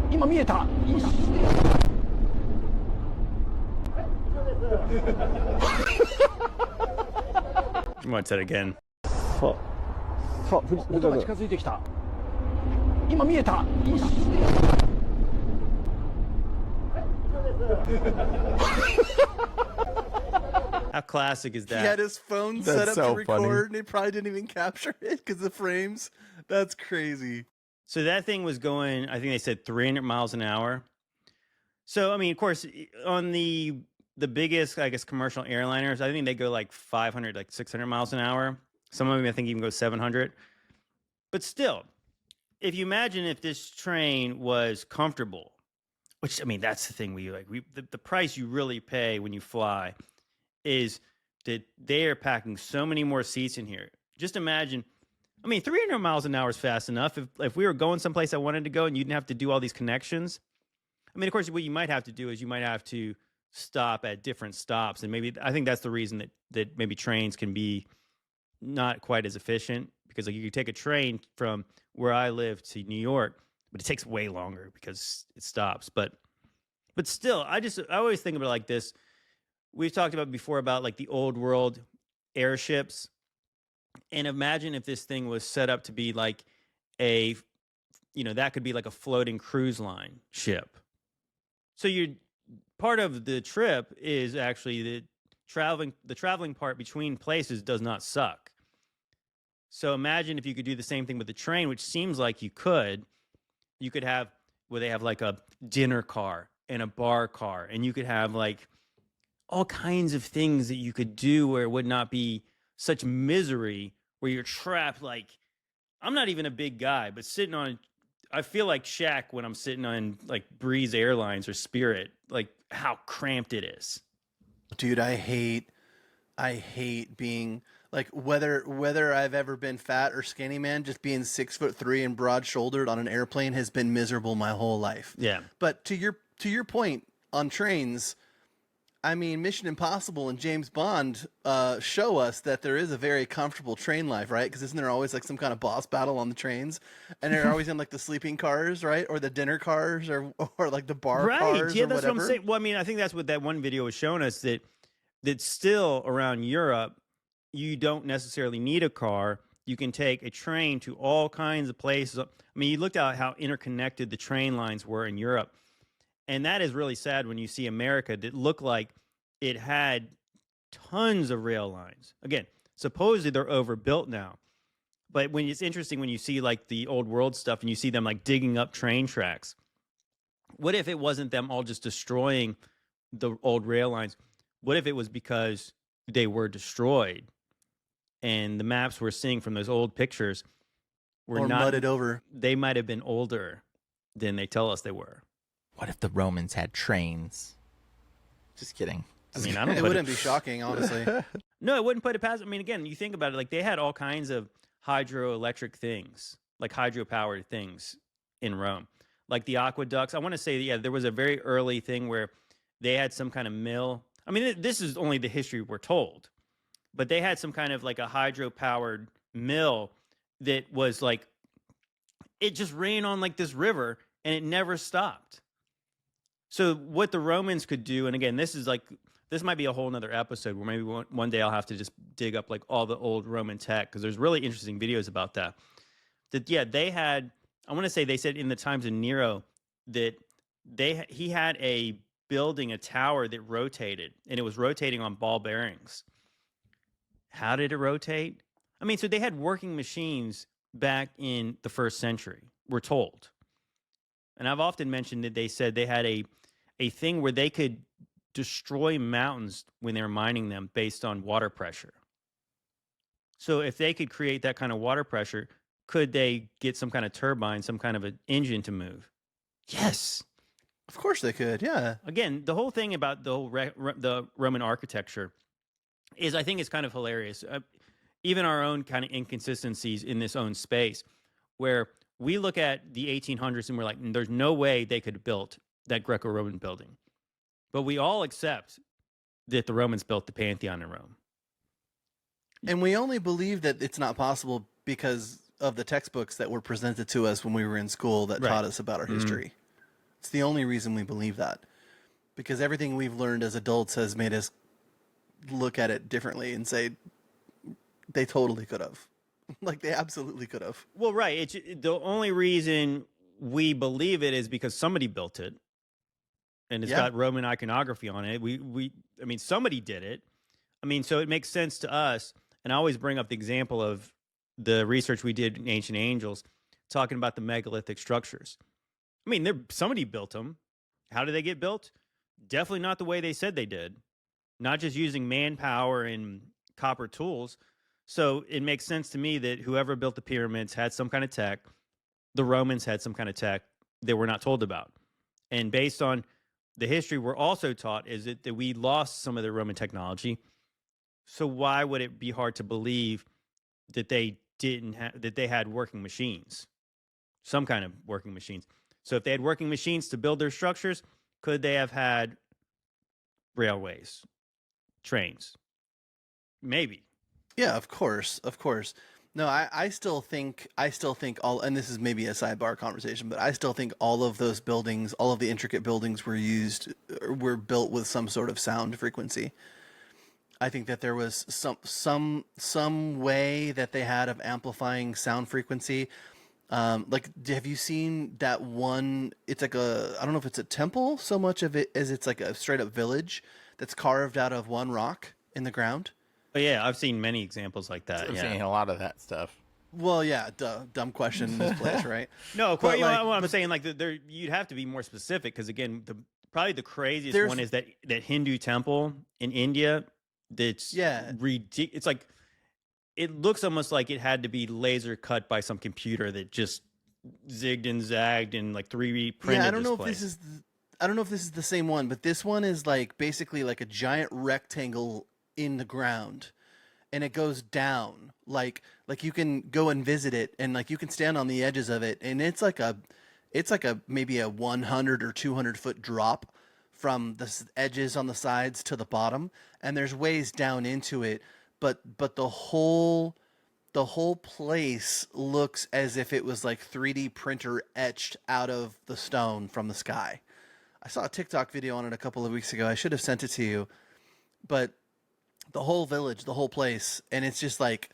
今見えた。 What's that again? 音が近づいてきた。今見えた。 How classic is that? He had his phone set up to record, and it probably didn't even capture it because the frames. That's crazy. So that thing was going, I think they said 300 miles an hour. So, I mean, of course, on the biggest, I guess, commercial airliners, I think they go like 500, like 600 miles an hour. Some of them, I think, even go 700. But still, if you imagine if this train was comfortable, which, I mean, that's the thing the price you really pay when you fly is that they are packing so many more seats in here. Just imagine. I mean, 300 miles an hour is fast enough. If we were going someplace I wanted to go and you didn't have to do all these connections. I mean, of course, what you might have to do is you might have to stop at different stops. And maybe I think that's the reason that maybe trains can be not quite as efficient. Because like you could take a train from where I live to New York, but it takes way longer because it stops. But still, I always think about it like this. We've talked about before about like the old world airships, and imagine if this thing was set up to be like that could be like a floating cruise line ship. So part of the trip is actually the traveling part between places does not suck. So imagine if you could do the same thing with the train, which seems like you could have where they have like a dinner car and a bar car, and you could have like all kinds of things that you could do where it would not be such misery where you're trapped. Like, I'm not even a big guy, but I feel like Shaq when I'm sitting on like Breeze Airlines or Spirit, like how cramped it is. Dude, I hate being like, whether I've ever been fat or skinny, man, just being 6'3" and broad shouldered on an airplane has been miserable my whole life. Yeah. But to your point on trains, I mean, Mission Impossible and James Bond show us that there is a very comfortable train life, right? Because isn't there always like some kind of boss battle on the trains, and they're always in like the sleeping cars, right, or the dinner cars, or like the bar cars, Yeah, or that's whatever. what I'm saying. Well, I mean, I think that's what that one video was showing us, that still around Europe, you don't necessarily need a car. You can take a train to all kinds of places. I mean, you looked at how interconnected the train lines were in Europe. And that is really sad when you see America that looked like it had tons of rail lines. Again, supposedly they're overbuilt now. But it's interesting when you see like the old world stuff and you see them like digging up train tracks. What if it wasn't them all just destroying the old rail lines? What if it was because they were destroyed and the maps we're seeing from those old pictures were not mudded over? They might have been older than they tell us they were. What if the Romans had trains? Just kidding. I mean, I don't. It wouldn't be shocking, honestly. No, it wouldn't put it past. I mean, again, you think about it, like they had all kinds of hydroelectric things, like hydropowered things in Rome, like the aqueducts. I want to say, yeah, there was a very early thing where they had some kind of mill. I mean, this is only the history we're told, but they had some kind of like a hydro-powered mill that was like, it just ran on like this river and it never stopped. So what the Romans could do, and again, this might be a whole nother episode where maybe one day I'll have to just dig up like all the old Roman tech, because there's really interesting videos about that. Yeah, they had, I want to say they said in the times of Nero that he had a tower that rotated, and it was rotating on ball bearings. How did it rotate? I mean, so they had working machines back in the 1st century, we're told. And I've often mentioned that they said they had a thing where they could destroy mountains when they were mining them based on water pressure. So if they could create that kind of water pressure, could they get some kind of turbine, some kind of an engine to move? Yes. Of course they could, yeah. Again, the whole thing about the Roman architecture is, I think it's kind of hilarious. Even our own kind of inconsistencies in this own space, where we look at the 1800s and we're like, there's no way they could have built that Greco-Roman building. But we all accept that the Romans built the Pantheon in Rome. And we only believe that it's not possible because of the textbooks that were presented to us when we were in school that taught us about our history. It's the only reason we believe that. Because everything we've learned as adults has made us look at it differently and say, they totally could have. Like, they absolutely could have. Well, right. The only reason we believe it is because somebody built it, and it's got Roman iconography on it. I mean, somebody did it. I mean, so it makes sense to us. And I always bring up the example of the research we did in Ancient Angels, talking about the megalithic structures. I mean, somebody built them. How did they get built? Definitely not the way they said they did. Not just using manpower and copper tools. So it makes sense to me that whoever built the pyramids had some kind of tech. The Romans had some kind of tech that we're not told about. And based on the history we're also taught is that we lost some of the Roman technology. So why would it be hard to believe that they had working machines? Some kind of working machines. So if they had working machines to build their structures, could they have had railways, trains? Maybe. Yeah, of course. No, I still think all, and this is maybe a sidebar conversation, but I still think all of those buildings, all of the intricate buildings were built with some sort of sound frequency. I think that there was some way that they had of amplifying sound frequency. Like, have you seen that one? It's like I don't know if it's a temple so much of it as it's like a straight up village that's carved out of one rock in the ground. But yeah, I've seen many examples like that. I've Yeah. seen a lot of that stuff. Well, yeah, dumb question in this place, right? No, of course. But, You know like, what I'm saying, like, there, you'd have to be more specific because, again, probably the craziest There's- one is that Hindu temple in India. That's ridiculous. It's like it looks almost like it had to be laser cut by some computer that just zigged and zagged and like 3D printed. Yeah, I don't know place. if this is the same one, but this one is like basically like a giant rectangle in the ground, and it goes down like you can go and visit it, and like you can stand on the edges of it, and it's like a maybe a 100 or 200 foot drop from the edges on the sides to the bottom, and there's ways down into it, but the whole place looks as if it was like 3D printer etched out of the stone from the sky. I saw a TikTok video on it a couple of weeks ago. I should have sent it to you, but the whole village, the whole place, and it's just like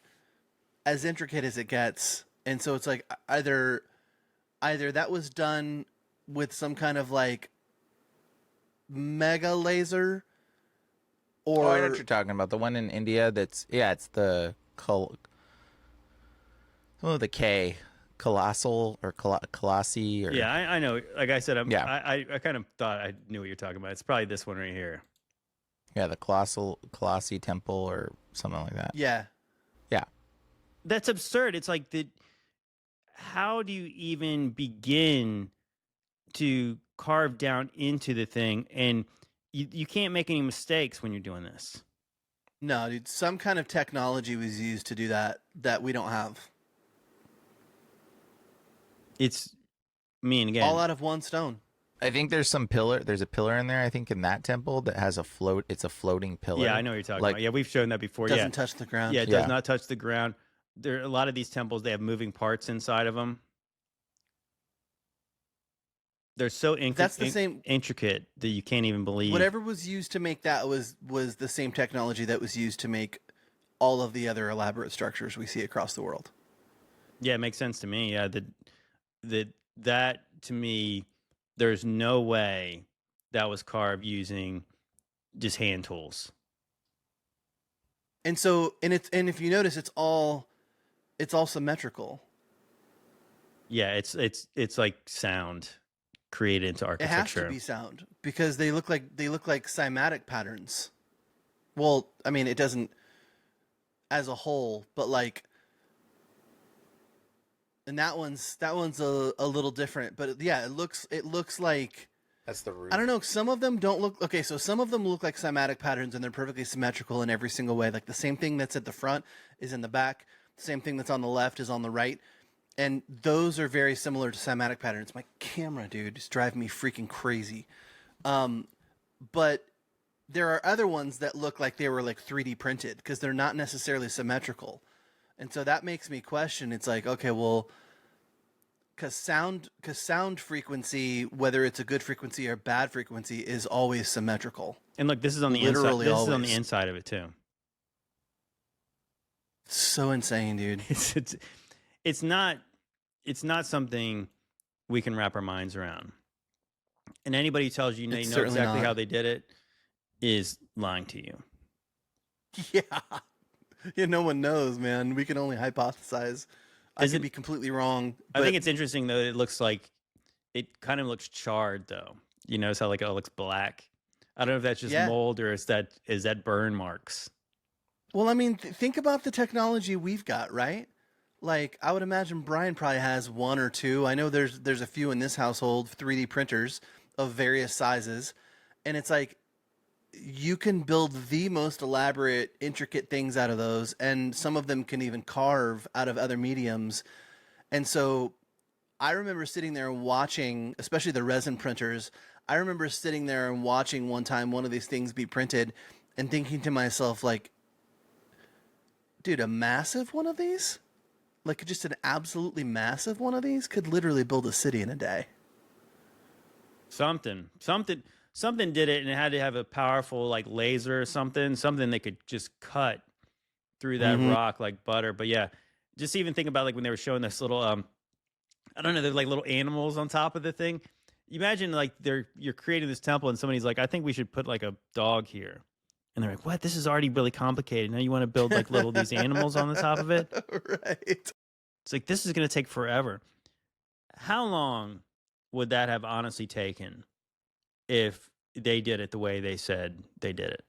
as intricate as it gets. And so it's like either that was done with some kind of like mega laser, or I know what you're talking about. The one in India it's the the K, colossal or colossi. Or... Yeah, I know. Like I said, I kind of thought I knew what you're talking about. It's probably this one right here. Yeah, the Colossi temple or something like that. Yeah. Yeah. That's absurd. It's like how do you even begin to carve down into the thing? And you can't make any mistakes when you're doing this. No, dude, some kind of technology was used to do that we don't have. It's again, all out of one stone. I think there's a pillar in there, I think, in that temple that has it's a floating pillar. Yeah, I know what you're talking about. Yeah, we've shown that before. Doesn't touch the ground. Yeah, it does not touch the ground. There are a lot of these temples, they have moving parts inside of them. They're so intricate that you can't even believe. Whatever was used to make that was the same technology that was used to make all of the other elaborate structures we see across the world. Yeah, it makes sense to me. Yeah, that to me, there's no way that was carved using just hand tools. And so, and if you notice, it's all symmetrical. Yeah, it's like sound created into architecture. It has to be sound because they look like cymatic patterns. Well, I mean, it doesn't as a whole, but like, and that one's a little different. But yeah, it looks like that's the roof. I don't know. Some of them don't look okay. So some of them look like cymatic patterns, and they're perfectly symmetrical in every single way. Like the same thing that's at the front is in the back. The same thing that's on the left is on the right. And those are very similar to cymatic patterns. My camera, dude, is driving me freaking crazy. But there are other ones that look like they were like 3D printed because they're not necessarily symmetrical. And so that makes me question. It's like, okay, well, because sound frequency, whether it's a good frequency or bad frequency, is always symmetrical. And look, this is on the inside. This is on the inside of it too. It's so insane, dude. It's not something we can wrap our minds around. And anybody who tells you they know exactly how they did it is lying to you. Yeah, no one knows, man. We can only hypothesize. I could be completely wrong. I think it's interesting though. It looks like it kind of looks charred though. You notice how like it looks black. I don't know if that's just mold or is that burn marks. Well, I mean, think about the technology we've got, right? Like, I would imagine Brian probably has one or two. I know there's a few in this household, 3D printers of various sizes. And it's like, you can build the most elaborate, intricate things out of those. And some of them can even carve out of other mediums. And so I remember sitting there and watching, especially the resin printers. I remember sitting there and watching one time one of these things be printed and thinking to myself, like, dude, a massive one of these? Like just an absolutely massive one of these could literally build a city in a day. Something did it, and it had to have a powerful like laser or something they could just cut through that rock like butter. But yeah, just even think about like when they were showing this little I don't know, they're like little animals on top of the thing. You imagine like you're creating this temple and somebody's like, I think we should put like a dog here. And they're like, what? This is already really complicated. Now you want to build like these animals on the top of it? Right. It's like, this is going to take forever. How long would that have honestly taken if they did it the way they said they did it?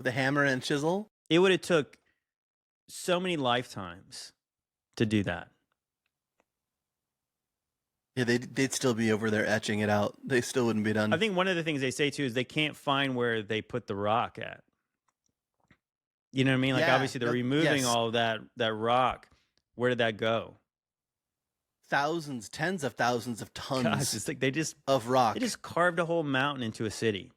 The hammer and chisel? It would have took so many lifetimes to do that. Yeah, they'd still be over there etching it out. They still wouldn't be done. I think one of the things they say too is they can't find where they put the rock at. You know what I mean? Like obviously they're removing all of that rock. Where did that go? Thousands, tens of thousands of tons. Gosh, it's like of rock. They just carved a whole mountain into a city.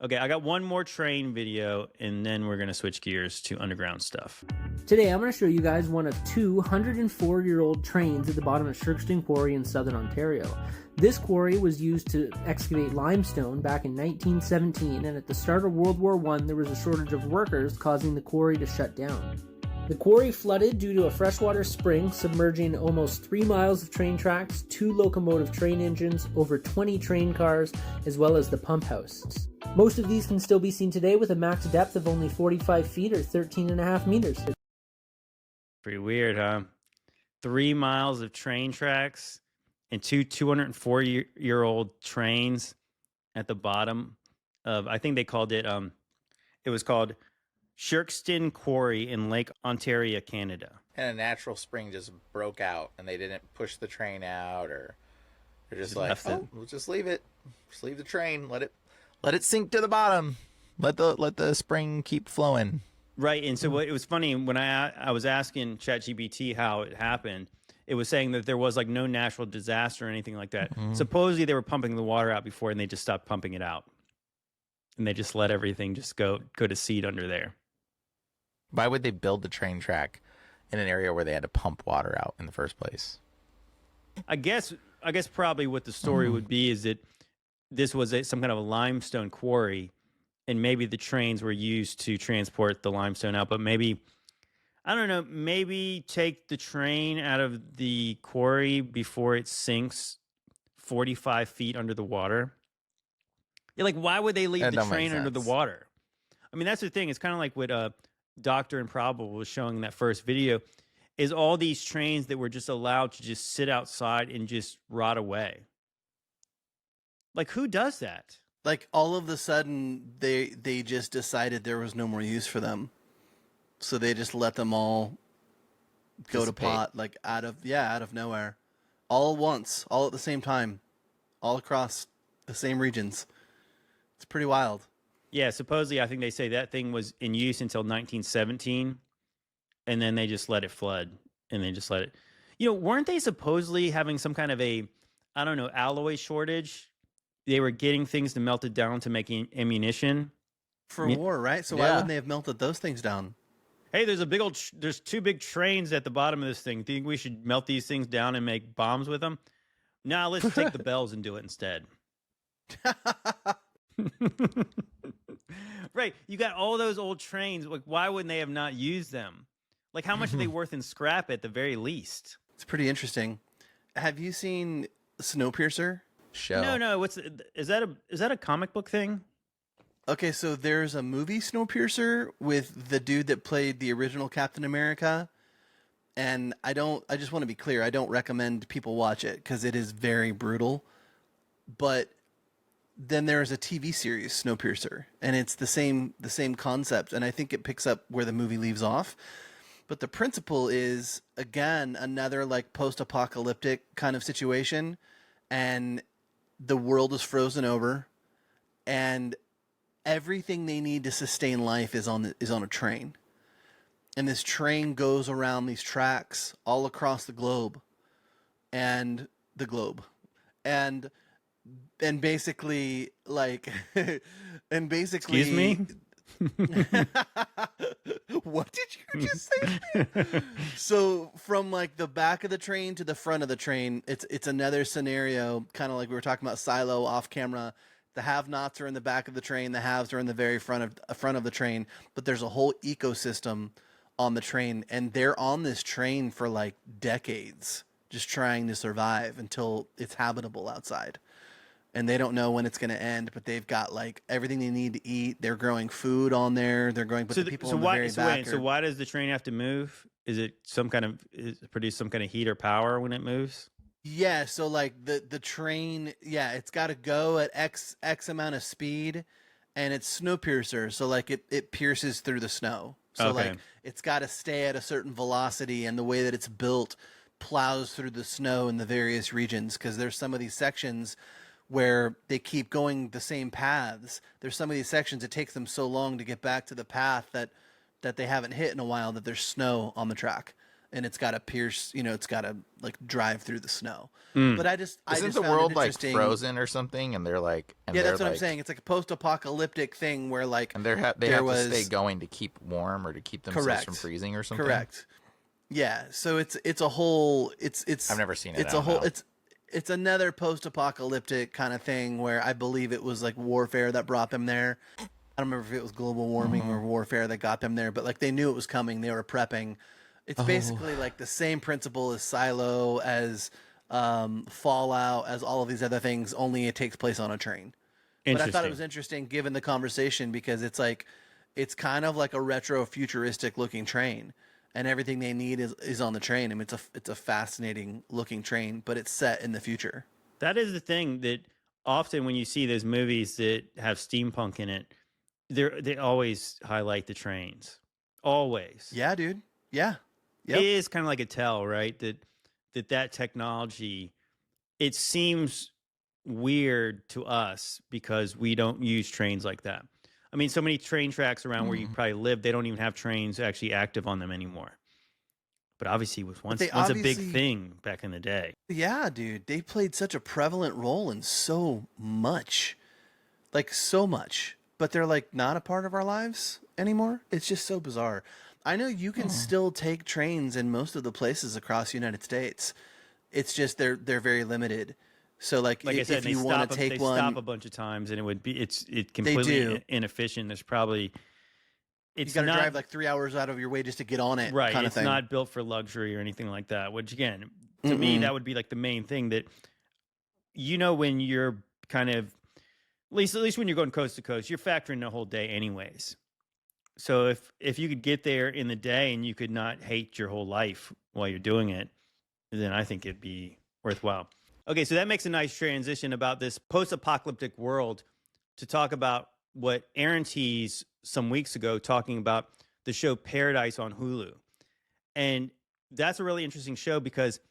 Okay, I got one more train video, and then we're going to switch gears to underground stuff. Today, I'm going to show you guys one of 2 104-year-old trains at the bottom of Shirkston Quarry in southern Ontario. This quarry was used to excavate limestone back in 1917, and at the start of World War I, there was a shortage of workers, causing the quarry to shut down. The quarry flooded due to a freshwater spring, submerging almost 3 miles of train tracks, 2 locomotive train engines, over 20 train cars, as well as the pump house. Most of these can still be seen today with a max depth of only 45 feet or 13.5 meters. Pretty weird, huh? 3 miles of train tracks and 204-year-old trains at the bottom of, I think they called it, it was called Shirkston Quarry in Lake Ontario, Canada. And a natural spring just broke out, and they didn't push the train out, or they're just like, oh, we'll just leave it. Just leave the train. Let it sink to the bottom. Let the spring keep flowing. Right, and so it was funny when I was asking ChatGPT how it happened. It was saying that there was like no natural disaster or anything like that. Supposedly they were pumping the water out before, and they just stopped pumping it out, and they just let everything just go to seed under there. Why would they build the train track in an area where they had to pump water out in the first place? I guess probably what the story would be is that this was some kind of a limestone quarry, and maybe the trains were used to transport the limestone out. But maybe, I don't know, maybe take the train out of the quarry before it sinks 45 feet under the water. Yeah, like, why would they leave the train under the water? I mean, that's the thing. It's kind of like what Dr. Improbable was showing in that first video, is all these trains that were just allowed to just sit outside and just rot away. Like, who does that? Like, all of a sudden, they just decided there was no more use for them. So they just let them all go to pot, like, out of nowhere. All at once, all at the same time, all across the same regions. It's pretty wild. Yeah, supposedly, I think they say that thing was in use until 1917, and then they just let it flood, and they just let it... You know, weren't they supposedly having some kind of alloy shortage? They were getting things to melt it down to make ammunition. For war, right? So why wouldn't they have melted those things down? Hey, there's 2 big trains at the bottom of this thing. Do you think we should melt these things down and make bombs with them? Nah, let's take the bells and do it instead. Right, you got all those old trains. Like, why wouldn't they have not used them? Like, how much are they worth in scrap at the very least? It's pretty interesting. Have you seen Snowpiercer? Show. No. Is that a comic book thing? Okay, so there's a movie Snowpiercer with the dude that played the original Captain America, and I just want to be clear, I don't recommend people watch it because it is very brutal. But then there is a TV series, Snowpiercer, and it's the same concept, and I think it picks up where the movie leaves off. But the principle is, again, another like post-apocalyptic kind of situation, and the world is frozen over, and everything they need to sustain life is on a train. And this train goes around these tracks all across the globe. And basically, like, and basically... Excuse me? what did you just say? So from like the back of the train to the front of the train, it's another scenario, kind of like we were talking about Silo off camera. The have-nots are in the back of the train, the haves are in the very front of the train, but there's a whole ecosystem on the train, and they're on this train for like decades, just trying to survive until it's habitable outside. And they don't know when it's going to end, but they've got like everything they need to eat. They're growing food on there. They're growing, but the people in the very back. So why does the train have to move? Is it produce some kind of heat or power when it moves? Yeah, so like the train, it's got to go at X amount of speed, and it's Snowpiercer, so like it pierces through the snow. So Okay. like it's got to stay at a certain velocity, and the way that it's built plows through the snow in the various regions, because there's some of these sections where they keep going the same paths. There's some of these sections it takes them so long to get back to the path that they haven't hit in a while, that there's snow on the track, and it's got to pierce, it's got to like drive through the snow. But I just Isn't the found world it like interesting. frozen or something? And they're like, That's what I'm saying. It's like a post-apocalyptic thing where like, and they have to stay going to keep warm or to keep themselves from freezing or something. Correct. Yeah. So it's a whole, it's I've never seen it. It's a whole, it's another post-apocalyptic kind of thing where I believe it was like warfare that brought them there. I don't remember if it was global warming or warfare that got them there, but like they knew it was coming. They were prepping. It's basically like the same principle as Silo, as Fallout, as all of these other things, only it takes place on a train. But I thought it was interesting given the conversation, because it's like, it's kind of like a retro futuristic looking train, and everything they need is on the train. I mean, it's a fascinating looking train, but it's set in the future. That is the thing that often when you see those movies that have steampunk in it, they always highlight the trains. Always. Yeah, dude. Yeah. Yep. It is kind of like a tell, right? That technology, it seems weird to us because we don't use trains like that. I mean, so many train tracks around where you probably live, they don't even have trains actually active on them anymore. But obviously it was once a big thing back in the day. Yeah, dude. They played such a prevalent role in so much. Like so much. But they're like not a part of our lives anymore. It's just so bizarre. I know you can still take trains in most of the places across the United States. It's just they're very limited. So like I said, if you want to take one, they stop a bunch of times, and it's completely inefficient. There's probably you got to drive like 3 hours out of your way just to get on it. Right, kind of it's thing. not built for luxury or anything like that. Which again, to me, that would be like the main thing that when you're kind of at least when you're going coast to coast, you're factoring the whole day anyways. So if you could get there in the day and you could not hate your whole life while you're doing it, then I think it'd be worthwhile. Okay, so that makes a nice transition about this post-apocalyptic world to talk about what Aaron teased some weeks ago, talking about the show Paradise on Hulu. And that's a really interesting show because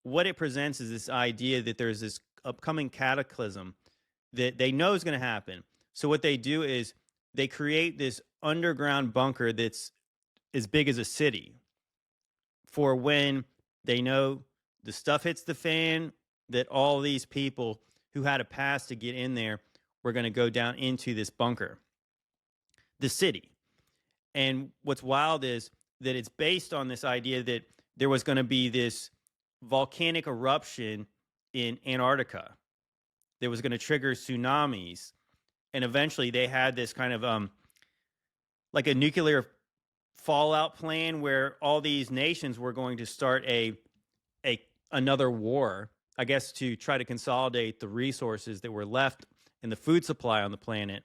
what it presents is this idea that there's this upcoming cataclysm that they know is going to happen. So what they do is they create this underground bunker that's as big as a city for when they know the stuff hits the fan, that all these people who had a pass to get in there were going to go down into this bunker, the city. And what's wild is that it's based on this idea that there was going to be this volcanic eruption in Antarctica that was going to trigger tsunamis. And eventually they had this kind of like a nuclear fallout plan where all these nations were going to start another war, I guess, to try to consolidate the resources that were left in the food supply on the planet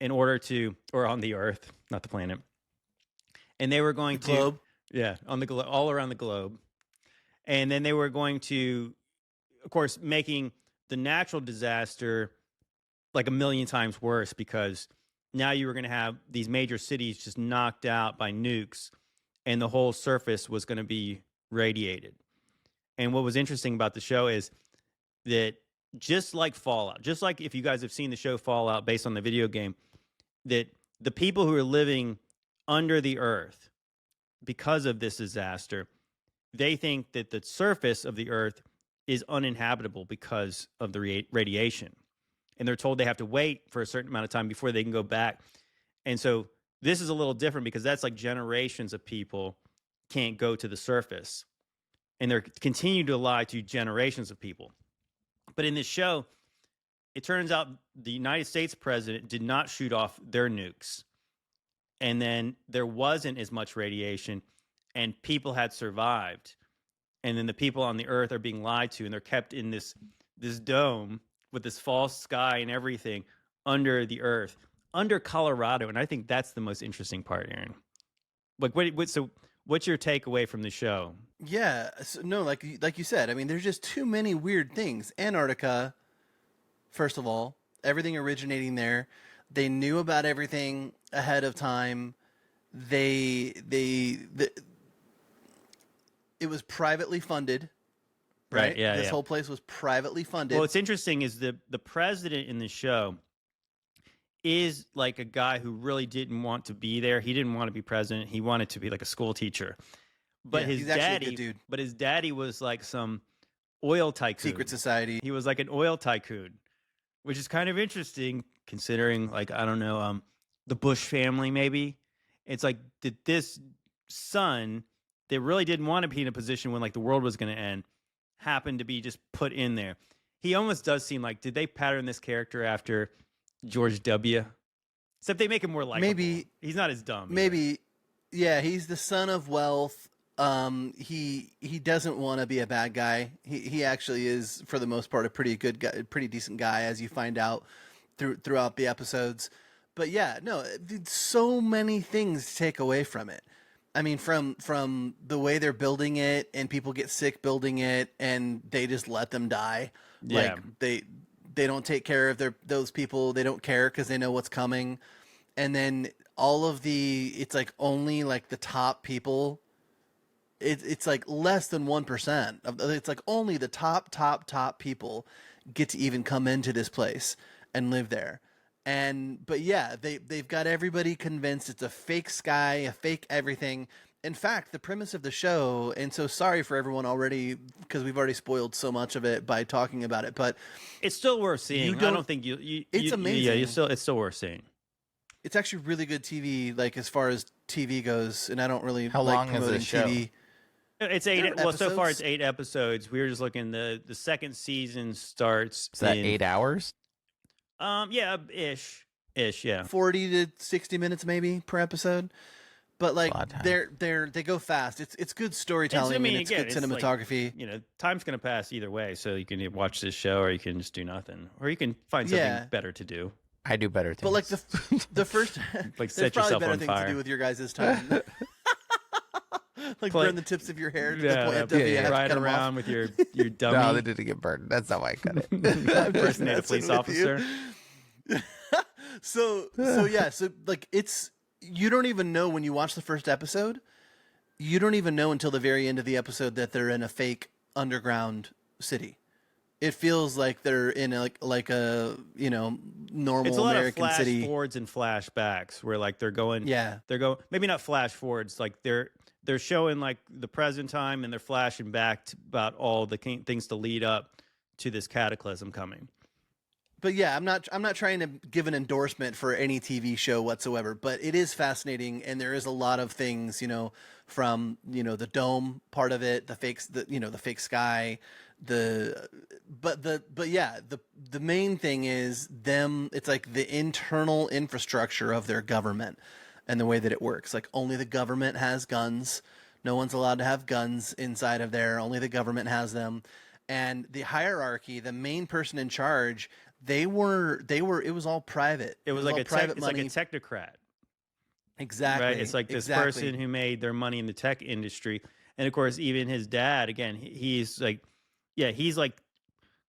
in order to, or on the earth, not the planet. And they were going to, globe. Yeah, on the globe, all around the globe. And then they were going to, of course, making the natural disaster like a million times worse, because now you were going to have these major cities just knocked out by nukes, and the whole surface was going to be radiated. And what was interesting about the show is that just like Fallout, just like if you guys have seen the show Fallout based on the video game, that the people who are living under the earth because of this disaster, they think that the surface of the earth is uninhabitable because of the radiation. And they're told they have to wait for a certain amount of time before they can go back. And so This is a little different because that's like generations of people can't go to the surface, and they're continue to lie to generations of people. But in this show, it turns out the United States president did not shoot off their nukes, and then there wasn't as much radiation, and people had survived. And then the people on the earth are being lied to, and they're kept in this dome with this false sky and everything under the earth, under Colorado. And I think that's the most interesting part, Aaron. Like, so what's your takeaway from the show? Yeah, so, no, like you said, I mean, there's just too many weird things. Antarctica, first of all, everything originating there. They knew about everything ahead of time. It was privately funded, right? Yeah. This whole place was privately funded. Well, what's interesting is the president in the show is like a guy who really didn't want to be there. He didn't want to be president. He wanted to be like a school teacher. But Yeah, his he's actually a daddy, good dude. but his daddy was like some oil tycoon. Secret society. He was like an oil tycoon, which is kind of interesting considering, like, I don't know, the Bush family maybe. It's like, did this son that really didn't want to be in a position when like the world was going to end happen to be just put in there? He almost does seem like, did they pattern this character after George W? Except they make him more likable. Maybe he's not as dumb. Maybe, yeah, he's the son of wealth. He doesn't want to be a bad guy. He actually is, for the most part, a pretty good guy, pretty decent guy, as you find out throughout the episodes. But yeah, no, so many things to take away from it. I mean, from the way they're building it, and people get sick building it, and they just let them die. Yeah. Like they don't take care of those people. They don't care because they know what's coming. And then all of it's like only like the top people. It's like less than 1%. It's like only the top people get to even come into this place and live there. But yeah, they've got everybody convinced it's a fake sky, a fake everything. In fact, the premise of the show, and so sorry for everyone already because we've already spoiled so much of it by talking about it, but it's still worth seeing. I don't think it's amazing. Yeah, it's still worth seeing. It's actually really good TV, like as far as TV goes, and I don't really How like long is promoting the show? TV. It's 8. Well, so far episodes. it's 8 episodes. We were just looking. The second season starts. Is that in, 8 hours? Yeah, ish, yeah. 40 to 60 minutes maybe per episode, but like they go fast. It's good storytelling. And it's good cinematography. Like, time's gonna pass either way, so you can watch this show or you can just do nothing, or you can find something better to do. I do better things. But like the first, like there's set probably yourself better on things fire. to do with your guys' time. Like burn the tips of your hair to the point that you have to ride cut them around off. with your dummy. No, they didn't get burned. That's not why I cut it. Impersonate a police officer. So like you don't even know when you watch the first episode. You don't even know until the very end of the episode that they're in a fake underground city. It feels like they're in like a normal It's a lot American of flash city. forwards and flashbacks where like they're going. Maybe not flash forwards. Like they're showing like the present time and they're flashing back to about all the things to lead up to this cataclysm coming. But yeah, I'm not trying to give an endorsement for any TV show whatsoever, but it is fascinating, and there is a lot of things, from the dome part of it, the fake sky, the main thing is them. It's like the internal infrastructure of their government and the way that it works. Like only the government has guns. No one's allowed to have guns inside of there. Only the government has them. And the hierarchy, the main person in charge, it was all private. It was like it's like a technocrat. Exactly. Right? It's like this person who made their money in the tech industry. And of course, even his dad, again, he's like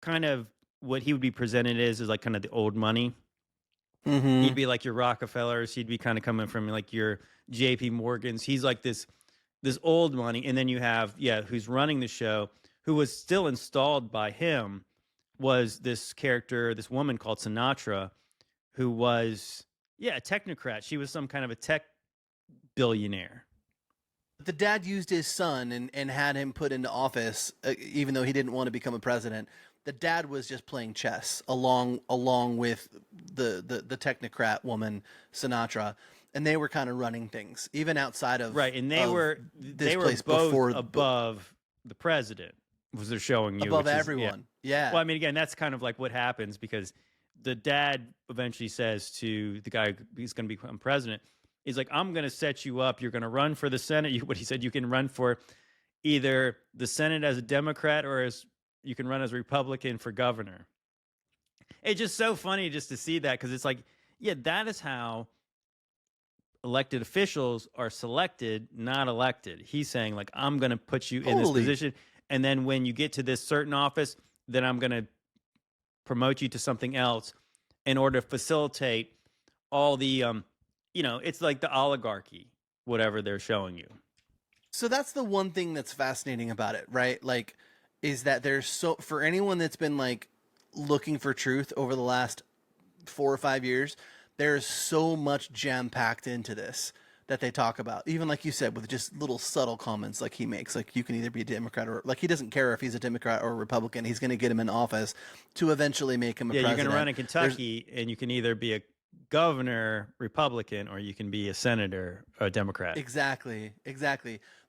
kind of what he would be presented as is like kind of the old money. Mm-hmm. He'd be like your Rockefellers. He'd be kind of coming from like your JP Morgans. He's like this old money. And then you have, who's running the show, who was still installed by him, was this character, this woman called Sinatra, who was, a technocrat. She was some kind of a tech billionaire. The dad used his son and had him put into office, even though he didn't want to become a president. The dad was just playing chess along with the technocrat woman, Sinatra. and they were kind of running things even outside of right, and they were place both before above the president. Was they're showing you above which is- everyone. Yeah. Well, I mean, again, that's kind of like what happens because the dad eventually says to the guy who's going to become president, he's like, I'm going to set you up. You're going to run for the Senate. What he said, you can run for either the Senate as a Democrat or as you can run as a Republican for governor. It's just so funny just to see that because it's like, yeah, that is how elected officials are selected, not elected. He's saying like, I'm going to put you in this position. And then when you get to this certain office, then I'm going to promote you to something else in order to facilitate all the, it's like the oligarchy, whatever they're showing you. So that's the one thing that's fascinating about it, right? Like, is that for anyone that's been like looking for truth over the last 4 or 5 years, there's so much jam packed into this that they talk about. Even like you said, with just little subtle comments like he makes, like you can either be a Democrat or like he doesn't care if he's a Democrat or a Republican. He's going to get him in office to eventually make him a president. Yeah, you're going to run in Kentucky and you can either be a governor, Republican, or you can be a senator, a Democrat. Exactly.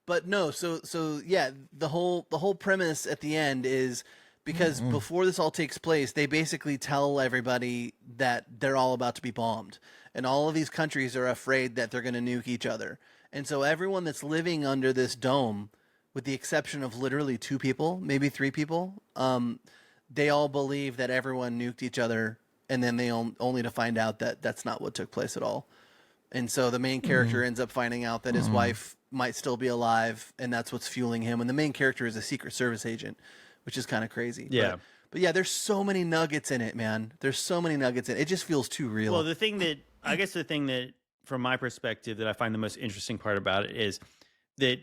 But no, so yeah, the whole premise at the end is because before this all takes place, they basically tell everybody that they're all about to be bombed. And all of these countries are afraid that they're going to nuke each other. And so everyone that's living under this dome, with the exception of literally 2 people, maybe 3 people, they all believe that everyone nuked each other. And then they only to find out that that's not what took place at all. And so the main character ends up finding out that his wife might still be alive, and that's what's fueling him. And the main character is a Secret Service agent, which is kind of crazy. Yeah. But yeah, there's so many nuggets in it, man. There's so many nuggets in it. It just feels too real. Well, the thing that, from my perspective, that I find the most interesting part about it is that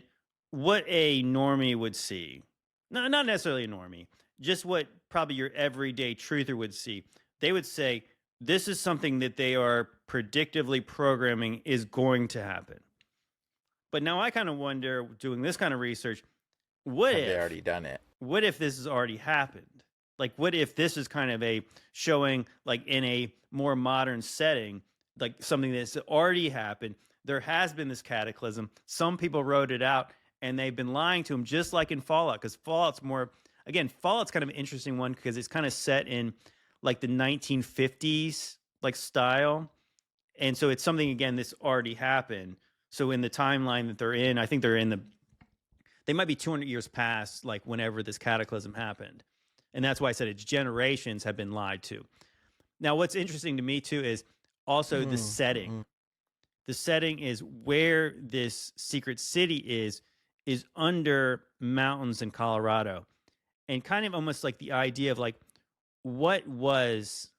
what a normie would see, no, not necessarily a normie, just what probably your everyday truther would see. They would say, this is something that they are predictively programming is going to happen. But now I kind of wonder, doing this kind of research, what if they already done it? What if this has already happened? Like, what if this is kind of a showing, like in a more modern setting, like something that's already happened? There has been this cataclysm. Some people wrote it out, and they've been lying to them, just like in Fallout. Because Fallout's kind of an interesting one because it's kind of set in like the 1950s like style, and so it's something again that's already happened. So in the timeline that they're in, I think they might be 200 years past like whenever this cataclysm happened. And that's why I said it's generations have been lied to. Now, what's interesting to me too is also the setting. The setting is where this secret city is under mountains in Colorado. And kind of almost like the idea of like, what was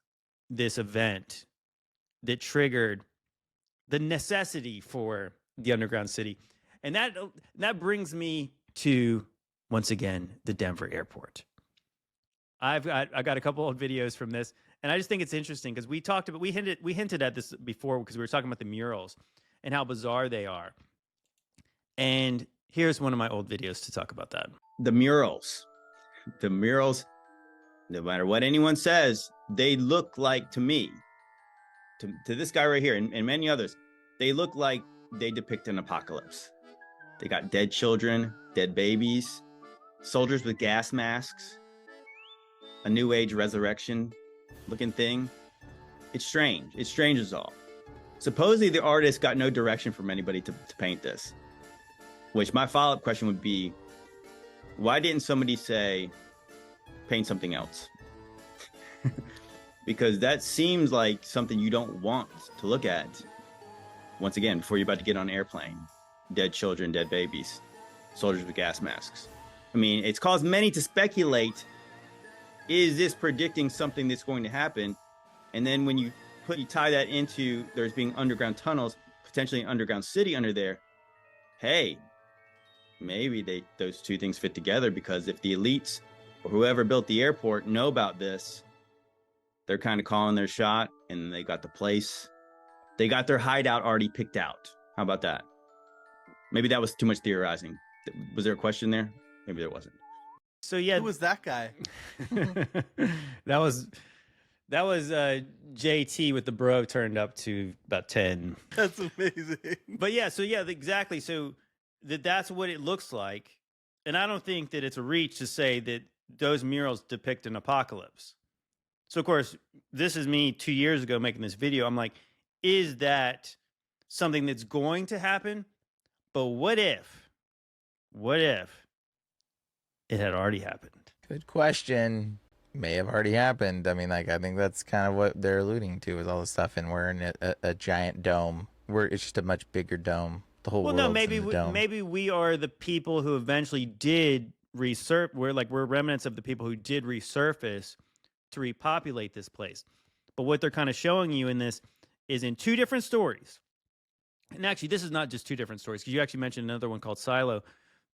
this event that triggered the necessity for the underground city? And that brings me to, once again, the Denver airport. I got a couple of videos from this, and I just think it's interesting because we hinted at this before because we were talking about the murals and how bizarre they are. And here's one of my old videos to talk about that. The murals, no matter what anyone says, they look like, to me, to this guy right here and many others, they look like they depict an apocalypse. They got dead children, dead babies, soldiers with gas masks, a new age resurrection looking thing. It's strange. It's strange as all. Supposedly the artist got no direction from anybody to paint this, which my follow-up question would be, why didn't somebody say, paint something else? Because that seems like something you don't want to look at. Once again, before you're about to get on an airplane, dead children, dead babies, soldiers with gas masks. I mean, it's caused many to speculate, is this predicting something that's going to happen? And then when you tie that into there's being underground tunnels, potentially an underground city under there, hey, maybe those two things fit together, because if the elites or whoever built the airport know about this, they're kind of calling their shot, and they got the place. They got their hideout already picked out. How about that? Maybe that was too much theorizing. Was there a question there? Maybe there wasn't. So yeah, who was that guy? That was That was JT with the bro turned up to about 10. That's amazing. But yeah, so yeah, exactly. So that's what it looks like. And I don't think that it's a reach to say that those murals depict an apocalypse. So, of course, this is me 2 years ago making this video. I'm like, is that something that's going to happen? But what if it had already happened? Good question. May have already happened. I mean, like, I think that's kind of what they're alluding to with all this stuff. And we're in a giant dome. It's just a much bigger dome. The whole world's maybe in the dome. maybe we are the people who eventually did resurface. We're remnants of the people who did resurface to repopulate this place. But what they're kind of showing you in this is in two different stories. And actually, this is not just two different stories, because you actually mentioned another one called Silo,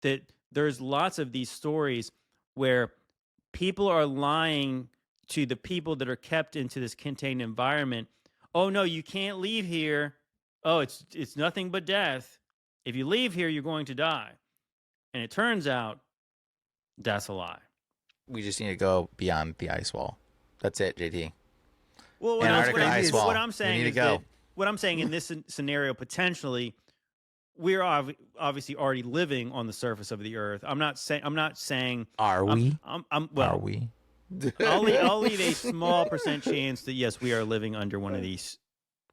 that there's lots of these stories where people are lying to the people that are kept into this contained environment. Oh, no, you can't leave here. Oh, it's nothing but death. If you leave here, you're going to die. And it turns out that's a lie. We just need to go beyond the ice wall. That's it, JT. Well, what I'm saying in this scenario, potentially, we're obviously already living on the surface of the earth. I'm not saying. Are we? Are we? I'll leave a small percent chance that yes, we are living under one of these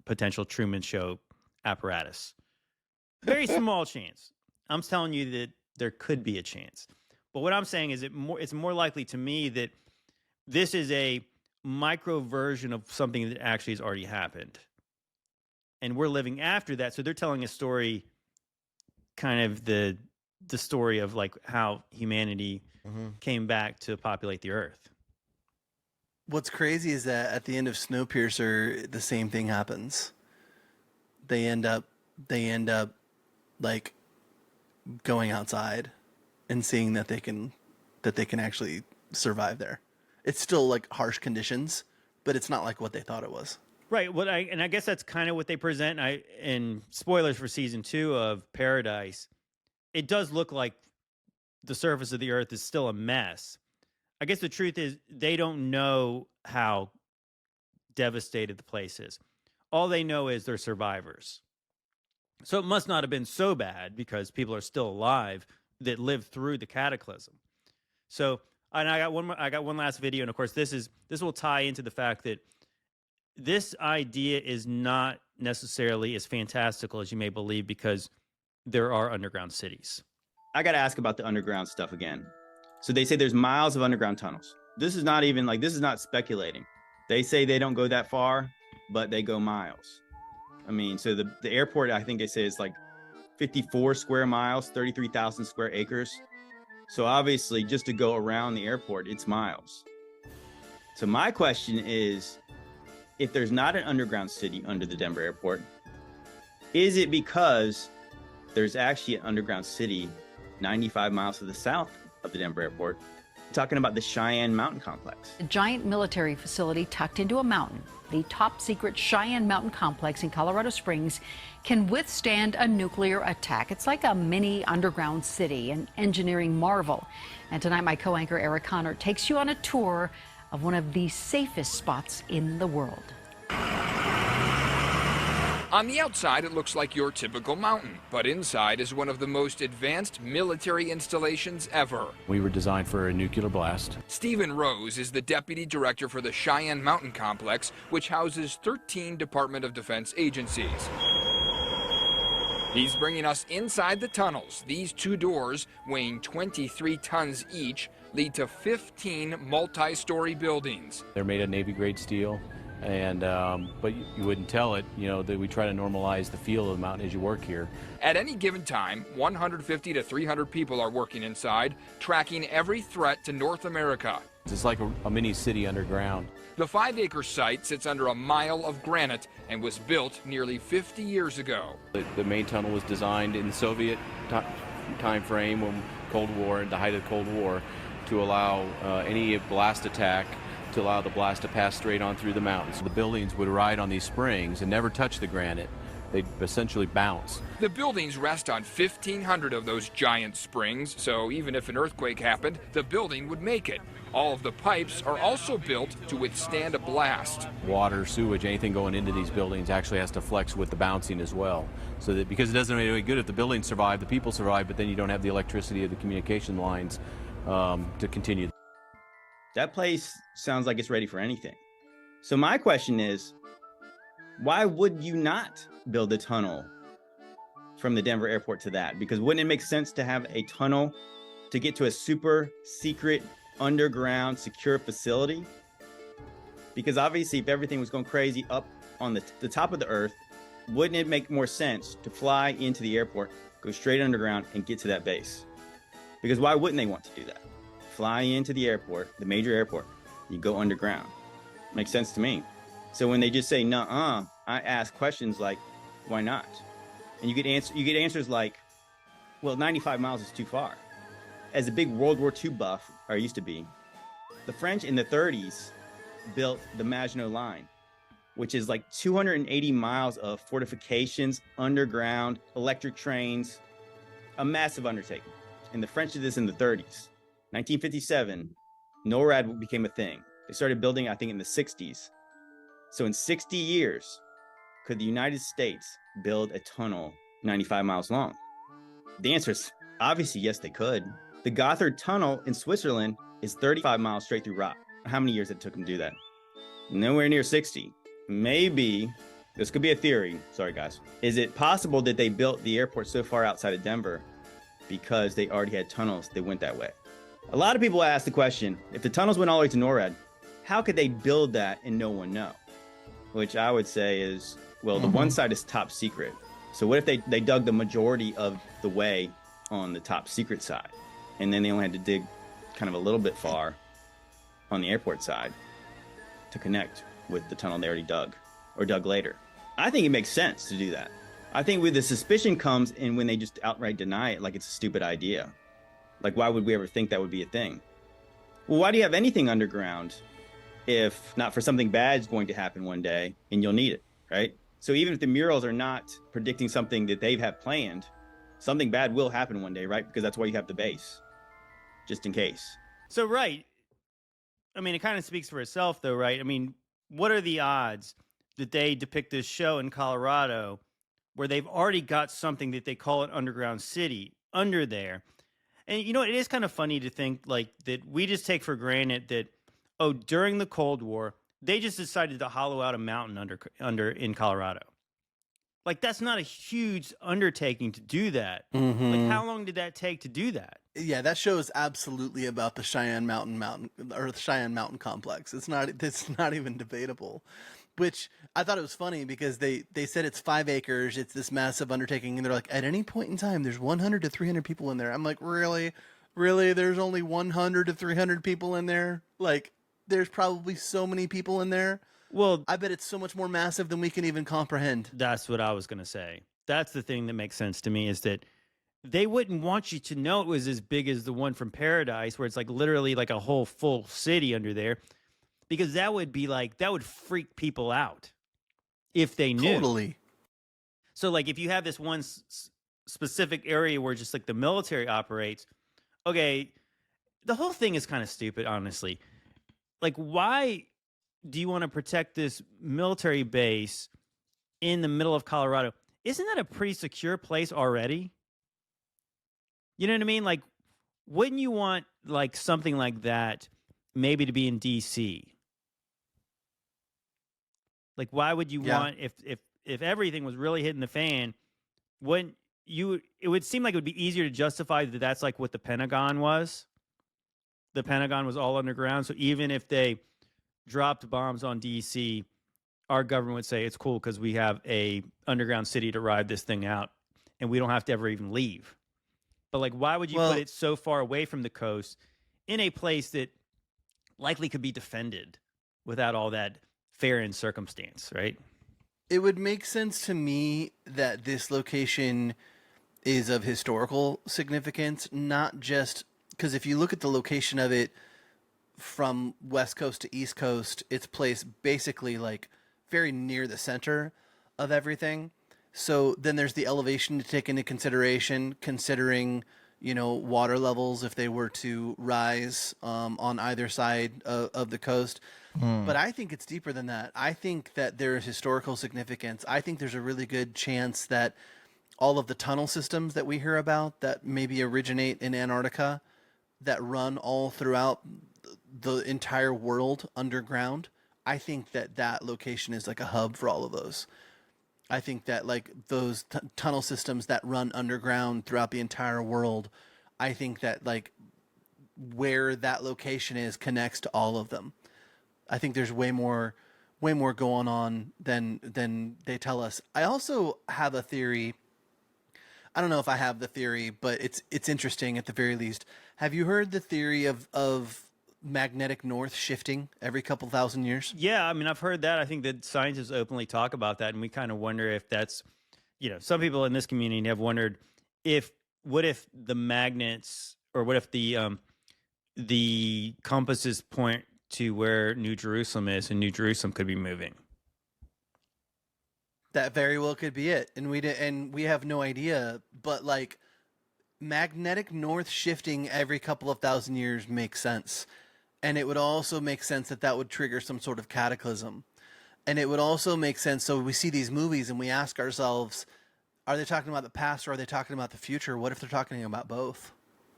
potential Truman Show apparatus. Very small chance. I'm telling you that there could be a chance. But what I'm saying is it's more likely to me that this is a micro version of something that actually has already happened. And we're living after that. So they're telling a story, kind of the story of like how humanity came back to populate the earth. What's crazy is that at the end of Snowpiercer, the same thing happens. They end up like going outside and seeing that they can actually survive there. It's still like harsh conditions, but it's not like what they thought it was. Right. I guess that's kind of what they present. And spoilers for season 2 of Paradise, it does look like the surface of the earth is still a mess. I guess the truth is they don't know how devastated the place is. All they know is they're survivors. So it must not have been so bad because people are still alive that lived through the cataclysm. So, and I got one last video, and of course this will tie into the fact that this idea is not necessarily as fantastical as you may believe because there are underground cities. I got to ask about the underground stuff again. So they say there's miles of underground tunnels. This is not speculating. They say they don't go that far, but they go miles. I mean, so the airport, I think they say is like 54 square miles, 33,000 square acres. So obviously just to go around the airport, it's miles. So my question is, if there's not an underground city under the Denver airport, is it because there's actually an underground city 95 miles to the south of the Denver airport? I'm talking about the Cheyenne Mountain Complex. A giant military facility tucked into a mountain. The top secret Cheyenne Mountain Complex in Colorado Springs can withstand a nuclear attack. It's like a mini underground city, an engineering marvel. And tonight, my co-anchor Eric Connor takes you on a tour of one of the safest spots in the world. On the outside, it looks like your typical mountain, but inside is one of the most advanced military installations ever. We were designed for a nuclear blast. Stephen Rose is the deputy director for the Cheyenne Mountain Complex, which houses 13 Department of Defense agencies. He's bringing us inside the tunnels. These two doors, weighing 23 tons each, lead to 15 multi-story buildings. They're made of Navy-grade steel. And but you wouldn't tell it, that we try to normalize the feel of the mountain as you work here. At any given time, 150 to 300 people are working inside, tracking every threat to North America. It's like a mini city underground. The 5-acre site sits under a mile of granite and was built nearly 50 years ago. The main tunnel was designed in the Soviet time frame, when Cold War, at the height of the Cold War, to allow any blast attack, to allow the blast to pass straight on through the mountains. The buildings would ride on these springs and never touch the granite They'd essentially bounce. The buildings rest on 1,500 of those giant springs, so even if an earthquake happened, the building would make it. All of the pipes are also built to withstand a blast. Water, sewage, anything going into these buildings actually has to flex with the bouncing as well. So that, because it doesn't do any good if the buildings survive, the people survive, but then you don't have the electricity of the communication lines to continue. That place sounds like it's ready for anything. So my question is, why would you not build a tunnel from the Denver airport to that? Because wouldn't it make sense to have a tunnel to get to a super secret underground secure facility? Because obviously if everything was going crazy up on the top of the earth, wouldn't it make more sense to fly into the airport, go straight underground and get to that base? Because why wouldn't they want to do that? Fly into the airport, the major airport, you go underground. Makes sense to me. So when they just say nuh-uh, I ask questions like, why not? And you get answers like, well, 95 miles is too far. As a big World War II buff, or used to be, the French in the 30s built the Maginot Line, which is like 280 miles of fortifications, underground, electric trains, a massive undertaking. And the French did this in the 30s. 1957, NORAD became a thing. They started building, I think, in the 60s. So in 60 years, could the United States build a tunnel 95 miles long? The answer is obviously yes, they could. The Gotthard Tunnel in Switzerland is 35 miles straight through rock. How many years it took them to do that? Nowhere near 60. Maybe, this could be a theory, sorry guys. Is it possible that they built the airport so far outside of Denver because they already had tunnels that went that way? A lot of people ask the question, if the tunnels went all the way to NORAD, how could they build that and no one know? Which I would say is, well, the one side is top secret. So what if they dug the majority of the way on the top secret side, and then they only had to dig kind of a little bit far on the airport side to connect with the tunnel they already dug or dug later? I think it makes sense to do that. I think where the suspicion comes in when they just outright deny it like it's a stupid idea. Like, why would we ever think that would be a thing? Well, why do you have anything underground if not for something bad is going to happen one day and you'll need it, right? So even if the murals are not predicting something that they have planned, something bad will happen one day, right? Because that's why you have the base, just in case. So, right. I mean, it kind of speaks for itself, though, right? I mean, what are the odds that they depict this show in Colorado where they've already got something that they call an underground city under there? And, you know, it is kind of funny to think, like, that we just take for granted that, oh, during the Cold War, they just decided to hollow out a mountain under in Colorado. Like, that's not a huge undertaking to do that. Like, how long did that take to do that? Yeah, that show is absolutely about the Cheyenne Mountain or the Cheyenne Mountain complex. It's not even debatable. Which I thought it was funny because they said it's 5 acres, it's this massive undertaking, and they're like, at any point in time, there's 100 to 300 people in there. I'm like, really? Really? There's only 100 to 300 people in there? Like, there's probably so many people in there. Well, I bet it's so much more massive than we can even comprehend. That's what I was going to say. That's the thing that makes sense to me, is that they wouldn't want you to know it was as big as the one from Paradise, where it's like literally like a whole full city under there, because that would be like, that would freak people out if they knew. Totally. So like, if you have this one specific area where just like the military operates, okay, the whole thing is kind of stupid, honestly. Like, why do you want to protect this military base in the middle of Colorado? Isn't that a pretty secure place already? You know what I mean? Like, wouldn't you want like something like that maybe to be in DC? Like, why would you want, if everything was really hitting the fan, wouldn't you, it would seem like it would be easier to justify that that's like what the Pentagon was. The Pentagon was all underground. So even if they dropped bombs on DC, our government would say it's cool because we have a underground city to ride this thing out and we don't have to ever even leave. But like, why would you put it so far away from the coast in a place that likely could be defended without all that fair and circumstance, right? It would make sense to me that this location is of historical significance, not just because if you look at the location of it from West Coast to East Coast, it's placed basically like very near the center of everything. So then there's the elevation to take into consideration, considering, water levels if they were to rise on either side of the coast. But I think it's deeper than that. I think that there is historical significance. I think there's a really good chance that all of the tunnel systems that we hear about that maybe originate in Antarctica, that run all throughout the entire world underground, I think that location is like a hub for all of those. I think that like those tunnel systems that run underground throughout the entire world, I think that like where that location is connects to all of them. I think there's way more going on than they tell us. I also have a theory. I don't know if I have the theory, but it's interesting at the very least. Have you heard the theory of magnetic north shifting every couple thousand years? Yeah, I mean, I've heard that. I think that scientists openly talk about that, and we kind of wonder if that's, some people in this community have wondered what if the magnets, or what if the compasses point to where New Jerusalem is, and New Jerusalem could be moving. That very well could be it, and we have no idea. But like, magnetic north shifting every couple of thousand years makes sense, and it would also make sense that would trigger some sort of cataclysm, and it would also make sense. So we see these movies and we ask ourselves, are they talking about the past or are they talking about the future? What if they're talking about both?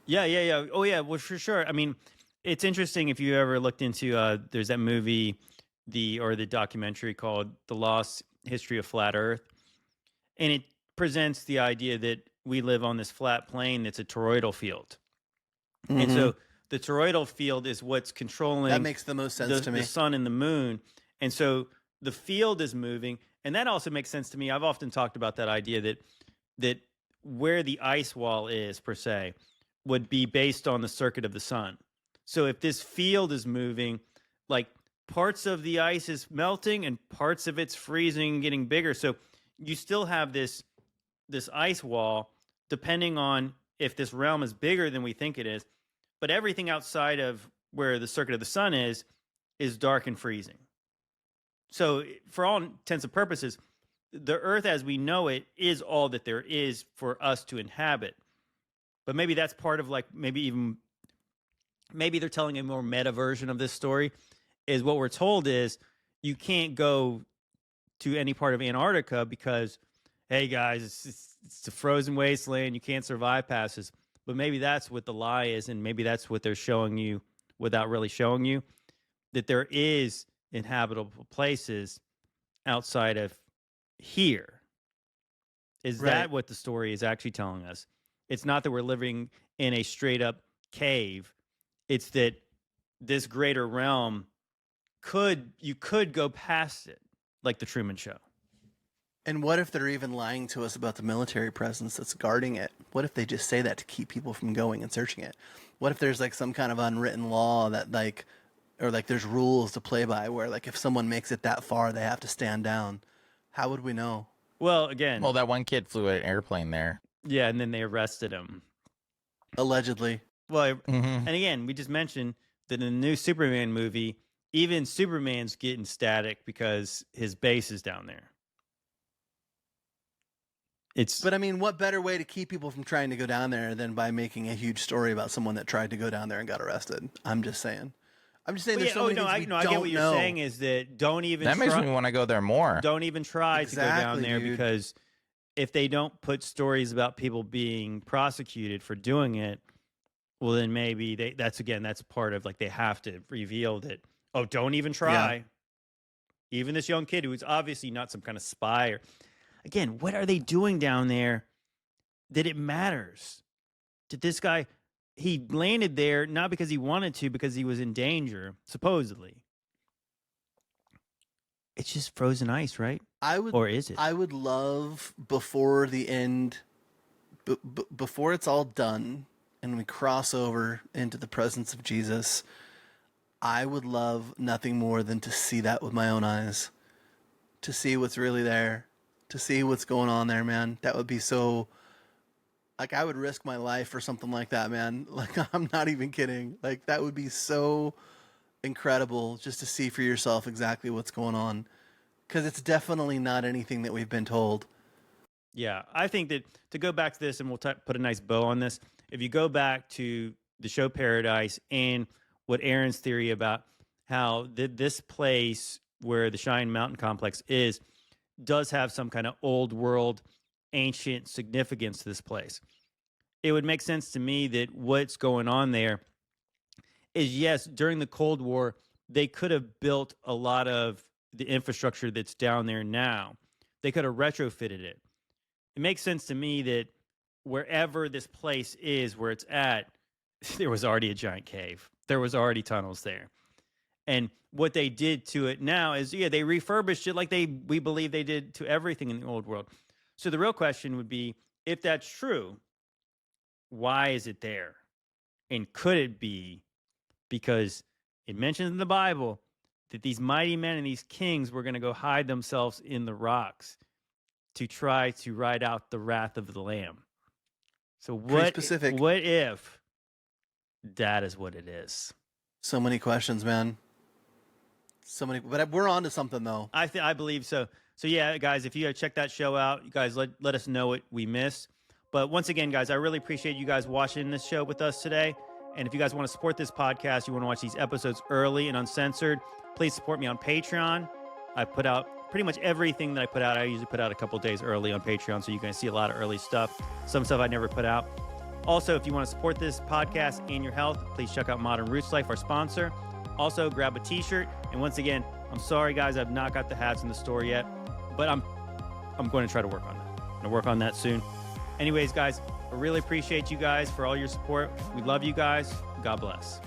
Yeah. Oh yeah, well, for sure. I mean, it's interesting if you ever looked into there's that movie, the documentary called The Lost History of Flat Earth, and it presents the idea that we live on this flat plane that's a toroidal field. And so the toroidal field is what's controlling, that makes the most sense to me, the sun and the moon. And so the field is moving, and that also makes sense to me. I've often talked about that idea that where the ice wall is per se would be based on the circuit of the sun. So if this field is moving, like parts of the ice is melting and parts of it's freezing, getting bigger. So you still have this ice wall, depending on if this realm is bigger than we think it is. But everything outside of where the circuit of the sun is dark and freezing. So for all intents and purposes, the earth as we know it is all that there is for us to inhabit. But maybe that's part of like, maybe they're telling a more meta version of this story, is what we're told is you can't go to any part of Antarctica because, hey guys, it's a frozen wasteland. You can't survive past this. But maybe that's what the lie is, and maybe that's what they're showing you without really showing you, that there is inhabitable places outside of here. Is that what the story is actually telling us? It's not that we're living in a straight up cave. It's that this greater realm you could go past it, like the Truman Show. And what if they're even lying to us about the military presence that's guarding it? What if they just say that to keep people from going and searching it? What if there's like some kind of unwritten law that like, or like there's rules to play by where like if someone makes it that far, they have to stand down? How would we know? Well, again, that one kid flew an airplane there. Yeah, and then they arrested him. Allegedly. Well, and again, we just mentioned that in the new Superman movie, even Superman's getting static because his base is down there. But I mean, what better way to keep people from trying to go down there than by making a huge story about someone that tried to go down there and got arrested? I'm just saying. There's so many things we I get what you're saying is that don't even. That makes me want to go there more. Don't even try to go down there, because if they don't put stories about people being prosecuted for doing it, well, then maybe that's part of like they have to reveal that. Oh, don't even try. Yeah. Even this young kid who's obviously not some kind of spy or. Again, what are they doing down there that it matters? Did this guy, he landed there not because he wanted to, because he was in danger, supposedly. It's just frozen ice, right? Or is it? I would love before the end, before it's all done and we cross over into the presence of Jesus, I would love nothing more than to see that with my own eyes, to see what's really there. To see what's going on there, man. That would be so, like, I would risk my life for something like that, man. Like, I'm not even kidding. Like, that would be so incredible just to see for yourself exactly what's going on. Because it's definitely not anything that we've been told. Yeah, I think that to go back to this, and we'll put a nice bow on this. If you go back to the show Paradise and what Aaron's theory about how this place where the Cheyenne Mountain Complex is does have some kind of old world, ancient significance to this place. It would make sense to me that what's going on there is, yes, during the Cold War, they could have built a lot of the infrastructure that's down there now. They could have retrofitted it. It makes sense to me that wherever this place is, where it's at, there was already a giant cave. There was already tunnels there. And what they did to it now is, yeah, they refurbished it like we believe they did to everything in the old world. So the real question would be, if that's true, why is it there? And could it be because it mentions in the Bible that these mighty men and these kings were going to go hide themselves in the rocks to try to ride out the wrath of the Lamb? So what if that is what it is? So many questions, man. So many, but we're on to something though. I believe so. So yeah, guys, if you check that show out, you guys let us know what we missed. But once again, guys, I really appreciate you guys watching this show with us today. And if you guys want to support this podcast, you want to watch these episodes early and uncensored, please support me on Patreon. I put out pretty much everything that I put out. I usually put out a couple days early on Patreon, so you can see a lot of early stuff. Some stuff I never put out. Also, if you want to support this podcast and your health, please check out Modern Roots Life, our sponsor. Also, grab a t-shirt. And once again, I'm sorry, guys, I've not got the hats in the store yet, but I'm going to try to work on that. I'm going to work on that soon. Anyways, guys, I really appreciate you guys for all your support. We love you guys. God bless.